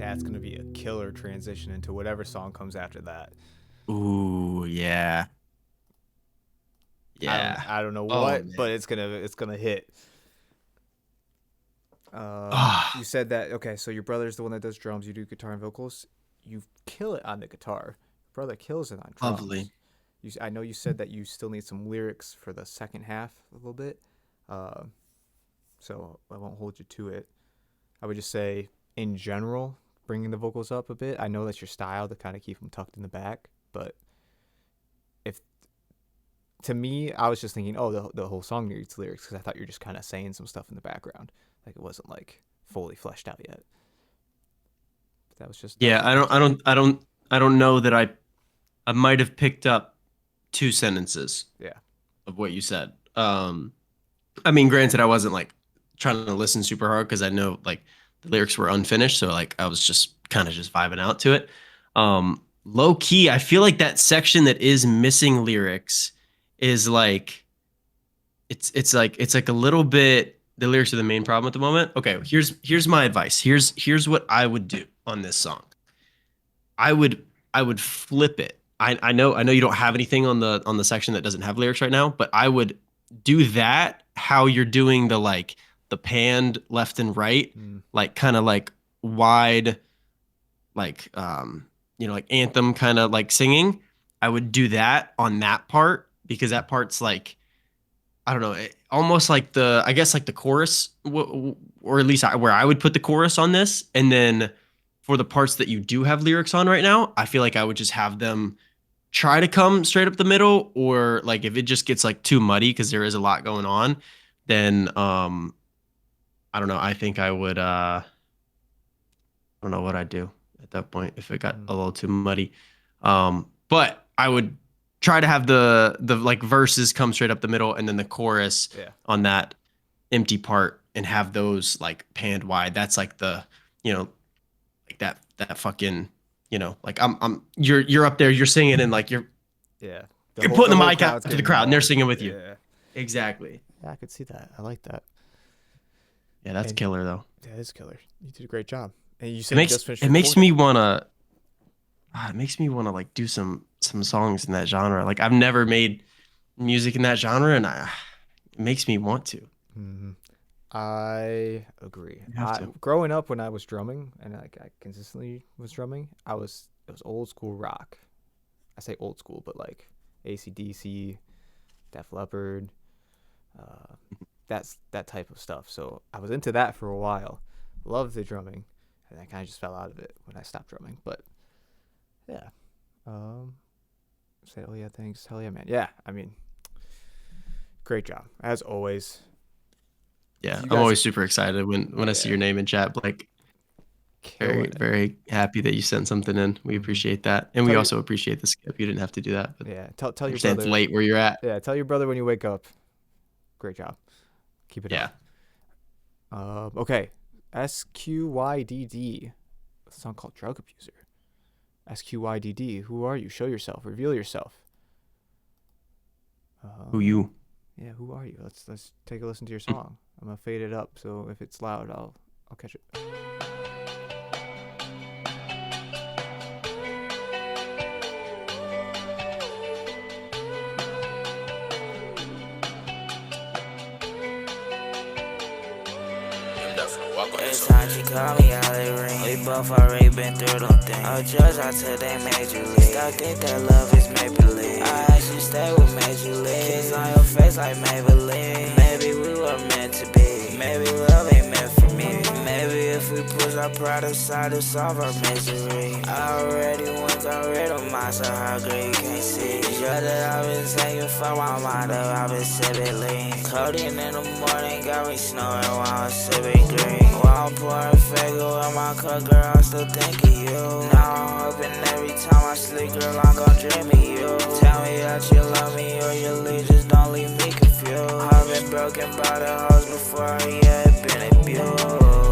Speaker 1: that's gonna be a killer transition into whatever song comes after that.
Speaker 2: Ooh, yeah. Yeah.
Speaker 1: I don't know
Speaker 2: Oh,
Speaker 1: what,
Speaker 2: man.
Speaker 1: but it's gonna hit. You said that, okay, so your brother's the one that does drums, you do guitar and vocals. You kill it on the guitar. Your brother kills it on drums.
Speaker 2: Lovely.
Speaker 1: I know you said that you still need some lyrics for the second half a little bit, so I won't hold you to it. I would just say, in general, bringing the vocals up a bit. I know that's your style to kind of keep them tucked in the back, but to me, I was just thinking, oh, the whole song needs lyrics, because I thought you were just kind of saying some stuff in the background, like it wasn't like fully fleshed out yet. But that was just
Speaker 2: I don't know that I might have picked up 2 sentences.
Speaker 1: Yeah.
Speaker 2: Of what you said. I mean, granted, I wasn't like trying to listen super hard because I know like the lyrics were unfinished, so like I was just kind of just vibing out to it. Low key, I feel like that section that is missing lyrics is like it's like a little bit, the lyrics are the main problem at the moment. Okay, here's my advice. Here's what I would do on this song. I would flip it. I know you don't have anything on the section that doesn't have lyrics right now, but I would do that how you're doing the panned left and right, like kind of like wide, like like anthem kind of like singing. I would do that on that part, because that part's like, I don't know, almost like the chorus, or at least where I would put the chorus on this. And then for the parts that you do have lyrics on right now, I feel like I would just have them try to come straight up the middle, or like if it just gets like too muddy because there is a lot going on, then I don't know. I think I would I don't know what I'd do at that point if it got a little too muddy. But I would try to have the like verses come straight up the middle, and then the chorus on that empty part, and have those like panned wide. That's like the, like that fucking, like you're up there, you're singing, and like you're putting the mic out to the crowd, and they're singing with you. Exactly.
Speaker 1: Yeah, I could see that. I like that.
Speaker 2: Yeah, that's killer though.
Speaker 1: That is killer. You did a great job. And you
Speaker 2: It
Speaker 1: said
Speaker 2: makes
Speaker 1: you just finished
Speaker 2: it makes
Speaker 1: recording?
Speaker 2: me wanna like do some songs in that genre. Like I've never made music in that genre, and it makes me want to.
Speaker 1: Mm-hmm. I agree.
Speaker 2: You have to.
Speaker 1: Growing up, when I was drumming, and like I consistently was drumming, it was old school rock. I say old school, but like AC/DC, Def Leppard, that's that type of stuff. So I was into that for a while. Loved the drumming, and I kind of just fell out of it when I stopped drumming. But yeah, say, oh yeah, thanks, hell yeah, man. Yeah, I mean, great job as always.
Speaker 2: Yeah, I'm always super excited when I see your name in chat, Blake. Very, very happy that you sent something in. We appreciate that. And we also appreciate the skip. You didn't have to do that. But
Speaker 1: yeah, tell your
Speaker 2: understand
Speaker 1: brother.
Speaker 2: It's late where you're at.
Speaker 1: Yeah, tell your brother when you wake up. Great job. Keep it up. Okay. SQYDD. A song called Drug Abuser. SQYDD. Who are you? Show yourself. Reveal yourself.
Speaker 2: Who you?
Speaker 1: Yeah, who are you? Let's take a listen to your song. I'm gonna fade it up, so if it's loud, I'll catch it.
Speaker 17: Every time she call me, I let ring. We both already been through them things. I'll judge until they major league. Still think that love is Maybelline. I actually stay with Major League. Kiss on your face like Maybelline. Maybe we were meant to be. Maybe love ain't meant for me. Maybe if we push our pride aside to solve our misery. I already went got rid of myself, how great you can't see. Sure that I've been saying fuck my mind up, I've been sipping lean. Codeine in the morning got me snoring while I'm sipping green. While I'm pouring Fago in my cup, girl, I'm still thinking you. Now I'm hoping every time I sleep, girl, I'm gon' dream of you. Tell me that you love me or you leave, just don't leave me confused. I've been broken by the hoes before, yeah, it been abused.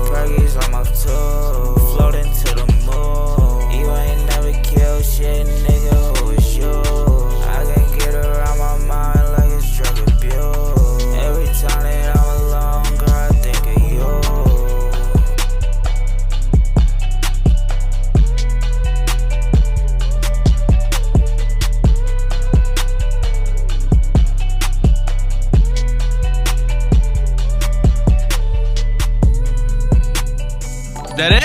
Speaker 17: Fergie's on my tool, floating to the moon. You ain't never killed shit, nigga, who is you? I can get around my mind like it's drug abuse. Every time that I'm alone, girl, I think of you.
Speaker 2: That it?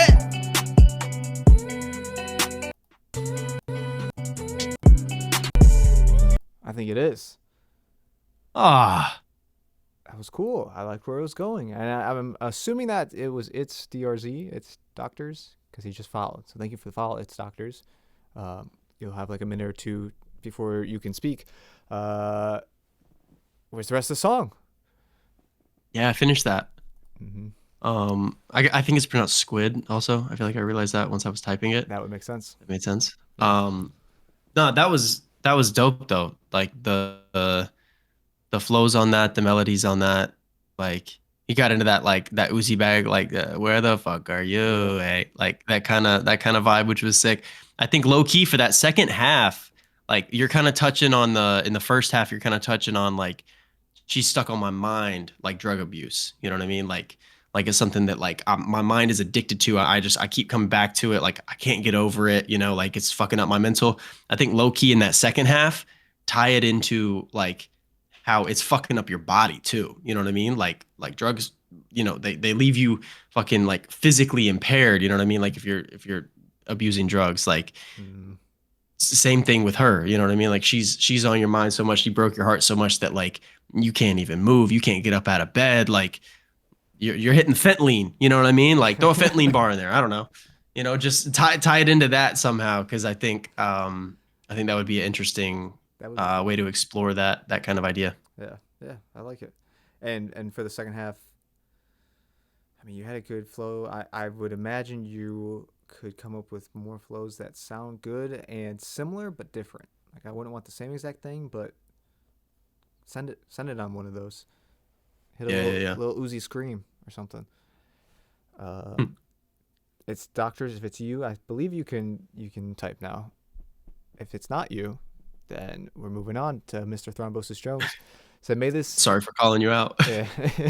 Speaker 1: I think it is.
Speaker 2: Ah.
Speaker 1: That was cool. I liked where it was going. And I'm assuming that it's DRZ, it's Doctors, because he just followed. So thank you for the follow. It's Doctors. You'll have like a minute or two before you can speak. Where's the rest of the song?
Speaker 2: Yeah, I finished that.
Speaker 1: Mm-hmm.
Speaker 2: I think it's pronounced squid also. I feel like I realized that once I was typing it.
Speaker 1: That would make sense.
Speaker 2: It made sense. No, that was dope though. Like the flows on that, the melodies on that, like he got into that like that Uzi bag, like where the fuck are you? Hey, like that kind of vibe, which was sick. I think low key for that second half, like you're kind of touching on in the first half, you're kind of touching on like she's stuck on my mind, like drug abuse. You know what I mean? Like it's something that like my mind is addicted to. I keep coming back to it. Like I can't get over it. You know, like it's fucking up my mental. I think low key in that second half, tie it into like how it's fucking up your body too. You know what I mean? Like drugs, you know, they leave you fucking like physically impaired. You know what I mean? Like if you're abusing drugs, like it's the same thing with her. You know what I mean? Like she's on your mind so much. She broke your heart so much that like you can't even move. You can't get up out of bed. Like you're hitting fentanyl. You know what I mean? Like throw a fentanyl bar in there. I don't know. You know, just tie it into that somehow. Cause I think that would be an interesting way to explore that kind of idea.
Speaker 1: Yeah, I like it. And for the second half, I mean, you had a good flow. I would imagine you could come up with more flows that sound good and similar but different. Like I wouldn't want the same exact thing, but send it on one of those. Hit a little Uzi scream or something. It's Doctors. If it's you, I believe you can type now. If it's not you, then we're moving on to Mr. Thrombosis Jones. So may this.
Speaker 2: Sorry for calling you out.
Speaker 1: Yeah,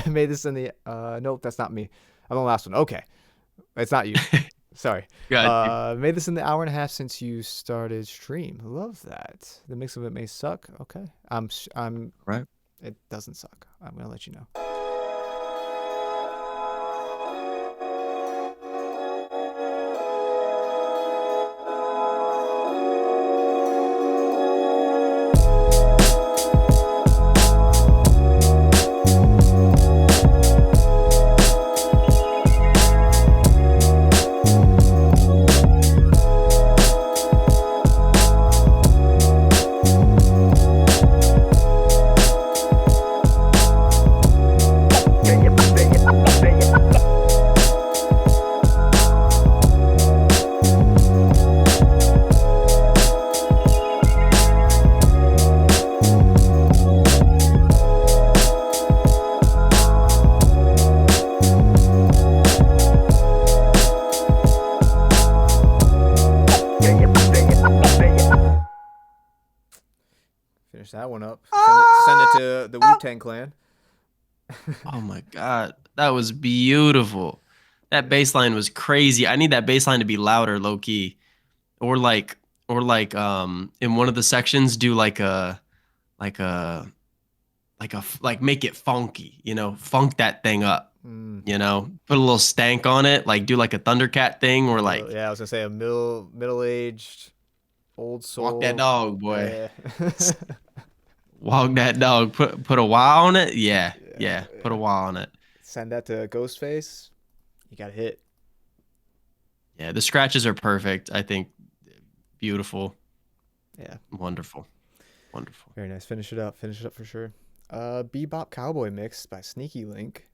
Speaker 1: may this in the. Nope, that's not me. I'm the last one. Okay, it's not you. Sorry. Made this in the hour and a half since you started stream. Love that. The mix of it may suck. Okay. I'm
Speaker 2: right.
Speaker 1: It doesn't suck. I'm gonna let you know. Finish that one up. Send it to the Wu-Tang Clan.
Speaker 2: Oh my god, that was beautiful. That bass line was crazy. I need that bass line to be louder, low key, or like in one of the sections do like make it funky. You know, funk that thing up. You know, put a little stank on it. Like do like a Thundercat thing, or like
Speaker 1: I was gonna say a middle-aged old soul.
Speaker 2: Walk that dog, boy.
Speaker 1: Yeah.
Speaker 2: Walk that dog. Put a wow on it. Yeah. Put a wow on it.
Speaker 1: Send that to Ghostface. You got a hit.
Speaker 2: Yeah, the scratches are perfect. I think beautiful.
Speaker 1: Yeah.
Speaker 2: Wonderful.
Speaker 1: Very nice. Finish it up for sure. Bebop Cowboy Mix by Sneaky Link.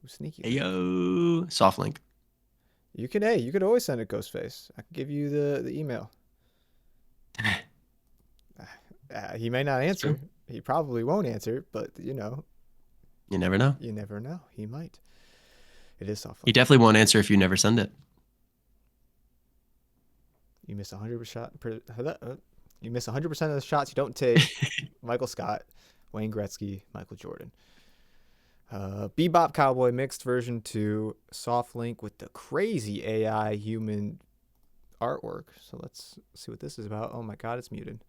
Speaker 1: Who's Sneaky Link?
Speaker 2: Yo, Soft Link.
Speaker 1: You could always send it Ghostface. I can give you the email. He may not answer. He probably won't answer, but you know.
Speaker 2: You never know.
Speaker 1: You never know. He might. It is Soft Link.
Speaker 2: He definitely won't answer if you never send it.
Speaker 1: You miss 100%. You miss 100% of the shots you don't take. Michael Scott, Wayne Gretzky, Michael Jordan. Bebop Cowboy Mixed version 2, Soft Link with the crazy AI human artwork. So let's see what this is about. Oh my God, it's muted.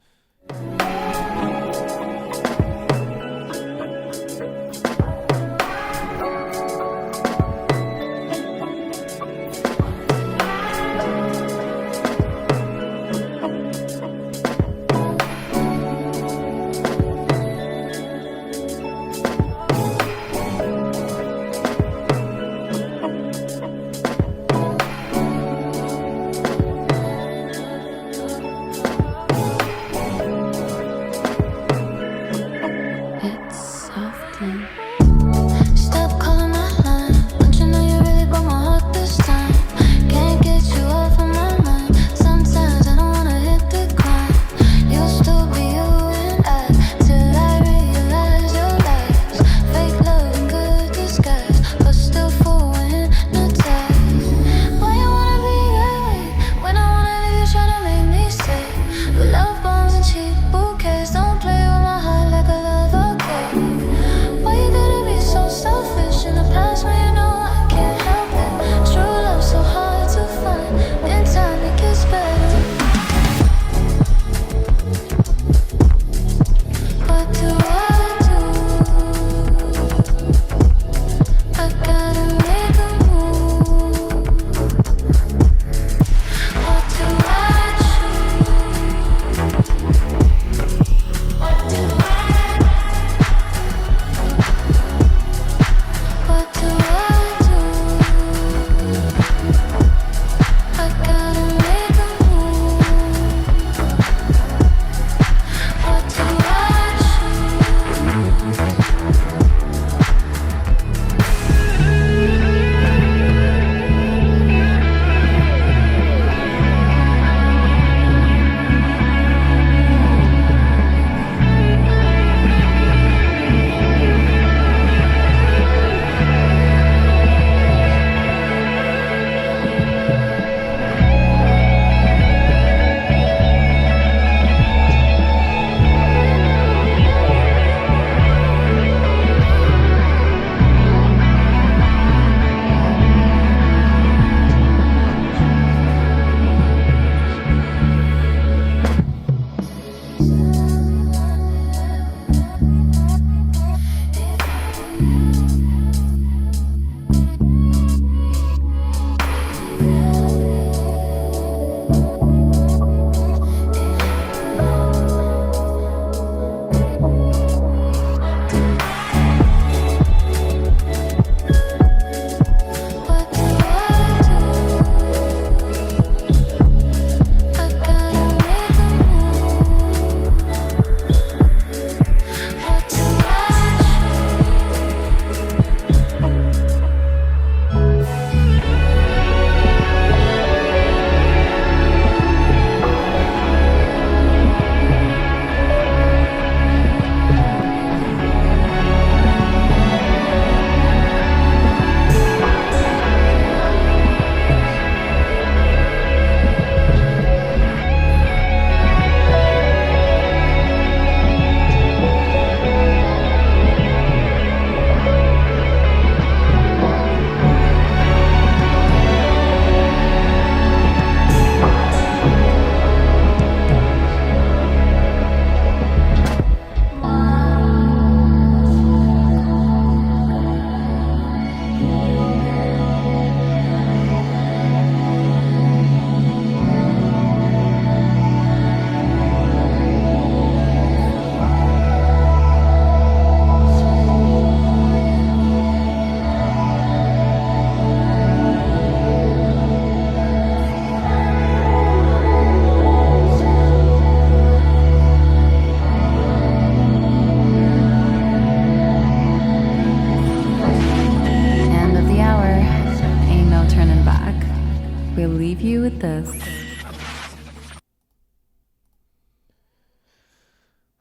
Speaker 18: we'll leave you with this.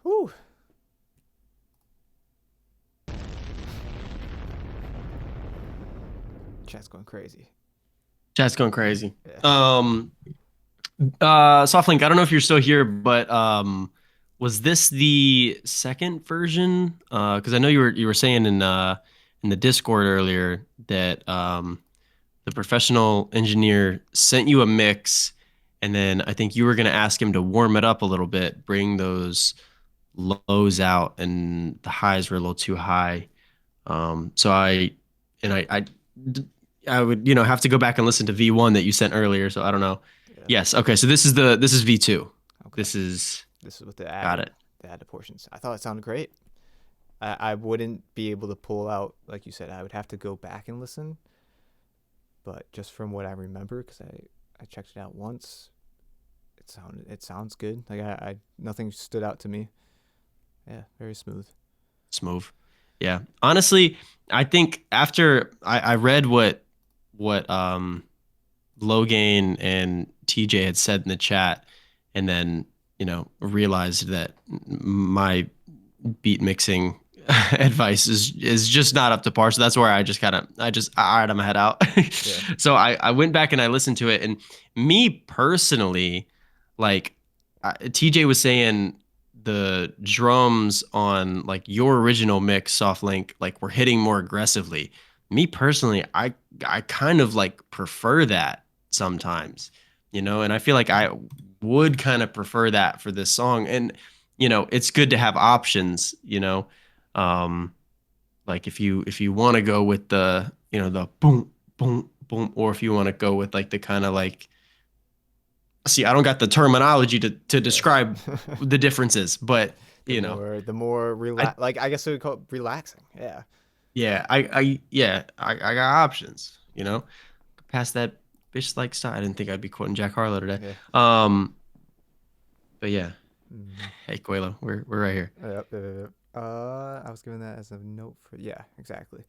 Speaker 1: Whew. Chat's going crazy.
Speaker 2: Chat's going crazy. Softlink, I don't know if you're still here, but was this the second version? Because I know you were saying in the Discord earlier that the professional engineer sent you a mix, and then I think you were going to ask him to warm it up a little bit, bring those lows out, and the highs were a little too high. So I would have to go back and listen to V1 that you sent earlier. So I don't know. Yeah. Yes. Okay. So this is V2. Okay. This is
Speaker 1: what the added portions. I thought it sounded great. I wouldn't be able to pull out, like you said, I would have to go back and listen. But just from what I remember, because I checked it out once, it sounds good. Like I nothing stood out to me. Yeah, very smooth.
Speaker 2: Smooth. Yeah. Honestly, I think after I read what Logain and TJ had said in the chat, and then realized that my beat mixing advice is just not up to par. So that's where I just all right, I'm head out. Yeah. So I went back and I listened to it, and me personally, like TJ was saying, the drums on like your original mix, Softlink, like were hitting more aggressively. Me personally, I kind of like prefer that sometimes, and I feel like I would kind of prefer that for this song. And it's good to have options, like if you want to go with the the boom boom boom, or if you want to go with like the kind of like, see, I don't got the terminology to describe the differences, but
Speaker 1: the more like I guess we would call it relaxing. Yeah.
Speaker 2: Yeah, I got options, Past that bitch like style. I didn't think I'd be quoting Jack Harlow today. Yeah. But yeah. Mm-hmm. Hey Quelo, we're right here.
Speaker 1: I was given that as a note for exactly.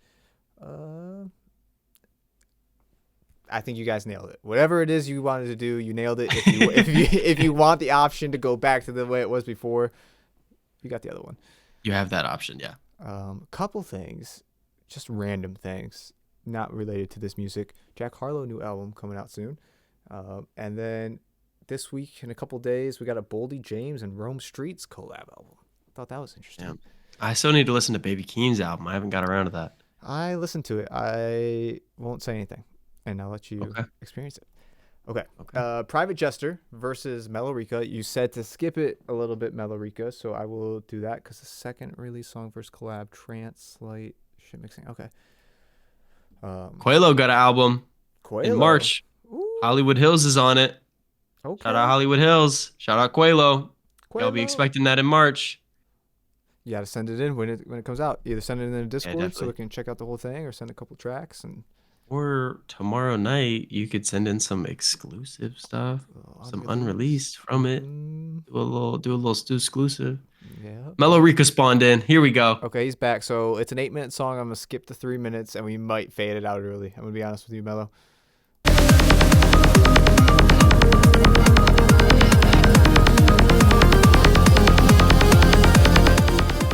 Speaker 1: I think you guys nailed it. Whatever it is you wanted to do, you nailed it. If you want the option to go back to the way it was before, you got the other one.
Speaker 2: You have that option, yeah.
Speaker 1: Couple things, just random things, not related to this music. Jack Harlow new album coming out soon, and then this week in a couple days we got a Boldy James and Rome Streets collab album. I thought that was interesting. Yeah.
Speaker 2: I still need to listen to Baby Keem's album. I haven't got around to that.
Speaker 1: I listened to it. I won't say anything, and I'll let you experience it. Okay. Private Jester versus Melorica. You said to skip it a little bit, Melorica, so I will do that because the second release song versus collab, Translate, shit mixing. Okay.
Speaker 2: Quelo got an album in March. Ooh. Hollywood Hills is on it. Okay. Shout out Hollywood Hills. Shout out Quelo. Y'all be expecting that in March.
Speaker 1: You gotta send it in when it comes out. Either send it in the Discord so we can check out the whole thing, or send a couple tracks and.
Speaker 2: Or tomorrow night, you could send in some exclusive stuff, some unreleased from it. Do a little exclusive. Yeah. Melorica spawned in. Here we go.
Speaker 1: Okay, he's back. So it's an 8-minute song. I'm gonna skip the 3 minutes, and we might fade it out early. I'm gonna be honest with you, Melo.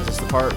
Speaker 1: Is this the part?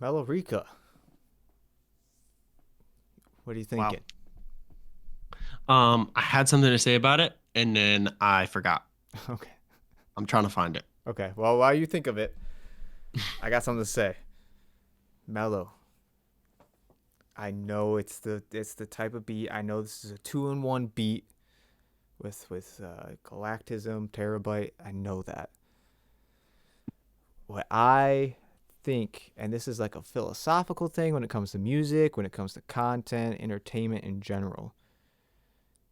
Speaker 1: Melorica. What are you thinking?
Speaker 2: I had something to say about it, and then I forgot.
Speaker 1: Okay.
Speaker 2: I'm trying to find it.
Speaker 1: Okay. Well, while you think of it, I got something to say. Mellow. I know it's the type of beat. I know this is a 2-in-1 beat with Galactism, Terabyte. I know that. What I think, and this is like a philosophical thing when it comes to music, when it comes to content, entertainment in general,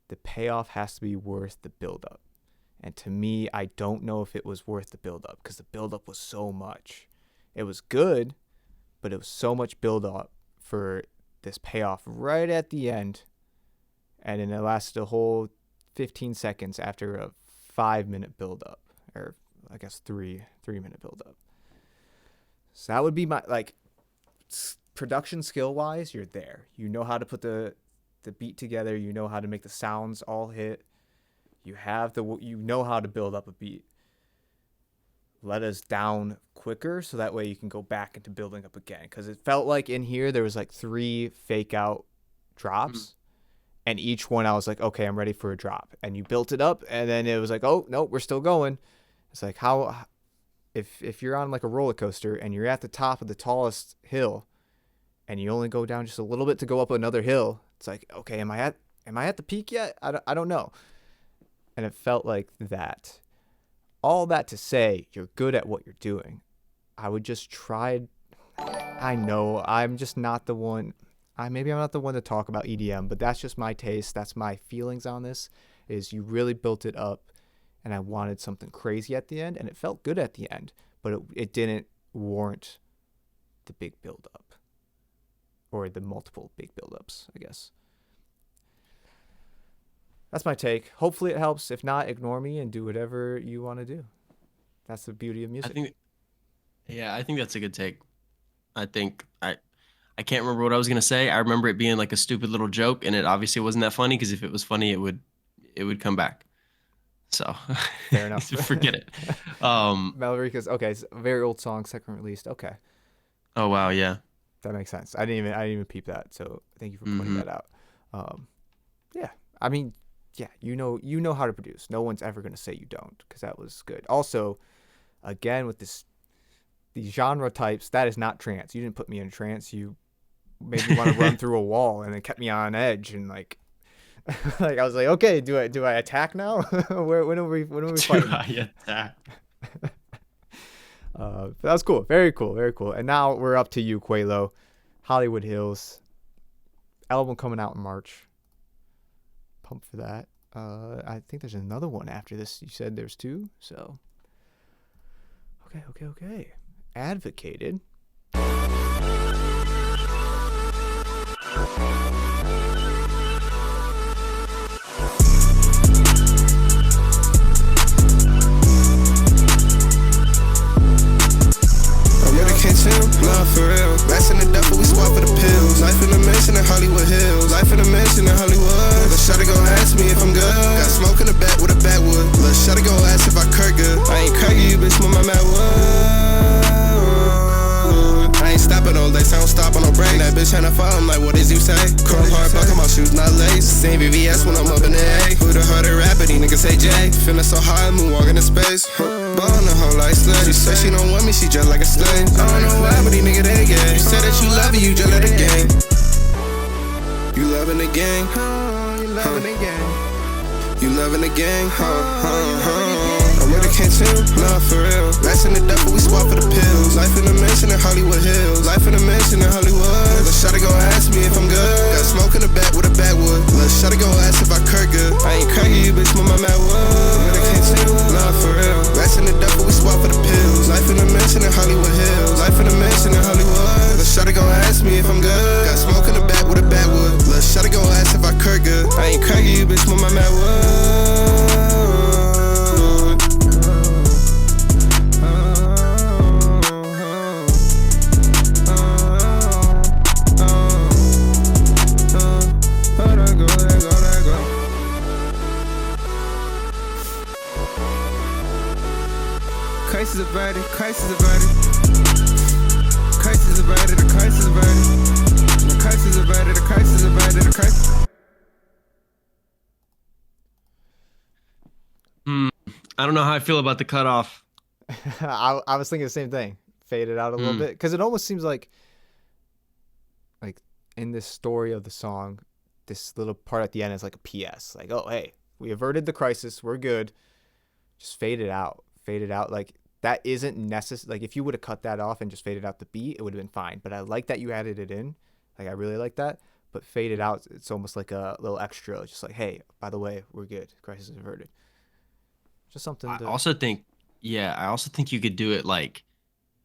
Speaker 1: the payoff has to be worth the buildup. And to me, I don't know if it was worth the buildup because the buildup was so much. It was good, but it was so much buildup for this payoff right at the end. And then it lasted a whole 15 seconds after a 5-minute buildup, or I guess 3-minute buildup. So that would be my, like, production skill wise, you're there. You know how to put the beat together. You know how to make the sounds all hit. You know how to build up a beat. Let us down quicker so that way you can go back into building up again. Because it felt like in here there was like 3 fake out drops. And each one I was like, okay, I'm ready for a drop. And you built it up and then it was like, oh, no, we're still going. It's like how if you're on like a roller coaster and you're at the top of the tallest hill and you only go down just a little bit to go up another hill, it's like, okay, am I at the peak yet? I don't know. And it felt like that. All that to say, you're good at what you're doing. I would just try. I know I'm just not the one. Maybe I'm not the one to talk about EDM, but that's just my taste. That's my feelings on this. Is you really built it up, and I wanted something crazy at the end, and it felt good at the end, but it didn't warrant the big build-up, or the multiple big build-ups, I guess. That's my take. Hopefully it helps. If not, ignore me and do whatever you want to do. That's the beauty of music.
Speaker 2: I think that's a good take. I think I can't remember what I was gonna say. I remember it being like a stupid little joke, and it obviously wasn't that funny because if it was funny, it would come back. So
Speaker 1: fair enough.
Speaker 2: Forget it.
Speaker 1: Melorica's okay. It's a very old song, second released. Okay.
Speaker 2: Oh wow, yeah.
Speaker 1: That makes sense. I didn't even peep that. So thank you for pointing that out. Yeah. I mean, yeah, you know how to produce. No one's ever gonna say you don't, because that was good. Also, again with these genre types, that is not trance. You didn't put me in a trance. You made me want to run through a wall, and it kept me on edge, and like I was like, okay, do I attack now? when are we fighting?
Speaker 2: Do I attack?
Speaker 1: That was cool. Very cool. Very cool. And now we're up to you, Quelo. Hollywood Hills. Album coming out in March. Pumped for that. I think there's another one after this. You said there's 2, so okay. Advocated.
Speaker 15: Nah, for real. Last in the duffel, we swap for the pills. Life in a mansion in Hollywood Hills. Life in a mansion in Hollywood. Lil' shawty gon' ask me if I'm good. Got smoke in the back with a backwood. Lil' shawty gon' ask if I Kurt good. I ain't craggy, you bitch, with my mad wood. I ain't stopping all day, so I don't stop on no break. That bitch tryna fall, I'm like, what did you say? Chrome hard, bucket my shoes, not lace. Same VVS when I'm up in the A. Who the harder rapper, these niggas say Jay. Feeling so high, moonwalking in space. Ballin' the whole life slave. She said she don't want me, she just like a slave. I don't know why, but these niggas they gay. You said that you love it, you just let the gang. You loving the gang? You loving the gang? You loving the gang? I'm with a canteen, nah, for real. Last in the duffel, we swap for the pills. Life in a mansion in Hollywood Hills. Life in a mansion in Hollywood. Lil' shawty gon' ask me if I'm good. Got smoke in the back with a backwood. Lil' shawty gon' ask if I Kurt good. I ain't craggy, you bitch, with my mad wood. I'm with a canteen, nah, for real. Last in the duffel, we swap for the pills. Life in a mansion in Hollywood Hills. Life in a mansion in Hollywood. Lil' shawty gon' ask me if I'm good. Got smoke in the back with a backwood. Lil' shawty gon' ask if I Kurt good. I ain't craggy, you bitch, with my mad wood. Crisis averted, crisis averted. Crisis averted.
Speaker 18: averted, the crisis averted. The crisis averted, the crisis averted, the crisis.
Speaker 2: I don't know how I feel about the cutoff.
Speaker 1: I was thinking the same thing. Fade it out a little bit, because it almost seems like in this story of the song, this little part at the end is like a PS. Like, oh hey, we averted the crisis, we're good. Just fade it out. Fade it out. Like that isn't necessary. Like if you would have cut that off and just faded out the beat, it would have been fine. But I like that you added it in. Like I really like that. But fade it out, it's almost like a little extra. Just like, hey, by the way, we're good. Crisis is averted. Just something.
Speaker 2: I also think you could do it like,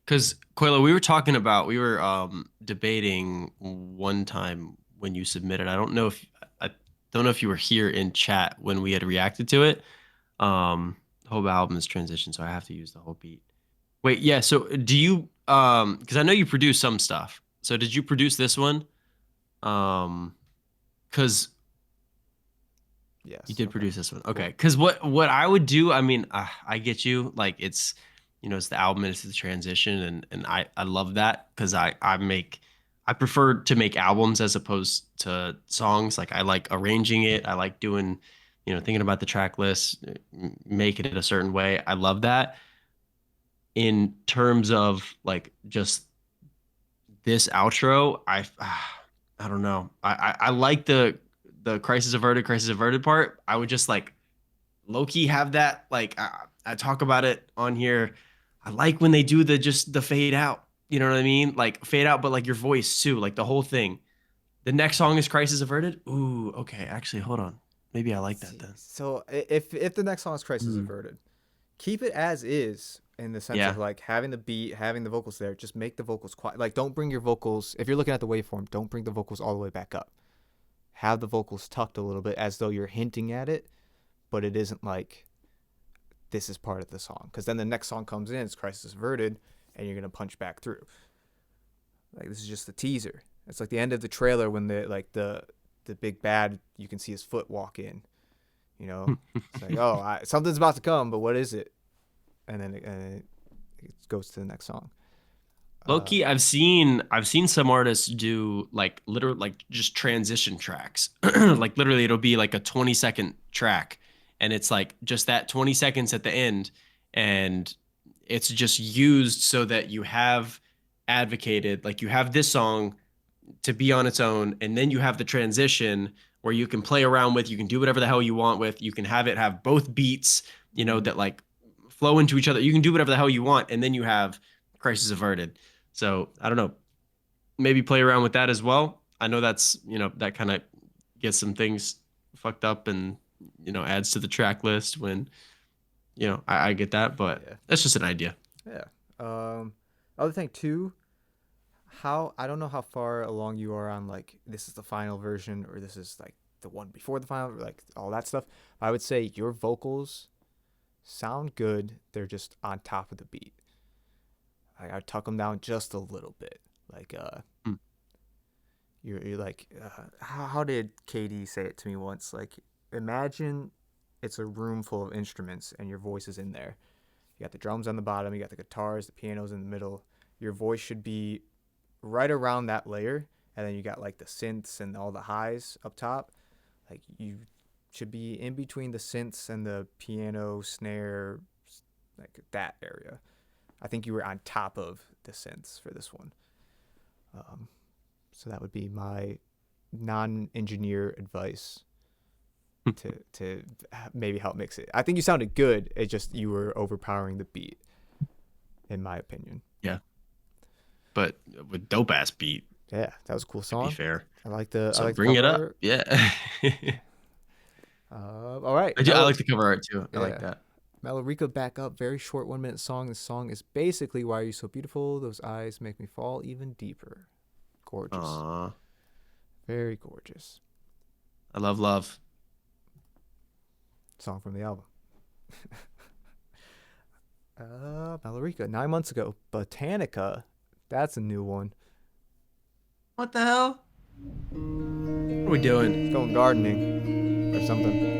Speaker 2: because Coilo, we were debating one time when you submitted. I don't know if you were here in chat when we had reacted to it. The whole album is transition, so I have to use the whole beat. Wait, yeah. So do you? Because I know you produce some stuff. So did you produce this one? Because
Speaker 1: yes,
Speaker 2: you did produce this one. Okay. Because what I would do, I mean, I get you. Like it's, it's the album and it's the transition, and I love that because I prefer to make albums as opposed to songs. Like I like arranging it. I like doing, thinking about the track list, making it a certain way. I love that. In terms of like just this outro, I don't know. I like the crisis averted part. I would just like low-key have that. Like I talk about it on here. I like when they do the fade out. You know what I mean? Like fade out, but like your voice too, like the whole thing. The next song is crisis averted. Ooh, okay. Actually, hold on. Maybe I like that then.
Speaker 1: So if the next song is crisis averted, keep it as is in the sense of like having the beat, having the vocals there. Just make the vocals quiet. Like don't bring your vocals. If you're looking at the waveform, don't bring the vocals all the way back up. Have the vocals tucked a little bit as though you're hinting at it, but it isn't like this is part of the song. Because then the next song comes in, it's crisis averted, and you're gonna punch back through. Like this is just the teaser. It's like the end of the trailer when the big bad, you can see his foot walk in. It's like, oh, something's about to come, but what is it? And then it goes to the next song.
Speaker 2: Low key, I've seen some artists do like literally like just transition tracks. Like literally, it'll be like a 20-second track, and it's like just that 20 seconds at the end, and it's just used so that you have advocated, like you have this song to be on its own, and then you have the transition where you can play around with, you can do whatever the hell you want with, you can have both beats, that like flow into each other. You can do whatever the hell you want, and then you have crisis averted. So I don't know, maybe play around with that as well. I know that's, that kind of gets some things fucked up and, adds to the track list when, I get that, but that's just an idea.
Speaker 1: Yeah. Other thing too, I don't know how far along you are on like, this is the final version or this is like the one before the final, like all that stuff. I would say your vocals sound good. They're just on top of the beat. I tuck them down just a little bit. Like, you're like, how did Katie say it to me once? Like, imagine it's a room full of instruments and your voice is in there. You got the drums on the bottom, you got the guitars, the pianos in the middle. Your voice should be right around that layer. And then you got like the synths and all the highs up top. Like, you should be in between the synths and the piano, snare, like that area. I think you were on top of the synths for this one. So that would be my non-engineer advice to maybe help mix it. I think you sounded good. It's just you were overpowering the beat, in my opinion.
Speaker 2: Yeah. But with dope ass beat.
Speaker 1: Yeah, that was a cool song.
Speaker 2: To be fair.
Speaker 1: I like the.
Speaker 2: So
Speaker 1: I like
Speaker 2: bring
Speaker 1: the
Speaker 2: it up.
Speaker 1: cover.
Speaker 2: Yeah.
Speaker 1: All right.
Speaker 2: I like the cover art too. I like that.
Speaker 1: Malorica back up. Very short 1 minute song. This song is basically "Why Are You So Beautiful? Those eyes make me fall even deeper." Gorgeous.
Speaker 2: Aww.
Speaker 1: Very gorgeous.
Speaker 2: I love.
Speaker 1: Song from the album. Malorica, 9 months ago. Botanica. That's a new one.
Speaker 2: What the hell? What are we doing?
Speaker 1: Going gardening or something.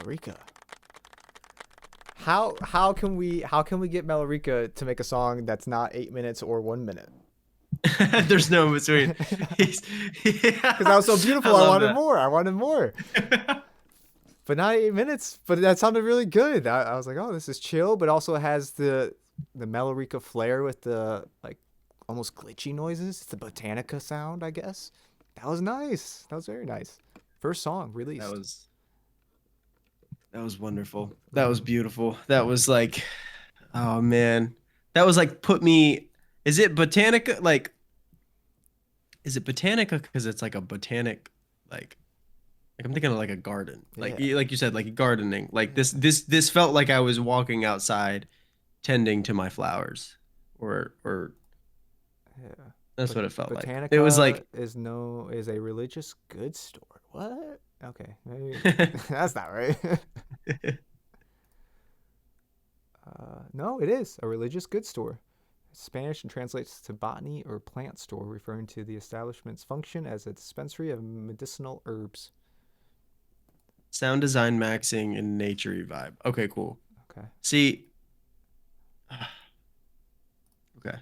Speaker 1: Melorica. How can we get Melorica to make a song that's not 8 minutes or 1 minute?
Speaker 2: There's no between.
Speaker 1: Because that was so beautiful. I wanted more. But not 8 minutes. But that sounded really good. I was like, oh, this is chill, but also has the Melorica flair with the like almost glitchy noises. It's the Botanica sound, I guess. That was nice. That was very nice. First song released.
Speaker 2: That was wonderful. That was beautiful. That was like, oh man, that was like put me. Is it Botanica? Like, is it Botanica because it's like a botanic, like I'm thinking of like a garden, like you said, like gardening. Like this felt like I was walking outside, tending to my flowers, or that's what it felt like. It was like
Speaker 1: is a religious goods store. What? Okay, maybe that's not right. No, it is a religious goods store. Spanish and translates to botany or plant store, referring to the establishment's function as a dispensary of medicinal herbs.
Speaker 2: Sound design, maxing, and nature-y vibe. Okay, cool.
Speaker 1: Okay.
Speaker 2: See. Okay.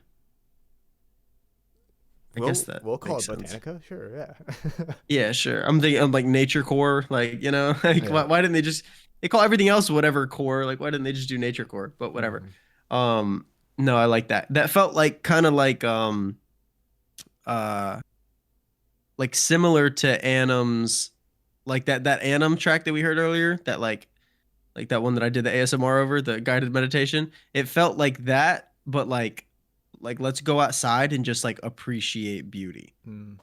Speaker 2: I guess that
Speaker 1: we'll call it
Speaker 2: sense.
Speaker 1: Botanica. Sure, yeah.
Speaker 2: Yeah, sure. I'm thinking of like nature core, like like why didn't they just call everything else whatever core? Like why didn't they just do nature core? But whatever. No, I like that. That felt like kind of like similar to Anim's, like that Anim track that we heard earlier. That like that one that I did the ASMR over, the guided meditation. It felt like that, but like let's go outside and just like appreciate beauty.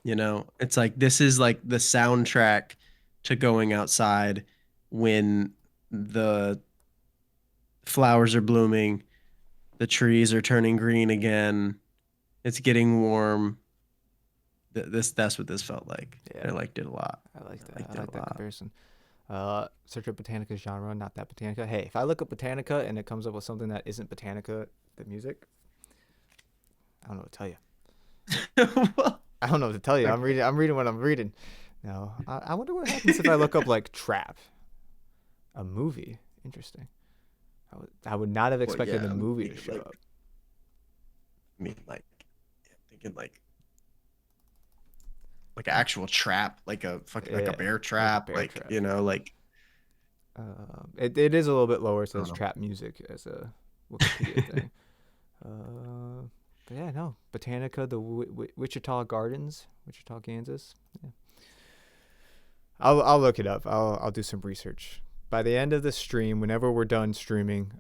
Speaker 2: It's like this is like the soundtrack to going outside when the flowers are blooming, the trees are turning green again, it's getting warm. That's what this felt like. I liked it a lot.
Speaker 1: I like that. I like that comparison. Search up Botanica genre, not that Botanica. Hey, if I look up Botanica and it comes up with something that isn't Botanica, the music, I don't know what to tell you. I don't know what to tell you. I'm reading what I'm reading. No, I wonder what happens if I look up like trap, a movie. Interesting. I would not have expected a movie to show up.
Speaker 2: I mean, like, thinking like actual trap, like a fucking like a bear trap, like trap. Like.
Speaker 1: It is a little bit lower, so it's trap music as a Wikipedia thing. But yeah, no, Botanica, the Wichita Gardens, Wichita, Kansas. Yeah. I'll look it up. I'll do some research. By the end of the stream, whenever we're done streaming,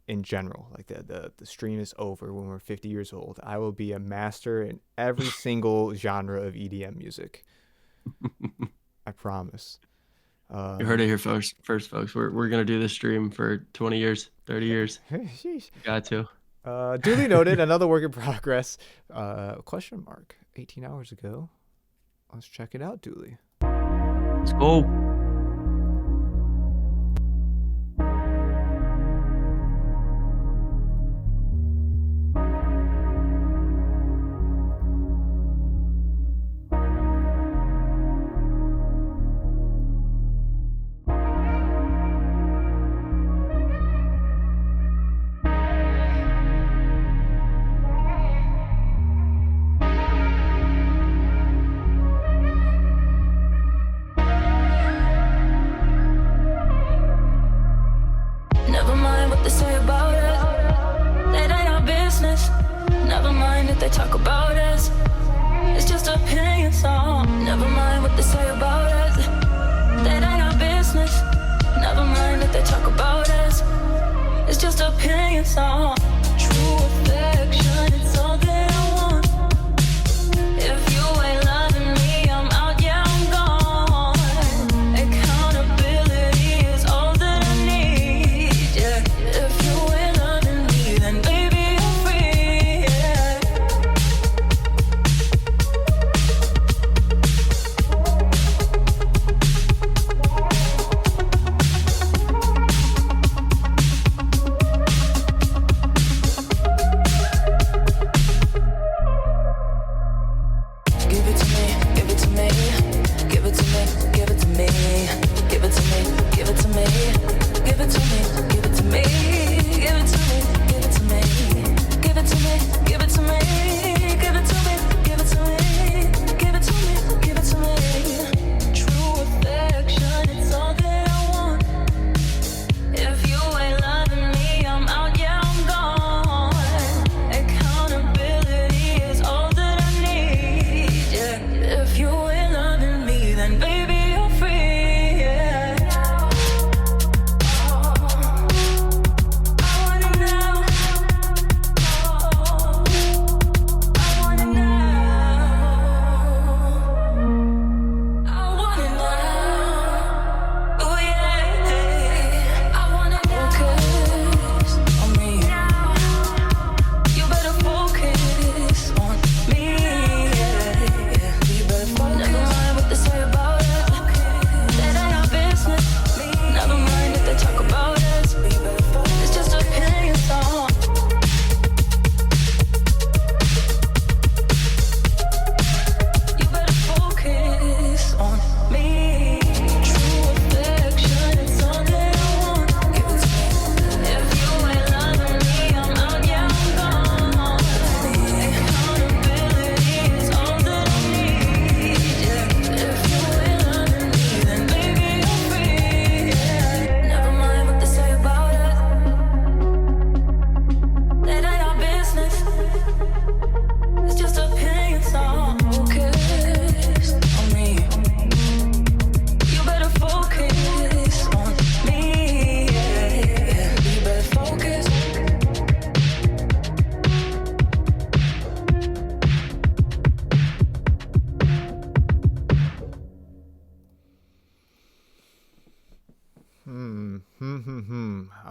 Speaker 1: in general, like the stream is over when we're 50 years old, I will be a master in every single genre of EDM music. I promise.
Speaker 2: You heard it here first, folks. We're gonna do this stream for 20 years, 30 years.
Speaker 1: Sheesh.
Speaker 2: Got to.
Speaker 1: Duly noted. Another work in progress. Question mark. 18 hours ago. Let's check it out, Dooley.
Speaker 2: Let's go.
Speaker 3: Never mind what they say about us. That ain't our business. Never mind if they talk about us. It's just opinion song. Never mind what they say about us. That ain't our business. Never mind if they talk about us. It's just opinion song. True affection, it's all that I want. If you ain't loving me, I'm out, yeah, I'm gone. Accountability is all that I need, yeah. If you ain't loving me, then baby, I'm free, yeah.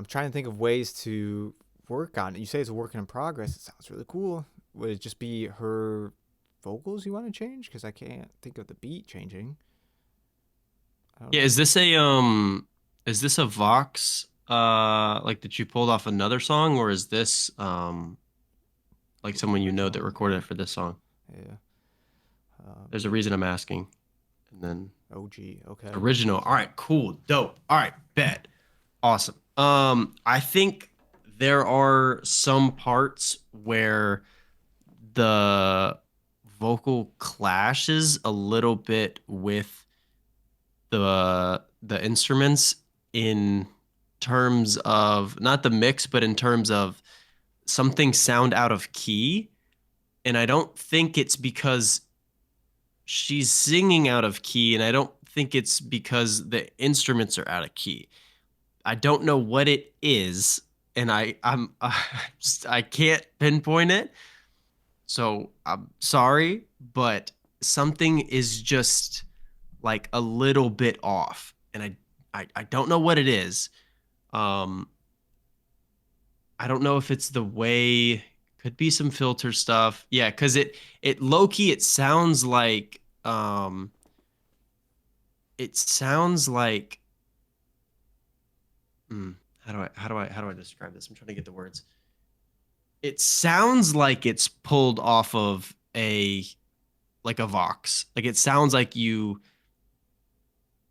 Speaker 1: trying to think of ways to work on it. You say it's a work in progress. It sounds really cool. Would it just be her vocals you want to change? Because I can't think of the beat changing.
Speaker 2: Yeah, is this a Vox like that you pulled off another song, or is this like someone you know that recorded it for this song?
Speaker 1: Yeah.
Speaker 2: There's a reason I'm asking. And then
Speaker 1: OG, okay.
Speaker 2: Original. All right, cool, dope. All right, bet. Awesome. I think there are some parts where the vocal clashes a little bit with the instruments in terms of not the mix, but in terms of some things sound out of key. And I don't think it's because she's singing out of key, and I don't think it's because the instruments are out of key. I don't know what it is, and I can't pinpoint it. So I'm sorry, but something is just like a little bit off, and I don't know what it is. I don't know if it's the way, could be some filter stuff. Yeah, because it low key it sounds like how do I describe this? I'm trying to get the words. It sounds like it's pulled off of a Vox. Like it sounds like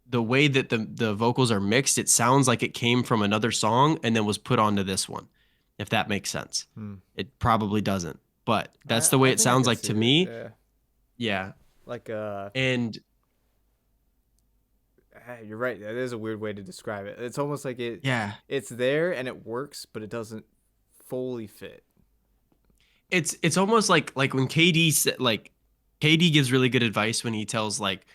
Speaker 2: the way that the vocals are mixed, it sounds like it came from another song and then was put onto this one, if that makes sense. It probably doesn't, but that's the way it sounds like to me. Yeah.
Speaker 1: Like
Speaker 2: and
Speaker 1: you're right. That is a weird way to describe it. It's almost like it's there and it works, but it doesn't fully fit.
Speaker 2: It's almost like when KD said, like KD gives really good advice when he tells like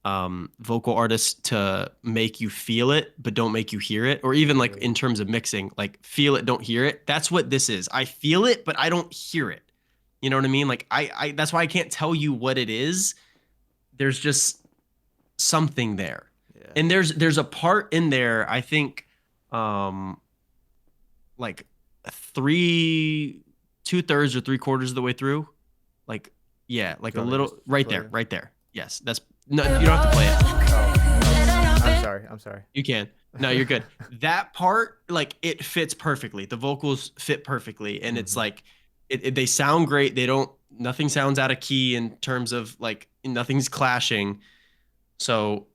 Speaker 2: vocal artists to make you feel it but don't make you hear it, or even like in terms of mixing, like feel it, don't hear it. That's what this is. I feel it but I don't hear it. You know what I mean? Like I that's why I can't tell you what it is. There's just something there. Yeah. And there's a part in there, I think like 2/3 or 3/4 of the way through, like like a little right there. Yes, that's no, you don't have to play it.
Speaker 1: I'm sorry.
Speaker 2: You can. No, you're good. That part, like it fits perfectly. The vocals fit perfectly, and it's like they sound great. Nothing sounds out of key in terms of like nothing's clashing. So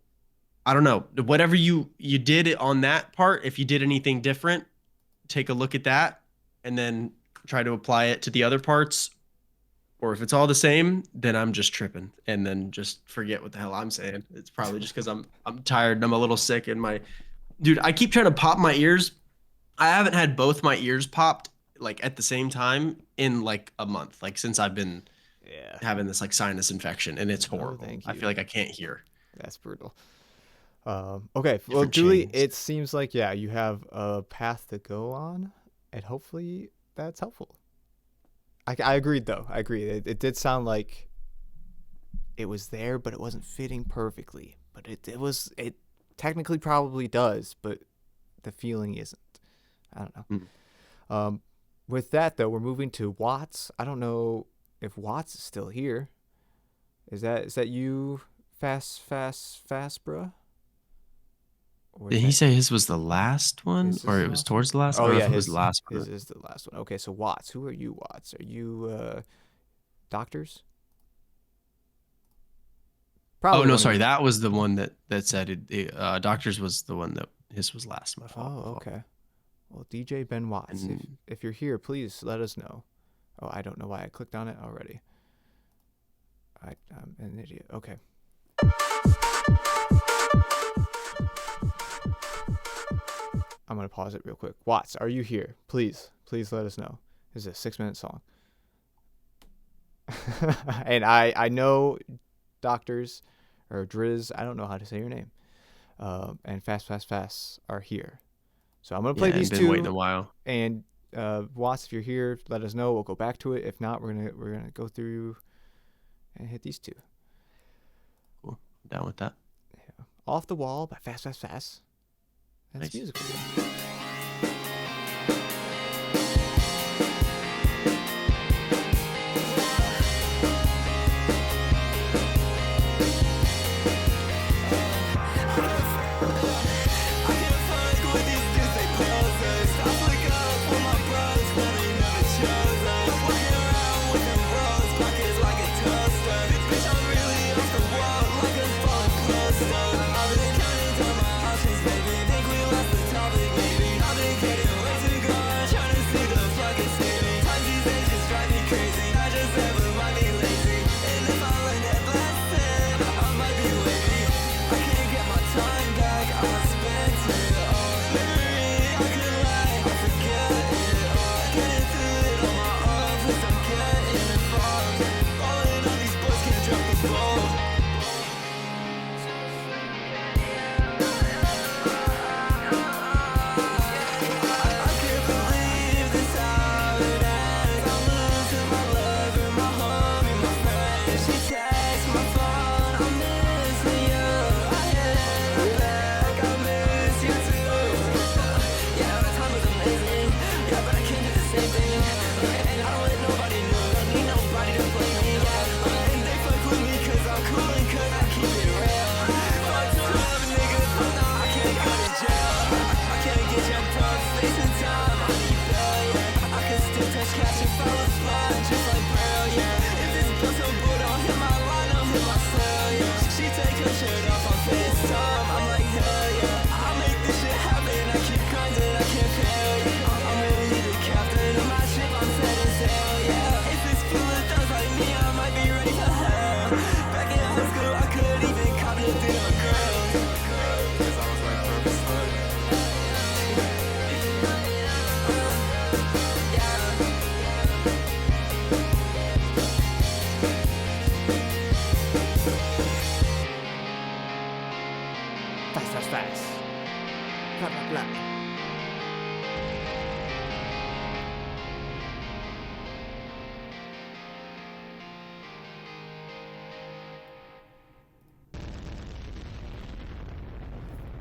Speaker 2: I don't know. Whatever you did on that part, if you did anything different, take a look at that and then try to apply it to the other parts. Or if it's all the same, then I'm just tripping, and then just forget what the hell I'm saying. It's probably just because I'm tired and I'm a little sick, and dude, I keep trying to pop my ears. I haven't had both my ears popped like at the same time in like a month, like since I've been having this like sinus infection, and it's horrible. I feel like I can't hear.
Speaker 1: That's brutal. Okay, well, Julie, it seems like you have a path to go on, and hopefully that's helpful. I agreed though. I agree. It did sound like it was there, but it wasn't fitting perfectly. But it technically probably does, but the feeling isn't. I don't know. With that though, we're moving to Watts. I don't know if Watts is still here. Is that you, fast, bruh?
Speaker 2: Did he say his was the last one, or it was towards the last one?
Speaker 1: Oh yeah,
Speaker 2: it was the last one.
Speaker 1: His is the last one. Okay, so Watts. Who are you, Watts? Are you doctors?
Speaker 2: Probably. Oh no, sorry. That was the one that said it. Doctors was the one that his was last. My fault.
Speaker 1: Oh, okay. Well, DJ Ben Watts, if you're here, please let us know. Oh, I don't know why I clicked on it already. I'm an idiot. Okay. I'm going to pause it real quick. Watts, are you here? Please let us know. This is a 6-minute song. And I know doctors or Driz, I don't know how to say your name. And Fast are here. So I'm going to play these two.
Speaker 2: Waiting a while.
Speaker 1: And Watts, if you're here, let us know. We'll go back to it. If not, we're going to go through and hit these two.
Speaker 2: Cool. I'm down with that.
Speaker 1: Yeah. Off the Wall by Fast. That's
Speaker 2: nice.
Speaker 1: musical.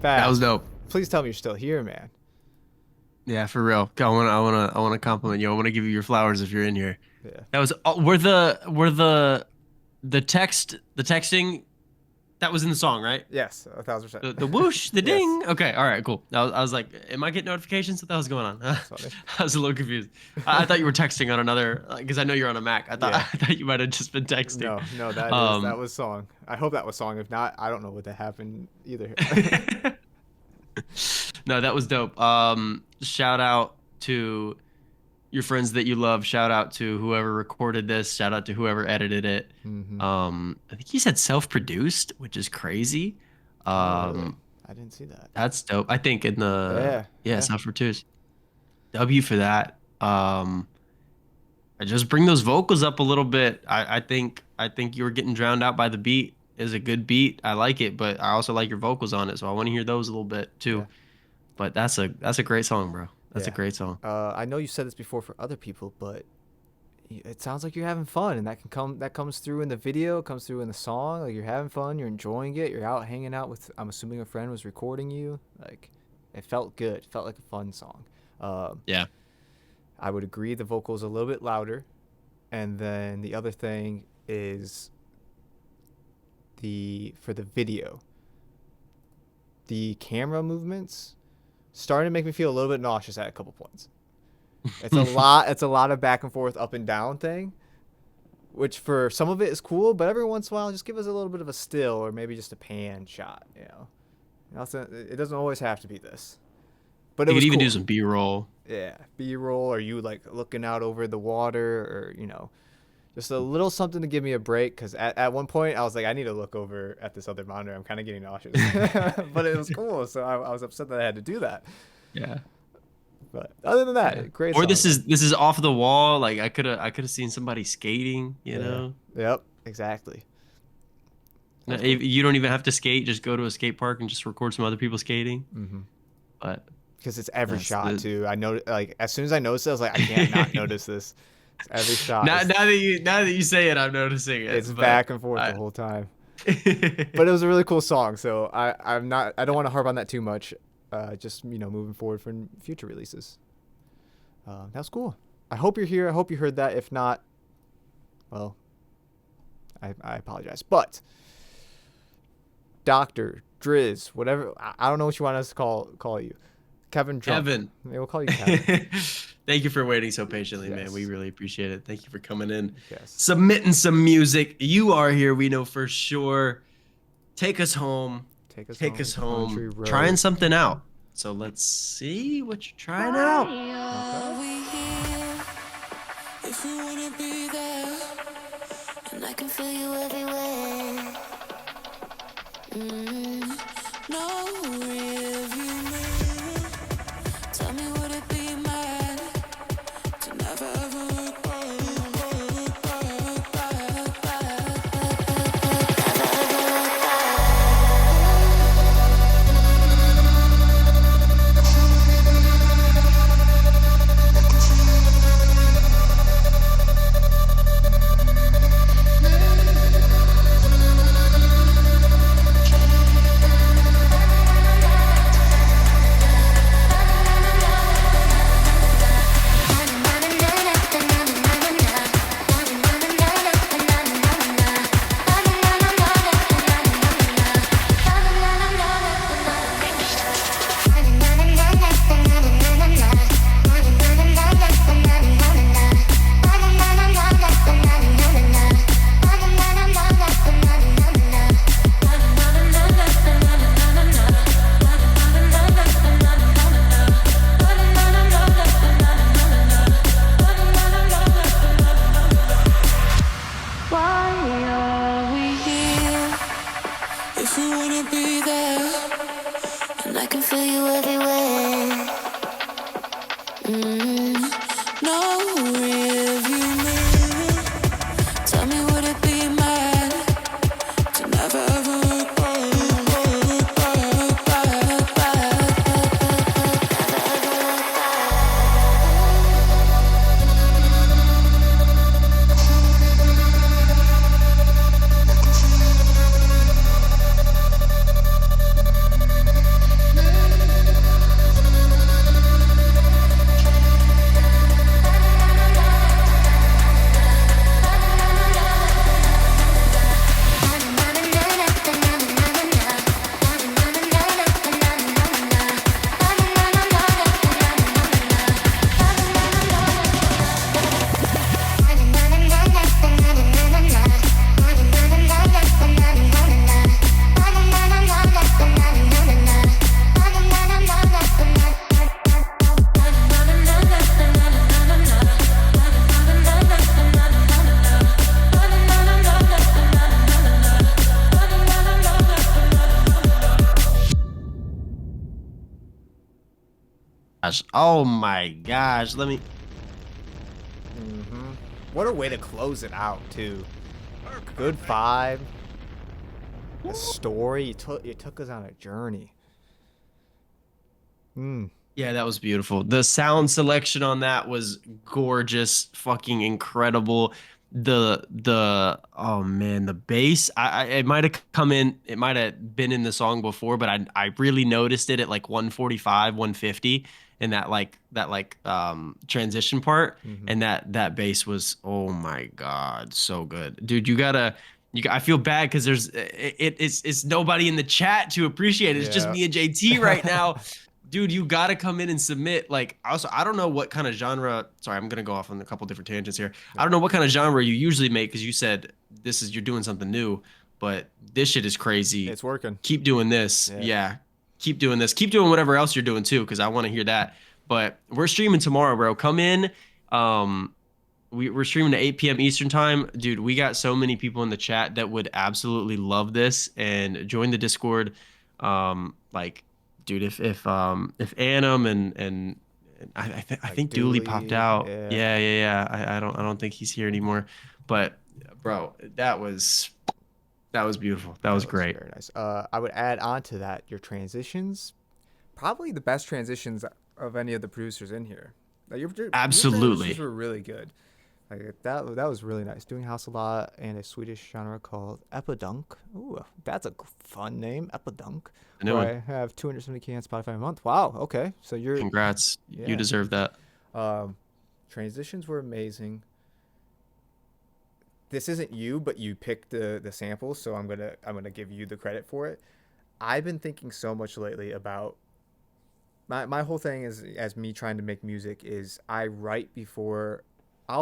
Speaker 1: Fast.
Speaker 2: That was dope.
Speaker 1: Please tell me you're still here, man.
Speaker 2: Yeah, for real. I wanna compliment you. I wanna give you your flowers if you're in here.
Speaker 1: Yeah.
Speaker 2: That was were the texting that was in the song, right?
Speaker 1: Yes, 1,000%.
Speaker 2: The whoosh, the
Speaker 1: Yes.
Speaker 2: ding. Okay, all right, cool. I was like, am I getting notifications? What the hell's going on?
Speaker 1: funny.
Speaker 2: I was a little confused. I thought you were texting on another, because I know you're on a Mac. I thought you might have just been texting.
Speaker 1: No, that was song. I hope that was song. If not, I don't know what that happened either.
Speaker 2: No, that was dope. Shout out to your friends that you love. Shout out to whoever recorded this. Shout out to whoever edited it.
Speaker 1: Mhm.
Speaker 2: I think he said self-produced, which is crazy.
Speaker 1: Really? I didn't see that.
Speaker 2: That's dope. I think in the
Speaker 1: Yeah.
Speaker 2: self-produced. W for that. I just bring those vocals up a little bit. I think you were getting drowned out by the beat. Is a good beat. I like it, but I also like your vocals on it, so I want to hear those a little bit too.
Speaker 1: Yeah.
Speaker 2: But that's a great song, bro. That's a
Speaker 1: Yeah.
Speaker 2: great song.
Speaker 1: I know you said this before for other people, but it sounds like you're having fun, and that comes through in the video, comes through in the song. Like, you're having fun, you're enjoying it, you're out hanging out with. I'm assuming a friend was recording you. Like, it felt good. It felt like a fun song.
Speaker 2: Yeah.
Speaker 1: I would agree the vocals a little bit louder, and then the other thing is for the video, the camera movements started to make me feel a little bit nauseous at a couple points. It's a lot of back and forth, up and down thing, which for some of it is cool, but every once in a while, just give us a little bit of a still or maybe just a pan shot. It doesn't always have to be this. But
Speaker 2: You
Speaker 1: it was
Speaker 2: could even
Speaker 1: cool.
Speaker 2: do some B-roll.
Speaker 1: Yeah, B-roll, or you like looking out over the water, or just a little something to give me a break. Because at one point I was like, I need to look over at this other monitor. I'm kind of getting nauseous. But it was cool, so I was upset that I had to do that.
Speaker 2: Yeah.
Speaker 1: But other than that, great.
Speaker 2: Or
Speaker 1: song.
Speaker 2: this is off the wall. Like I could have seen somebody skating. You know.
Speaker 1: Yep. Exactly.
Speaker 2: No, you don't even have to skate. Just go to a skate park and just record some other people skating.
Speaker 1: Mm-hmm.
Speaker 2: But
Speaker 1: because it's every
Speaker 2: that's
Speaker 1: shot too. I know, like as soon as I noticed it, I was like, I can't not notice this. It's every shot.
Speaker 2: now that you say it, I'm noticing it.
Speaker 1: It's back and forth the whole time. But it was a really cool song, so I don't want to harp on that too much. Just moving forward for future releases. That was cool. I hope you're here. I hope you heard that. If not, well, I apologize. But Dr. Driz, whatever, I don't know what you want us to call you. Kevin Drunk.
Speaker 2: Kevin.
Speaker 1: Maybe we'll call you Kevin.
Speaker 2: Thank you for waiting so patiently,
Speaker 1: Yes.
Speaker 2: man. We really appreciate it. Thank you for coming in.
Speaker 1: Yes.
Speaker 2: Submitting some music. You are here, we know for sure. Take us home.
Speaker 1: Take us
Speaker 2: Take us
Speaker 1: home.
Speaker 2: home.
Speaker 1: Country road.
Speaker 2: Trying something out. So let's see what you're trying out.
Speaker 3: If you wanna be there, and I can feel you everywhere. No rearview mirror. Tell me, would it be mad to never ever look back? Why are we here? If you wanna be there, and I can feel you everywhere. No rearview mirror. Tell me, would it be mad to never ever look back?
Speaker 2: gosh. Oh my gosh. Let me.
Speaker 1: What a way to close it out, too. Good vibe. The story. You took us on a journey.
Speaker 2: Yeah, that was beautiful. The sound selection on that was gorgeous, fucking incredible. Oh man, the bass. It might have come in. It might have been in the song before, but I really noticed it at like 145, 150, and that transition part, and that bass was, oh my god, so good, dude. I feel bad because it's nobody in the chat to appreciate it. It's just me and JT right now. Dude, you gotta come in and submit. Like, also, I don't know what kind of genre. Sorry, I'm gonna go off on a couple different tangents here. I don't know what kind of genre you usually make, because you said you're doing something new, but this shit is crazy.
Speaker 1: It's working.
Speaker 2: Keep doing this. Yeah. Keep doing this. Keep doing whatever else you're doing too, because I want to hear that. But we're streaming tomorrow, bro. Come in. We're streaming at 8 p.m. Eastern time. Dude, we got so many people in the chat that would absolutely love this and join the Discord. Dude, if Annam and I think Dooley popped out. Yeah. I don't think he's here anymore. But bro, that was beautiful. That was great.
Speaker 1: Very nice. I would add on to that your transitions, probably the best transitions of any of the producers in here. Like your
Speaker 2: Absolutely.
Speaker 1: transitions were really good. Like that was really nice. Doing house a lot and a Swedish genre called Epidunk. Ooh, that's a fun name, Epidunk. I have 270K on Spotify a month. Wow. Okay, so you're.
Speaker 2: Congrats.
Speaker 1: Yeah.
Speaker 2: You deserve that.
Speaker 1: Transitions were amazing. This isn't you, but you picked the samples, so I'm gonna give you the credit for it. I've been thinking so much lately about. My whole thing is, as me trying to make music, is I'll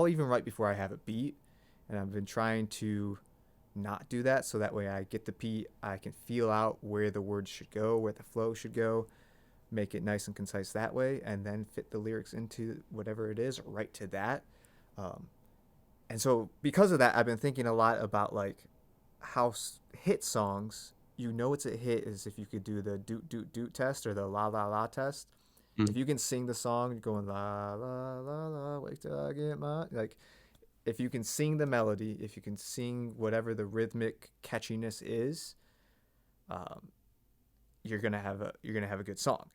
Speaker 1: even write before I have a beat, and I've been trying to not do that, so that way I get the beat, I can feel out where the words should go, where the flow should go, make it nice and concise that way, and then fit the lyrics into whatever it is, right to that. And so because of that, I've been thinking a lot about like how hit songs, it's a hit is if you could do the doot doot doot test or the la la la test. If you can sing the song going la la la la, wait till I get my, like, if you can sing the melody, if you can sing whatever the rhythmic catchiness is, you're gonna have a good song.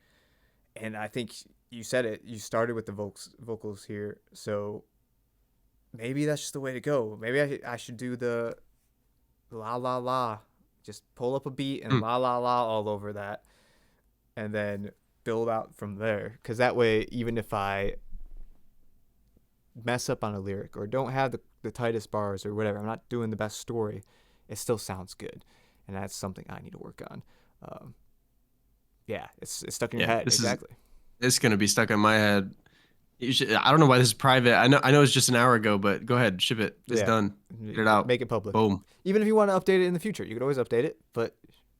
Speaker 1: And I think you said it. You started with the vocals here, so maybe that's just the way to go. Maybe I should do the la la la, just pull up a beat and la la la all over that, and then build out from there, because that way, even if I mess up on a lyric or don't have the tightest bars or whatever, I'm not doing the best story, it still sounds good, and that's something I need to work on. It's stuck in your head.
Speaker 2: It's gonna be stuck in my head. I don't know why this is private. I know it's just an hour ago, but go ahead, ship it. It's done. Get it out.
Speaker 1: Make it public.
Speaker 2: Boom.
Speaker 1: Even if you want to update it in the future, you could always update it, but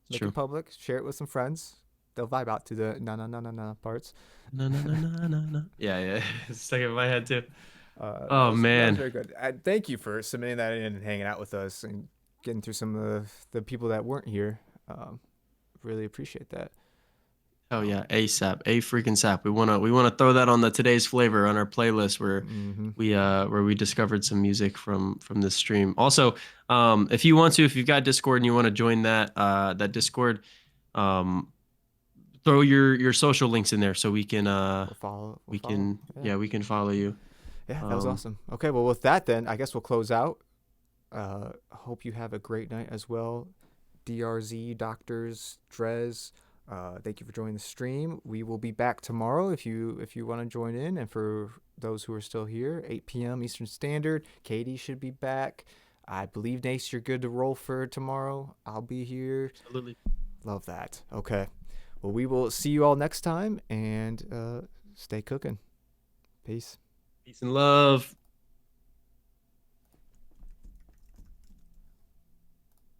Speaker 1: make it public. Share it with some friends. They'll vibe out to the na parts.
Speaker 2: No. Yeah. It's stuck in my head too.
Speaker 1: Man, that's very good. Thank you for submitting that in and hanging out with us and getting through some of the people that weren't here. Really appreciate that.
Speaker 2: Oh yeah, ASAP, a freaking sap. We wanna throw that on the today's flavor on our playlist where we discovered some music from this stream. Also, if you've got Discord and you want to join that Discord, throw your social links in there so we can we can follow you.
Speaker 1: Yeah, that was awesome. Okay, well with that then, I guess we'll close out. Hope you have a great night as well. DRZ, Doctors, Drez. Thank you for joining the stream. We will be back tomorrow if you want to join in. And for those who are still here, 8 p.m. Eastern Standard. Katie should be back. I believe, Nace, you're good to roll for tomorrow. I'll be here.
Speaker 2: Absolutely.
Speaker 1: Love that. Okay. Well, we will see you all next time, and stay cooking. Peace.
Speaker 2: Peace and love.